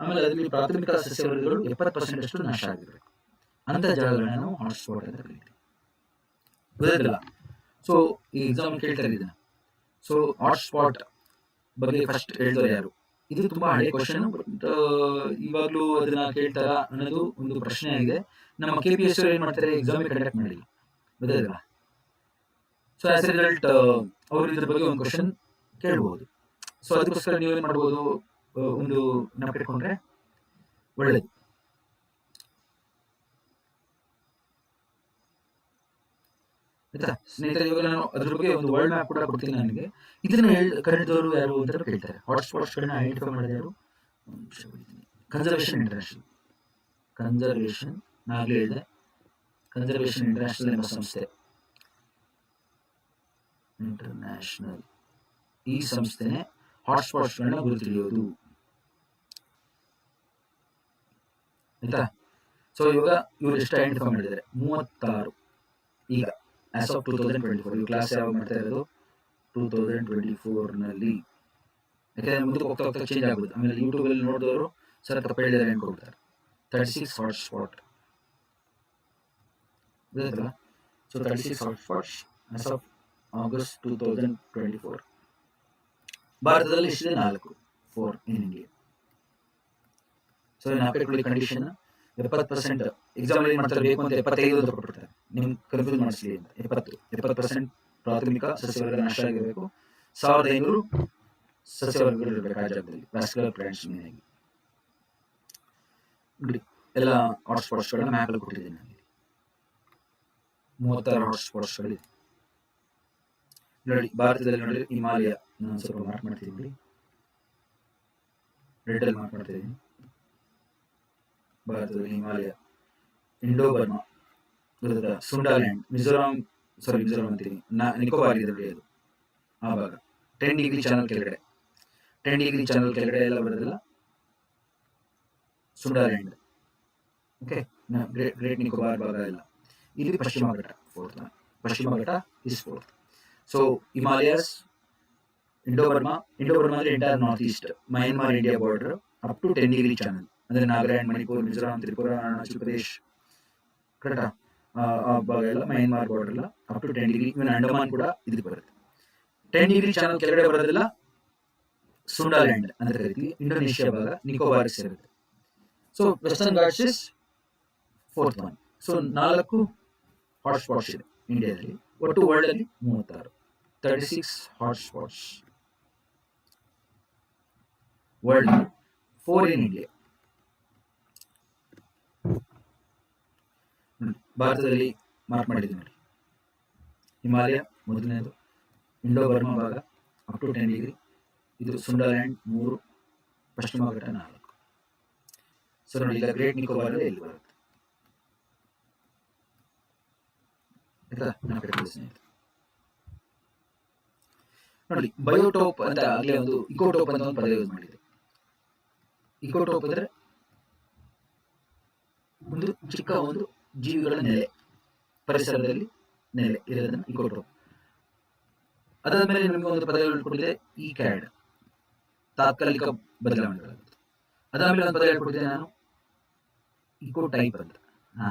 ಆಮೇಲೆ ಅದರಲ್ಲಿ ಪ್ರಾಥಮಿಕ ಸಸ್ಯವರ್ಗಗಳು 70% ಅಷ್ಟು ನಾಶ ಆಗಿರಬೇಕು. ಅಂತ ಜಾಗಗಳನ್ನ ನಾವು ಹಾಟ್ಸ್ಪಾಟ್ ಅಂತ ಕರೀತೀವಿ. ಗೊತ್ತಿಲ್ಲ. ಸೊ ಈ ಎಕ್ಸಾಮ್ ಕೇಳ್ತಾರೆ ಇದನ್ನ. ಸೊ ಹಾಟ್ಸ್ಪಾಟ್ ಬಗ್ಗೆ ಫಸ್ಟ್ ಹೇಳಿದವರು ಯಾರು? ಇದು ತುಂಬಾ ಹಳೆ ಕ್ವಶನ್, ಬಟ್ ಇವಾಗಲೂ ಅದನ್ನ ಕೇಳ್ತಾರ ಅನ್ನೋದು ಒಂದು ಪ್ರಶ್ನೆ ಆಗಿದೆ. ನಮ್ಮ KPS ಏನ್ ಮಾಡ್ತಾರೆ, ಎಕ್ಸಾಮ್ ಕಂಡಕ್ಟ್ ಮಾಡಿಲ್ಲ. ಗೊತ್ತಿಲ್ಲ. ಸೊ ಆಸ್ ಎ ರಿಸಲ್ಟ್ ಅವರು ಇದ್ರ ಬಗ್ಗೆ ಒಂದು ಕ್ವಶನ್ ಕೇಳಬಹುದು. ಸೊ ಅದಕ್ಕೋಸ್ಕರ ನೀವೇನ್ ಮಾಡ್ಬೋದು, ಒಂದು ನೆನಪಿಟ್ಕೊಂಡ್ರೆ ಒಳ್ಳೇದು. ಆಯ್ತಾ ಸ್ನೇಹಿತರೆ, ಇವಾಗ ನಾನು ಅದ್ರ ಬಗ್ಗೆ ಒಂದು ವರ್ಲ್ಡ್ ಮ್ಯಾಪ್ ಕೂಡ ಕೊಡ್ತೀನಿ ನನಗೆ. ಇದನ್ನ ಕಂಡಿದ್ದವರು ಯಾರು ಅಂತ ಕೇಳ್ತಾರೆ. ಹಾಟ್ಸ್ಪಾಟ್ಸ್ ಗಳನ್ನ ಐಡೆಂಟಿಫೈ ಮಾಡಿದ ಯಾರು? Conservation international. ಕನ್ಸರ್ವೇಷನ್ ನಾಗಲೇ ಹೇಳಿದೆ, ಕನ್ಸರ್ವೇಷನ್ ಇಂಟರ್ನ್ಯಾಷನಲ್ ಎಂಬ ಸಂಸ್ಥೆ. ಇಂಟರ್ನ್ಯಾಷನಲ್ ಈ ಸಂಸ್ಥೆನೆ ಹಾಟ್ಸ್ಪಾಟ್ಸ್ ಗಳನ್ನ ಗುರುತು ತಿಳಿಯೋದು. ಆಯ್ತಾ? ಸೊ ಇವಾಗ ಇವರು ಎಷ್ಟು ಐಡೆಂಟಿಫೈ ಮಾಡಿದ್ದಾರೆ? 36. ಈಗ ಆಸ್ ಆಫ್ 2024. ಈ ಕ್ಲಾಸ್ ಯಾವಾಗ ಮಾಡ್ತಾ ಇರೋದು? 2024 ನಲ್ಲಿ. ಯಾಕಂದ್ರೆ ಮುಂದಕ್ಕೆ ಹೋಗ್ತಾ ಹೋಗ್ತಾ ಚೇಂಜ್ ಆಗುತ್ತೆ. ಆಮೇಲೆ ಯೂಟ್ಯೂಬ್ ಅಲ್ಲಿ ನೋಡಿದವರು ಸರ್ ತಪ್ಪ ಹೇಳಿದ್ದಾರೆ ಅನ್ಕೊಳ್ತಾರೆ. 36 ಹಾಟ್ಸ್ಪಾಟ್. ಗೊತ್ತಲ್ಲ? So 36 hotspots as of August 2024. ಭಾರತದಲ್ಲಿ ಎಷ್ಟಿದೆ? 4 ಇನ್ ಇಂಡಿಯಾ. ಸೊ ನಾಲ್ಕು ಕಂಡೀಷನ್ 70%. ಎಕ್ಸಾಮ್ ಏನ್ ಮಾಡ್ತಾರೆ, ಬೇಕು ಅಂತ 75 ಅಂತ ಕೊಟ್ಬಿಡ್ತಾರೆ, ನಿಮ್ ಕನ್ಫ್ಯೂಸ್ ಮಾಡಿಸ್ಲಿ ಅಂತ. 70% ಪ್ರಾಥಮಿಕ ಸಸ್ಯವರ್ಗ ನಾಶ ಆಗಿರಬೇಕು. 1500 ಸಸ್ಯವರ್ಗಗಳು ಇರಬೇಕು ಆ ಜಾಗದಲ್ಲಿ, ವ್ಯಾಸ್ಕ್ಯುಲರ್ ಪ್ಲಾಂಟ್ಸ್ ಮೇನ್ ಆಗಿ. ನೋಡಿ ಎಲ್ಲ ಹಾಟ್ಸ್ಪಾಟ್ಸ್ ಗಳನ್ನ ಮ್ಯಾಪ್ ಅಲ್ಲಿ ಕೊಟ್ಟಿದ್ದೀನಿ ನಾನು. 36 ಹಾಟ್ಸ್ಪಾಟ್ಸ್ ಗಳಿದೆ ನೋಡಿ. ಭಾರತದಲ್ಲಿ ನೋಡಿ ಹಿಮಾಲಯ, ನಾನು ಸ್ವಲ್ಪ ಮಾರ್ಕ್ ಮಾಡ್ತಿದ್ದೀನಿ, ರೆಡ್ ಅಲ್ಲಿ ಮಾರ್ಕ್ ಮಾಡ್ತಾ ಇದ್ದೀನಿ. ಭಾರತದಲ್ಲಿ ಹಿಮಾಲಯ, ಇಂಡೋ ಬರ್ಮಾ, ಸುಂಡಾಲ್ಯಾಂಡ್, ಮಿಜೋರಾಂ ಅಂತೀನಿ, ನಿಕೋಬಾರ್ ಇದರಲ್ಲಿ ಅದು ಆ ಭಾಗ. 10 ಡಿಗ್ರಿ ಚಾನಲ್ ಕೆಳಗಡೆ, 10 ಡಿಗ್ರಿ ಚಾನಲ್ ಕೆಳಗಡೆ ಎಲ್ಲ ಬರೋದಿಲ್ಲ, ಸುಂಡಾಲ್ಯಾಂಡ್. ಓಕೆ, ಗ್ರೇಟ್ ನಿಕೋಬಾರ್ ಭಾಗ ಎಲ್ಲ. ಇಲ್ಲಿ ಪಶ್ಚಿಮ ಘಟ್ಟ 4th. ಪಶ್ಚಿಮ ಘಟ್ಟ is 4th. So Himalayas, Indo Burma ಅಂದ್ರೆ entire north east, Myanmar India border up to 10 degree channel, ಅಂದ್ರೆ ನಾಗಾಲ್ಯಾಂಡ್, ಮಣಿಪುರ್, ಮಿಜೋರಾಂ, ತ್ರಿಪುರ, ಅರುಣಾಚಲ್ ಪ್ರದೇಶ್, ಕರೆಕ್ಟಾ? ಆ ಭಾಗ ಎಲ್ಲ ಮಯನ್ಮಾರ್ ಬಾರ್ಡರ್ ಎಲ್ಲ ಅಪ್ ಟು 10 ಡಿಗ್ರಿ. ಇವನ್ ಅಂಡಮಾನ್ ಕೂಡ ಇದಕ್ಕೆ ಬರುತ್ತೆ. 10 ಡಿಗ್ರಿ ಚಾನಲ್ ಕೆಳಗಡೆ ಬರೋದಿಲ್ಲ, ಸುಂಡಾಲ್ಯಾಂಡ್ ಅಂತ ಕರಿತೀವಿ. ಇಂಡೋನೇಷಿಯಾ ಭಾಗ ನಿಕೋಬಾರ್ ಸೇರುತ್ತೆ. So western Ghats is 4th one. So 4 hotspots ಇದೆ ಇಂಡಿಯಾದಲ್ಲಿ. ಒಟ್ಟು ವರ್ಲ್ಡ್ ಅಲ್ಲಿ 36. 36 ಹಾಟ್ಸ್ಪಾಟ್ಸ್ ವರ್ಲ್ಡ್, 4 ಇನ್ ಇಂಡಿಯಾ. ಭಾರತದಲ್ಲಿ ಮಾರ್ಕ್ ಮಾಡಿದ್ವಿ ನೋಡಿ. ಹಿಮಾಲಯ ಮೊದಲನೇದು, ಇಂಡೋ ಬರ್ಮಾ ಭಾಗ ಅಪ್ ಟು 10 ಡಿಗ್ರಿ, ಇದು ಸುಂಡಾಲ್ಯಾಂಡ್ 3, ಪಶ್ಚಿಮ ಘಟ್ಟ 4. ಸೊ ನೋಡಿ, ಈಗ ಗ್ರೇಟ್ ನಿಕೋಬಾರ್ ಎಲ್ಲಿ ಬರುತ್ತೆ ನೋಡಿ. ಬಯೋಟೋಪ್ ಅಂತ ಆಗ್ಲೇ ಒಂದು ಇಕೋಟೋಪ್ ಅಂತ ಒಂದು ಪದ ಯೂಸ್ ಮಾಡಿದೆ. ಇಕೋಟೋಪ್ ಅಂದ್ರೆ ಒಂದು ಚಿಕ್ಕ ಒಂದು ಜೀವಿಗಳ ನೆಲೆ, ಪರಿಸರದಲ್ಲಿ ನೆಲೆ ಇರೋದನ್ನ ಇಕೋಟೋಪ್. ಅದಾದ್ಮೇಲೆ ನಿಮಗೆ ಒಂದು ಪದ ಹೇಳ್ಕೊಟ್ಟಿದೆ, ಈ ಕ್ಯಾಡ್, ತಾತ್ಕಾಲಿಕ ಬದಲಾವಣೆಗಳಾಗುತ್ತೆ. ಅದಾದ್ಮೇಲೆ ಒಂದು ಪದ ಹೇಳ್ಕೊಟ್ಟಿದೆ ನಾನು, ಇಕೋ ಟೈಪ್ ಅಂತ.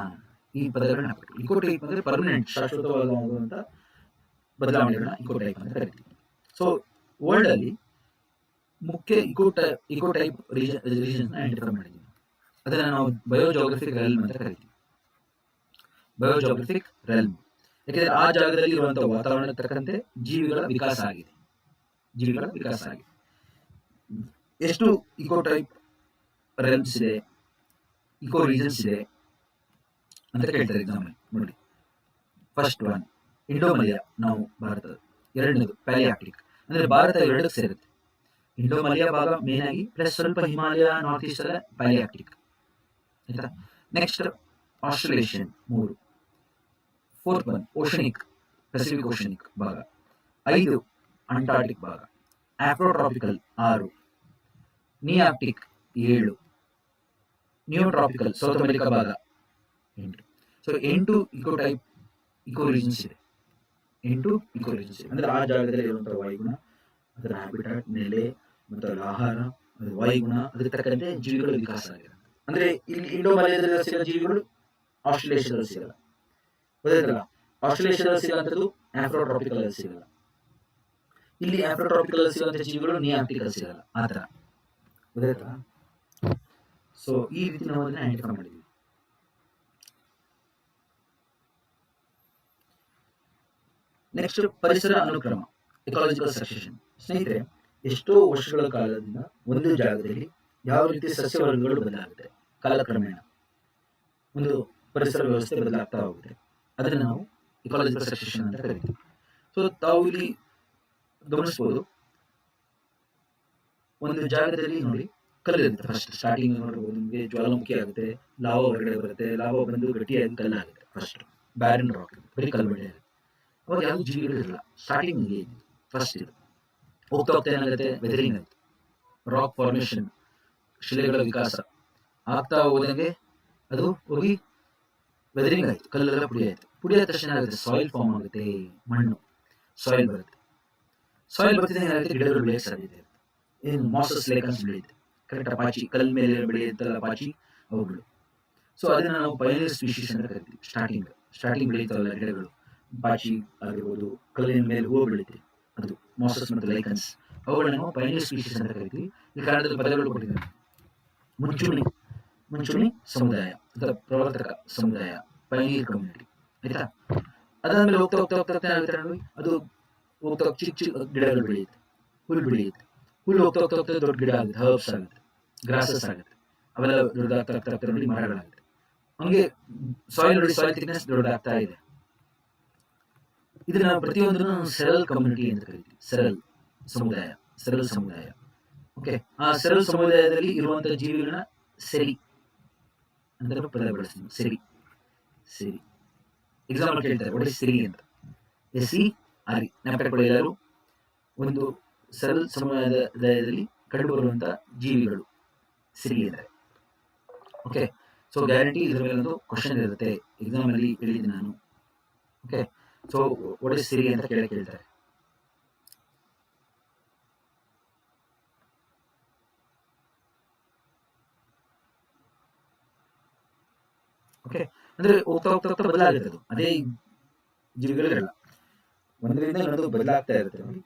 ಈ ಪದಗಳನ್ನ ಹಾಕ್ಬಿಟ್ಟು, ಇಕೋ ಟೈಪ್ ಅಂದ್ರೆ ಪರ್ಮನೆಂಟ್, ಶಾಶ್ವತವಾಗುವಂತ ಬದಲಾವಣೆಗಳನ್ನ ಇಕೋ ಟೈಪ್ ಅಂತ ಕರಿತೀವಿ. ಸೊ ವರ್ಲ್ಡ್ ಅಲ್ಲಿ ಮುಖ್ಯ ಇಕೋ ಟೈಪ್ ರೀಜನ್ ಐಡೆಂಟಿಫೈ ಮಾಡಿದ್ದೀವಿ. ಅದನ್ನ ನಾವು ಬಯೋಜೋಗ್ರಫಿಕ್ ರೆಲ್ಮ್ ಅಂತ ಕರಿತೀವಿ. ಬಯೋಜೋಗ್ರಫಿಕ್ ರೆಲ್ಮ್ ಯಾಕೆಂದ್ರೆ ಆ ಜಾಗದಲ್ಲಿ ಇರುವಂತಹ ವಾತಾವರಣಕ್ಕೆ ತಕ್ಕಂತೆ ಜೀವಿಗಳ ವಿಕಾಸ ಆಗಿದೆ. ಎಷ್ಟು ಇಕೋ ಟೈಪ್ ರೆಲ್ಮ್ಸ್ ಇದೆ, ಇಕೋ ರೀಜನ್ಸ್ ಇದೆ ಅಂತ ಕೇಳ್ತಾರೆ ಎಕ್ಸಾಮ್ ನೋಡಿ. ಫಸ್ಟ್ ಒನ್ ಇಂಡೋಮಲಿಯಾ, ನಾವು ಭಾರತದ. ಎರಡನೇದು ಪ್ಯಾಲಿಯಾರ್ಟಿಕ್, ಅಂದ್ರೆ ಭಾರತ 2ಕ್ಕೆ ಸೇರುತ್ತೆ. ಇಂಡೋಮಲಿಯ ಭಾಗ ಮೇನ್ ಆಗಿ ಪ್ಲಸ್ ಸ್ವಲ್ಪ ಹಿಮಾಲಯ ನಾರ್ತ್ ಈಸ್ಟ್ ಅಲ್ಲ ಪ್ಯಾಲಿಯಾರ್ಟಿಕ್ ಆಯ್ತಾ. Next Australasian 3, 4th one oceanic Pacific oceanic ಭಾಗ, 5 ಅಂಟಾರ್ಟಿಕ್ ಭಾಗ, ಆಫ್ರೋಟ್ರಾಪಿಕಲ್ 6, ನಿಯಾರ್ಟಿಕ್ 7, ನಿಯೋಟ್ರಾಪಿಕಲ್ ಸೌತ್ ಅಮೆರಿಕಾ ಭಾಗ 8. ಸೊ 8 ಇಕೋ ರೀಜನ್ಸ್ ಇದೆ. 8 ಇಕೋ ರೀಜನ್ಸ್ ಇದೆ ಅಂದ್ರೆ ಆ ಜಾಗದಲ್ಲಿ ಇರುವಂತಹ ವಾಯುಗುಣ, ಅದರ ಹ್ಯಾಬಿಟಾಟ್, ನೆಲೆ ಮತ್ತು ಆಹಾರ, ವಾಯುಗುಣ, ಅದಕ್ಕೆ ತಕ್ಕಂತೆ ಜೀವಿಗಳ ವಿಕಾಸ ಆಗಿದೆ. ಅಂದ್ರೆ ಇಲ್ಲಿ ಇಂಡೋಮಲೇರಿಯಾದಲ್ಲಿ ಸಿಗೋ ಜೀವಿಗಳು ಆಸ್ಟ್ರೇಲಿಯಾದಲ್ಲಿ ಸಿಗಲ್ಲ, ಗೊತ್ತಾಯ್ತಲ್ಲ. ಆಸ್ಟ್ರೇಲಿಯಾದಲ್ಲಿ ಸಿಗುವಂಥದ್ದು ಆಫ್ರೋಟ್ರಾಪಿಕಲ್ ಅಲ್ಲಿ ಸಿಗಲ್ಲ. ಇಲ್ಲಿ ಆಫ್ರೋಟ್ರಾಪಿಕಲ್ ಅಲ್ಲಿ ಸಿಗುವಂತಹ ಜೀವಿಗಳು ನಿಯಾರ್ಟಿಕ್ ಅಲ್ಲಿ ಸಿಗಲ್ಲ, ಆ ತರ, ಗೊತ್ತಾಯ್ತಲ್ಲ. ಸೊ ಈ ರೀತಿ ನಾವು ಅದನ್ನ ಐಡೆಂಟಿಫೈ ಮಾಡಿದ್ವಿ. ನೆಕ್ಸ್ಟ್ ಪರಿಸರ ಅನುಕ್ರಮ, ಎಕಾಲಜಿಕಲ್ ಸಕ್ಸೆಷನ್. ಸ್ನೇಹಿತರೆ, ಎಷ್ಟೋ ವರ್ಷಗಳ ಕಾಲದಿಂದ ಒಂದು ಜಾಗದಲ್ಲಿ ಯಾವ ರೀತಿ ಸಸ್ಯವರ್ಗಗಳು ಬದಲಾಗುತ್ತೆ, ಕಾಲಕ್ರಮೇಣ ಒಂದು ಪರಿಸರ ವ್ಯವಸ್ಥೆ ಬದಲಾಗ್ತಾ ಹೋಗುತ್ತೆ, ಅದನ್ನು ನಾವು ಎಕಾಲಜಿಕಲ್ ಸಕ್ಸೆಷನ್ ಅಂತ ಕರಿತೀವಿ. ಸೊ ತಾವು ಇಲ್ಲಿ ಗಮನಿಸಬಹುದು, ಒಂದು ಜಾಗದಲ್ಲಿ ನೋಡಿ ಕಲ್ಲು ಇರುತ್ತೆ. ಫಸ್ಟ್ ಸ್ಟಾರ್ಟಿಂಗ್ ನೋಡಬಹುದು ನಿಮಗೆ ಜ್ವಾಲಾಮುಖಿ ಆಗುತ್ತೆ, ಲಾವಾ ಹೊರಗಡೆ ಬರುತ್ತೆ, ಲಾವಾ ಬಂದು ಗಟ್ಟಿಯಾಗಿ ಕಲ್ಲಾಗುತ್ತೆ. ಫಸ್ಟ್ ಬ್ಯಾರನ್ ರಾಕ್, ಬರೀ ಕಲ್ಲು ಬೆಳೆ, ಅವಾಗ ಯಾವ್ದು ಜೀವಿಗಳಿರಲ್ಲ. ಸ್ಟಾರ್ಟಿಂಗ್ ಫಸ್ಟ್ ಇದು ಹೋಗ್ತಾ ಹೋಗ್ತಾ ಏನಾಗುತ್ತೆ, ವೆದರಿಂಗ್ ಆಯ್ತು, ರಾಕ್ ಫಾರ್ಮೇಶನ್, ಶಿಲೆಗಳ ವಿಕಾಸ ಆಗ್ತಾ ಹೋದಂಗೆ ಅದು ಹೋಗಿ ವೆದರಿಂಗ್ ಆಯ್ತು, ಕಲ್ಲೆಲ್ಲ ಪುಡಿ ಆಯ್ತು. ಪುಡಿ ಆದ ತಕ್ಷಣ ಏನಾಗುತ್ತೆ, ಸಾಯಿಲ್ ಫಾರ್ಮ್ ಆಗುತ್ತೆ, ಮಣ್ಣು ಸಾಯಿಲ್ ಬರುತ್ತೆ. ಸಾಯಿಲ್ ಬರ್ತಿದೆ ಏನಾಗುತ್ತೆ, ಗಿಡಗಳು ಬೆಳೆಯಕ್ಕೆ ಸಾಧ್ಯತೆ ಇರುತ್ತೆ. ಏನು ಮಾಸಸ್ ಲೇಕನ್ಸ್ ಬೆಳೆಯುತ್ತೆ, ಕರೆಕ್ಟ್. ಅಪಾಚಿ ಕಲ್ ಮೇಲೆ ಬೆಳೆಯುತ್ತಲ್ಲ ಅಪಾಚಿ, ಅವುಗಳು. ಸೊ ಅದನ್ನ ನಾವು ಪೈನಿಯರ್ ಸ್ಪೀಶೀಸ್ ಅಂತ ಕರಿತೀವಿ. ಸ್ಟಾರ್ಟಿಂಗ್ ಬೆಳೀತಾವಲ್ಲ ಗಿಡಗಳು, ಪಾಚಿ ಆಗಿರ್ಬೋದು, ಕಲ್ಲಿನ ಮೇಲೆ ಹೂವು ಬೆಳೀತೀವಿ, ಅದು ಮಾಸಸ್ ಮತ್ತು ಲೈಕನ್ಸ್, ಅವುಗಳನ್ನ ನಾವು ಪೈನಿಯರ್ ಸ್ಪೀಶೀಸ್ ಅಂತ ಕರಿತೀವಿ. ಈ ಕಾರಣದಲ್ಲಿ ಪದಗಳು ಕೊಟ್ಟಿದ್ದಾರೆ. ಮುಂಚೂಣಿ ಸಮುದಾಯ ಅಥವಾ ಪ್ರವರ್ತಕ ಸಮುದಾಯ, ಪೈನಿಯರ್ ಕಮ್ಯುನಿಟಿ, ಆಯ್ತಾ. ಅದಾದ್ಮೇಲೆ ಹೋಗ್ತಾ ಹೋಗ್ತಾ ಹೋಗ್ತಾ ಏನಾಗುತ್ತೆ ನೋಡಿ, ಅದು ಹೋಗ್ತಾ ಚಿಕ್ಕ ಚಿಕ್ಕ ಗಿಡಗಳು ಬೆಳೆಯುತ್ತೆ, ಹುಲ್ಲು ಬೆಳೆಯುತ್ತೆ. ಹುಲ್ಲು ಹೋಗ್ತಾ ಹೋಗ್ತಾ ಹೋಗ್ತಾ ದೊಡ್ಡ ಗಿಡ ಆಗುತ್ತೆ, ಹರ್ಬ್ಸ್ ಆಗುತ್ತೆ, ಗ್ರಾಸಸ್ ಆಗುತ್ತೆ, ಅವೆಲ್ಲ ದೊಡ್ಡದಾಗ್ತಾ ನೋಡಿ ಮರಗಳಾಗುತ್ತೆ. ಹಂಗೆ ಸಾಯಿಲ್ ನೋಡಿ, ಸಾಯಿಲ್ ಥಿಕ್ನೆಸ್ ದೊಡ್ಡದಾಗ್ತಾ ಇದೆ. ಇದನ್ನ ಪ್ರತಿಯೊಂದನ್ನು ಸೆರಲ್ ಕಮ್ಯುನಿಟಿ ಅಂತ ಕರಿತೀವಿ. ಸೆರಲ್ ಸಮುದಾಯ. ಓಕೆ, ಆ ಸೆರಲ್ ಸಮುದಾಯದಲ್ಲಿ ಇರುವಂತಹ ಜೀವಿಗಳನ್ನ ಸೆರಿ ಅಂತ ಪದ ಬಳಸ್ತೀವಿ. ಸೆರಿ ಎಕ್ಸಾಂಪಲ್ ಕೇಳ್ತಾರೆ, ಒಳ್ಳೆ ಸೆರಿ ಅಂತ, SERE ನೆನಪಿಟ್ಕೊಳ್ಳಿ ಎಲ್ಲರೂ. ಒಂದು ಸೆರಲ್ ಸಮುದಾಯದಲ್ಲಿ ಕಂಡುಬರುವಂತಹ ಜೀವಿಗಳು ಸೆರಿ ಅಂದರೆ. ಓಕೆ, ಸೊ ಗ್ಯಾರಂಟಿ ಇದರ ಮೇಲೆ ಒಂದು ಕ್ವಶನ್ ಇರುತ್ತೆ, ಎಕ್ಸಾಮ್ ಅಲ್ಲಿ ಹೇಳಿದ್ದೀನಿ ನಾನು. ಓಕೆ, ಸೊ ಒಳ್ಳೆ ಸೆರಿ ಅಂತ ಕೇಳ್ತಾರೆ. ಓಕೆ, ಅಂದ್ರೆ ಹೋಗ್ತಾ ಹೋಗ್ತಾ ಹೋಗ್ತಾ ಬದಲಾಗುತ್ತೆ ಅದು, ಅದೇ ಜೀವಿಗಳಿರಲ್ಲ, ಒಂದರಿಂದ ಇನ್ನೊಂದು ಬದಲಾಗ್ತಾ ಇರುತ್ತೆ ನೋಡಿ.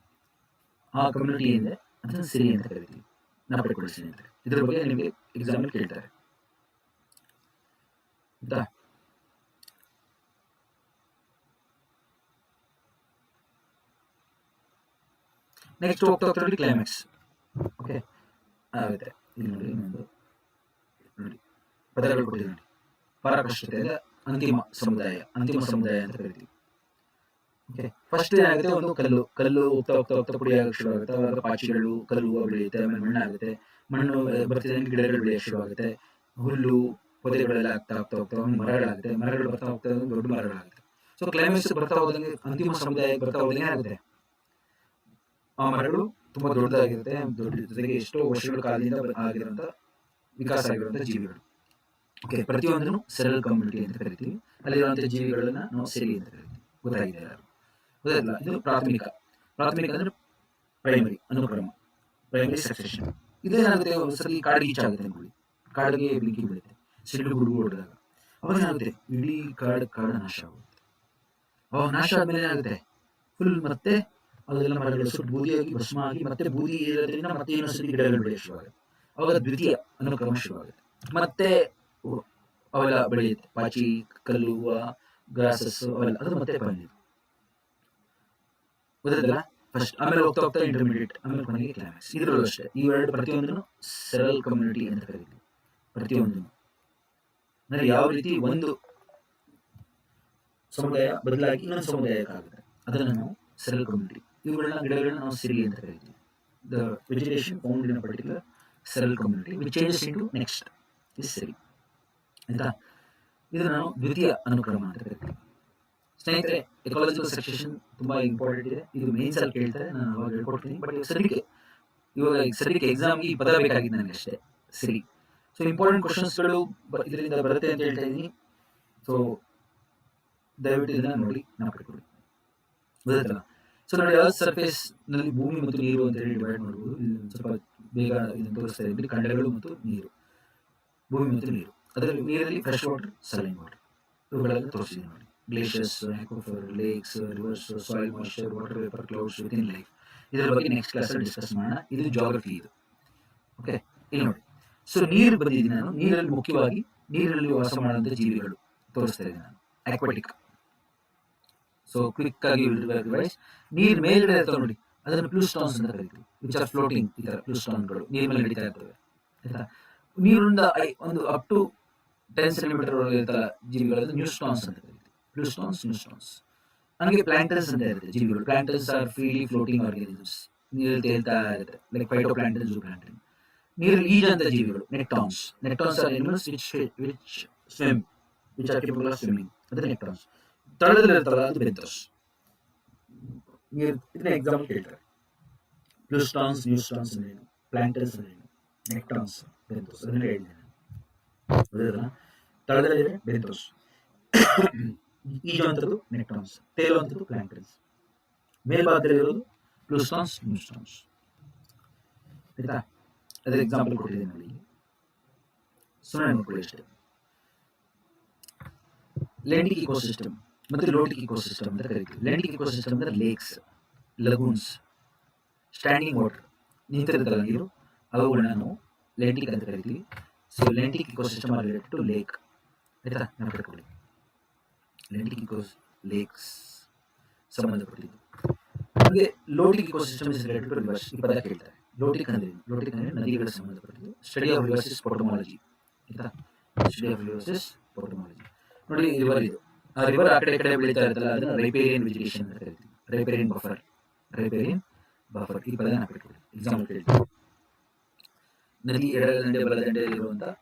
ಆ ಕಮ್ಯುನಿಟಿ ಇದೆ, ಅದನ್ನು ಸೆರಿ ಅಂತ ಕರಿತೀವಿ. ನೆನಪಿಟ್ಕೊಳ್ಳಿ ಅಂತ. ಇದ್ರ ಬಗ್ಗೆ ನಿಮಗೆ ಎಕ್ಸಾಮ್ ಕೇಳ್ತಾರೆ. ನೆಕ್ಸ್ಟ್ ಹೋಗ್ತಾ ಹೋಗ್ತಾ ನೋಡಿ ಕ್ಲೈಮ್ಯಾಕ್ಸ್. ಓಕೆ ಆಗುತ್ತೆ, ಇಲ್ಲಿ ನೋಡಿ ಇನ್ನೊಂದು ನೋಡಿ ಪದಗಳು ಕೊಟ್ಟಿದೆ ನೋಡಿ. ಪರಾಕಾಷ್ಠತೆಯಿಂದ ಅಂತಿಮ ಸಮುದಾಯ ಅಂತ ಕರಿತೀವಿ. ಓಕೆ, ಫಸ್ಟ್ ಏನಾಗುತ್ತೆ, ಒಂದು ಕಲ್ಲು ಹೋಗ್ತಾ ಹೋಗ್ತಾ ಹೋಗ್ತಾ ಪುಡಿ ಆಗಕ್ಕೆ ಶುರು ಆಗುತ್ತೆ. ಅವಾಗ ಪಾಚಿಗಳು, ಕಲ್ಲು ಬೆಳೆಯುತ್ತೆ, ಆಮೇಲೆ ಮಣ್ಣಾಗುತ್ತೆ. ಮಣ್ಣು ಬರ್ತಿದ್ದಂಗೆ ಗಿಡಗಳು ಬೆಳೆಯಕ್ಕೆ ಶುರು ಆಗುತ್ತೆ. ಹುಲ್ಲು ಪೊದೆಗಳೆಲ್ಲ ಆಗ್ತಾ ಹೋಗ್ತಾ ಮರಗಳಾಗುತ್ತೆ. ಮರಗಳು ಬರ್ತಾ ಹೋಗ್ತಾ ದೊಡ್ಡ ಮರಗಳಾಗುತ್ತೆ. ಸೊ ಕ್ಲೈಮ್ಯಾಕ್ಸ್ ಬರ್ತಾ ಹೋದಂಗೆ, ಅಂತಿಮ ಸಮುದಾಯ ಬರ್ತಾ ಹೋದಂಗೆ ಏನಾಗುತ್ತೆ, ಆ ಮರಗಳು ತುಂಬಾ ದೊಡ್ಡದಾಗಿರುತ್ತೆ. ಜೊತೆಗೆ ಎಷ್ಟೋ ವರ್ಷಗಳ ಕಾಲದಿಂದ ಆಗಿರುವಂತಹ ವಿಕಾಸ ಆಗಿರುವಂತಹ ಜೀವಿಗಳು. ಓಕೆ, ಪ್ರತಿಯೊಂದನ್ನು ಸೆರಲ್ ಕಮ್ಯುನಿಟಿ ಅಂತ ಕರಿತೀವಿ. ಅಲ್ಲಿರುವಂತಹ ಜೀವಿಗಳನ್ನ ನಾವು ಸೆರಿ ಅಂತ ಕರಿತೀವಿ. ಗೊತ್ತಾಗಿದೆ ಯಾರು? ಗೊತ್ತಾಗಿಲ್ಲ. ಇದು ಪ್ರಾಥಮಿಕ ಅಂದ್ರೆ ಪ್ರೈಮರಿ ಅನುಕ್ರಮ, ಪ್ರೈಮರಿ ಸಕ್ಸೆಷನ್. ಇದೇನಾಗುತ್ತೆ, ಒಂದ್ಸರಿ ಕಾಡಿಗೆ ಈಚಾಗುತ್ತೆ ಅನ್ಕೊಳ್ಳಿ, ಕಾಡಿಗೆ ಬೆಂಕಿ ಬೀಳುತ್ತೆ, ಸಿಡಿಲು ಗುಡುಗು ಹೊಡೆದಾಗ ಅವಾಗ ಏನಾಗುತ್ತೆ, ಇಡೀ ಕಾಡು ನಾಶ ಆಗುತ್ತೆ. ಅವಾಗ ನಾಶ ಆದ್ಮೇಲೆ ಏನಾಗುತ್ತೆ, ಫುಲ್ ಮತ್ತೆ ಅದೆಲ್ಲ ಮರಗಳು ಸುಟ್ಟು ಬೂದಿಯಾಗಿ ಭಸ್ಮ ಆಗಿ, ಮತ್ತೆ ಬೂದಿ ಇರೋದ್ರಿಂದ ಮತ್ತೆ ಇನ್ನೊಂದ್ಸರಿ ಗಿಡಗಳು ಬೆಳೆಯಕ್ಕೆ ಶುರುವಾಗುತ್ತೆ. ಅವಾಗ ದ್ವಿತೀಯ ಅನುಕ್ರಮ ಶುರುವಾಗುತ್ತೆ. ಮತ್ತೆ ಅವೆಲ್ಲ ಬೆಳೆಯುತ್ತೆ, ಪಾಚಿ, ಕಲ್ಲು, ಗ್ರಾಸಸ್ ಅವೆಲ್ಲ, ಅದು ಮತ್ತೆ ಬಂದಿದೆ. ಗೊತ್ತಿಲ್ಲ ಫಸ್ಟ್, ಆಮೇಲೆ ಹೋಗ್ತಾ ಹೋಗ್ತಾ ಇಂಟರ್ಮೀಡಿಯೇಟ್, ಆಮೇಲೆ ಕೊನೆಗೆ ಕ್ಲೈಮ್ಯಾಕ್ಸ್. ಇದರಲ್ಲೂ ಅಷ್ಟೇ, ಇವೆರಡು ಪ್ರತಿಯೊಂದನ್ನು ಸೆರಲ್ ಕಮ್ಯುನಿಟಿ ಅಂತ ಕರೀತೀವಿ. ಪ್ರತಿಯೊಂದನ್ನು ಅಂದ್ರೆ ಯಾವ ರೀತಿ ಒಂದು ಸಮುದಾಯ ಬದಲಾಗಿ ಇನ್ನೊಂದು ಸಮುದಾಯಕ್ಕಾಗುತ್ತೆ, ಅದನ್ನು ನಾವು ಸೆರಲ್ ಕಮ್ಯುನಿಟಿ. ಇವುಗಳನ್ನ ಗಿಡಗಳನ್ನ ನಾವು ಸೆರಿ ಅಂತ ಕರಿತೀವಿ. the vegetation found in a particular cell community which changes into next is ಸರಿ ಆಯ್ತಾ. ಇದು ನಾನು ದ್ವಿತೀಯ ಅನುಕ್ರಮ ಅಂತ ಕರಿತೀನಿ. ಸ್ನೇಹಿತರೆ, ಎಕಾಲಜಿಕಲ್ ಸಕ್ಸೆಷನ್ ತುಂಬಾ ಇಂಪಾರ್ಟೆಂಟ್ ಇದೆ. ಇದು ಮೇನ್ಸ್ ಅಲ್ಲಿ ಕೇಳ್ತಾರೆ, ನಾನು ಅವಾಗ ಹೇಳ್ಕೊಡ್ತೀನಿ. ಬಟ್ ಸದ್ಯಕ್ಕೆ ಎಕ್ಸಾಮ್ಗೆ ಈ ಪದ ಬೇಕಾಗಿದೆ ನನಗೆ ಅಷ್ಟೇ, ಸರಿ. ಸೊ ಇಂಪಾರ್ಟೆಂಟ್ ಕ್ವಶನ್ಸ್ಗಳು ಇದರಿಂದ ಬರುತ್ತೆ ಅಂತ ಹೇಳ್ತಾ ಇದ್ದೀನಿ. ಸೊ ದಯವಿಟ್ಟು ಇದನ್ನ ನೋಡಿ ನೆನಪಿಟ್ಕೊಳ್ಳಿ, ಗೊತ್ತಲ್ಲ. ಸೊ ನೋಡಿ, ಅರ್ತ್ ಸರ್ಫೇಸ್ ನಲ್ಲಿ ಭೂಮಿ ಮತ್ತು ನೀರು ಅಂತ ಹೇಳಿ ಡಿವೈಡ್ ಮಾಡಬಹುದು. ಸ್ವಲ್ಪ ಬೇಗ ಇದನ್ನು ತೋರಿಸ್ತಾ ಇದ್ದೀನಿ. ಖಂಡಗಳು ಮತ್ತು ನೀರು, ಭೂಮಿ ಮತ್ತು ನೀರು. ಅದರಲ್ಲಿ ನೀರಲ್ಲಿ ಫ್ರೆಶ್ ವಾಟರ್, ಸಲೈನ್ ವಾಟರ್, ಇವುಗಳೆಲ್ಲ ತೋರಿಸಿದ್ದೀನಿ ನೋಡಿ. Glaciers, aquifer, lakes, rivers, soil moisture, water vapour, clouds with in life. ಇದರ ಬಗ್ಗೆ ನೆಕ್ಸ್ಟ್ ಕ್ಲಾಸಲ್ಲಿ ಡಿಸ್ಕಸ್ ಮಾಡೋಣ. ಇದು ಜಾಗ್ರಫಿ ಇದು. ಓಕೆ, ಇಲ್ಲಿ ನೋಡಿ. ಸೊ ನೀರು ಬಂದಿದ್ದೀನಿ ನಾನು. ನೀರಲ್ಲಿ ಮುಖ್ಯವಾಗಿ ನೀರಲ್ಲಿ ವಾಸ ಮಾಡುವಂಥ ಜೀವಿಗಳು ತೋರಿಸ್ತಾ ಇದ್ದೀನಿ ನಾನು, ಆಕ್ವಾಟಿಕ್. ಸೊ ಕ್ವಿಕ್ ಆಗಿ ರಿವೈಸ್. ನೀರ್ ಮೇಲ್ಗಡೆ ಇರ್ತಾವೆ ನೋಡಿ, ಅದನ್ನು ಪ್ಲೂಸ್ಟಾನ್ಸ್ ಅಂತ ಕರಿತೀವಿ, ವಿಚ್ ಆರ್ ಫ್ಲೋಟಿಂಗ್. ಈ ತರ ಪ್ಲೂಸ್ಟಾನ್ಗಳು ನೀರ್ ಮೇಲೆ ನಡೀತಾ ಇರ್ತವೆ, ಆಯ್ತಾ. ನೀರಿಂದ ಒಂದು ಅಪ್ ಟು 10 ಸೆಂಟಿಮೀಟರ್ ಇರ್ತಲ್ಲ ಜೀವಿಗಳು, ನ್ಯೂಸ್ಟಾನ್ಸ್ ಅಂತ ಕರಿತೀವಿ. ಪ್ಲೂಸ್ಟಾನ್ಸ್, ನ್ಯೂಸ್ಟಾನ್ಸ್. ಹಂಗೆ ಪ್ಲಾಂಟನ್ಸ್ ಅಂತ ಇರುತ್ತೆ ಜೀವಿಗಳು. Planktons are freely floating organisms, ನೀರಲ್ಲಿ ತೇಲ್ತಾ ಇರುತ್ತೆ, like phytoplankton, zooplankton. ನೀರಲ್ಲಿ ಈಜಂತ ಜೀವಿಗಳು nektons. Nektons are animals which swim, which are capable of swimming, ಅದು ನೆಕ್ಟಾನ್ಸ್. ತಳದಲ್ಲಿ ಇರ್ತಾರಲ್ಲ ಅದು ಬೆಂಥೋಸ್. ಇದನ್ನ ಎಕ್ಸಾಂಪಲ್ ಕೇಳ್ತಾರೆ. ಪ್ಲೂಸ್ಟಾನ್ಸ್, ನ್ಯೂಸ್ಟಾನ್ಸ್ ಅಂದ್ರೇನು, ಪ್ಲಾಂಟನ್ಸ್ ಅಂದ್ರೇನು, ನೆಕ್ಟಾನ್ಸ್, ಬೆಂಥೋಸ್, ಅದನ್ನೆಲ್ಲ ಹೇಳಿದ್ದೇನೆ. ತಳದಲ್ಲಿದೆ ಬೆಂಥೋಸ್, ಈಜುವಂಥದ್ದು ನೆಕ್ಟಾನ್ಸ್, ತೇಲುವಂಥದ್ದು ಪ್ಲಾಂಟನ್ಸ್, ಮೇಲ್ಭಾಗದಲ್ಲಿರೋದು ಪ್ಲೂಸ್ಟಾನ್ಸ್, ನ್ಯೂಸ್ಟಾನ್ಸ್, ಆಯ್ತಾ. ಅದರ ಎಕ್ಸಾಂಪಲ್ ಕೊಟ್ಟಿದ್ದೇನೆ ನೋಡಿ, ಸುಮ್ಮನೆ ನೋಡ್ಕೊಳ್ಳಿ ಅಷ್ಟೇ. ಲೆಂಟಿಕ್ ಇಕೋಸಿಸ್ಟಮ್ ಮತ್ತು ಲೋಟಿಕ್ ಇಕೋಸಿಸ್ಟಮ್ ಅಂತ ಕರಿತೀವಿ. ಲೆಂಟಿಕ್ ಇಕೋಸಿಸ್ಟಮ್ ಅಂದ್ರೆ ಲೇಕ್ಸ್, ಲಗೂನ್ಸ್, ಸ್ಟ್ಯಾಂಡಿಂಗ್ ವಾಟರ್, ನಿಂತಿರುತ್ತಲ್ಲ ನೀರು, ಅವುಗಳನ್ನ ನಾವು ಲೆಂಟಿಕ್ ಅಂತ ಕರಿತೀವಿ. So lentic ecosystem are related to lake, ಆಯ್ತಾ, ನೆನಪಿಟ್ಕೊಳ್ಳಿ. ಲೆಂಟಿಕ್ ಲೇಕ್ಸ್ ಸಂಬಂಧಪಟ್ಟಿದ್ದು. ಹಾಗೆ lotic ecosystem is related to rivers. ಈ ಪದ ಕೇಳ್ತಾರೆ. ಲೋಟಿಕ್ ಅಂದ್ರೆ ನದಿಗಳ ಸಂಬಂಧಪಟ್ಟಿದ್ದು. Study of rivers is potamology, ಆಯ್ತಾ. Study of rivers is potamology. ನೋಡಿ, ರಿವರ್ ಇದು. ಆ ರಿವರ್ ಆ ಕಡೆ ಬೆಳೀತಾ ಇರುತ್ತಲ್ಲ, ಅದನ್ನ ರೈಪೇರಿಯನ್ ವೆಜಿಟೇಷನ್ ಅಂತ ಕರಿತೀವಿ. Riparian buffer, riparian buffer. ಈ ಪದ ನೆನಪಿಟ್ಕೊಳ್ಳಿ, ಎಕ್ಸಾಂಪಲ್ ಕೇಳ್ತೀವಿ. ನದಿ ಎಡದಂಡೆ ಬಲದಂಡೆಯಲ್ಲಿರುವಂತಹ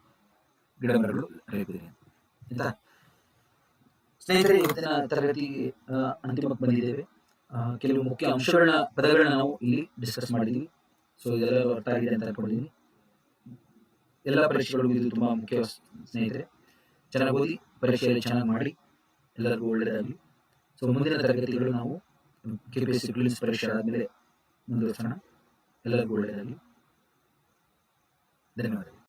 ಗಿಡ ಮರಗಳು ರೈಪೇರಿಯನ್, ಆಯ್ತಾ. ಸ್ನೇಹಿತರೆ, ಇವತ್ತಿನ ತರಗತಿ ಅಂತಿಮಕ್ಕೆ ಬಂದಿದ್ದೇವೆ. ಕೆಲವು ಮುಖ್ಯ ಅಂಶಗಳನ್ನ, ಪದಗಳನ್ನ ನಾವು ಇಲ್ಲಿ ಡಿಸ್ಕಸ್ ಮಾಡಿದ್ದೀವಿ. ಸೊ ಇದೆಲ್ಲ ಅರ್ಥ ಆಗಿದೆ ಅಂತ ಅನ್ಕೊಂಡಿದ್ದೀನಿ. ಎಲ್ಲ ಪರೀಕ್ಷೆಗಳಿಗೂ ಇದು ತುಂಬಾ ಮುಖ್ಯ ಸ್ನೇಹಿತರೆ. ಚೆನ್ನಾಗಿ ಓದಿ, ಪರೀಕ್ಷೆಯಲ್ಲಿ ಚೆನ್ನಾಗಿ ಮಾಡಿ, ಎಲ್ಲರಿಗೂ ಒಳ್ಳೆಯದಾಗಲಿ. ಸೊ ಮುಂದಿನ ತರಗತಿಗಳು ನಾವು KPSC ಪ್ರಿಲಿಮ್ಸ್ ಪರೀಕ್ಷೆ ಆದಮೇಲೆ ಮುಂದುವರಿಸೋಣ. ಎಲ್ಲರಿಗೂ ಒಳ್ಳೆಯದಾಗಲಿ. ಧನ್ಯವಾದಗಳು.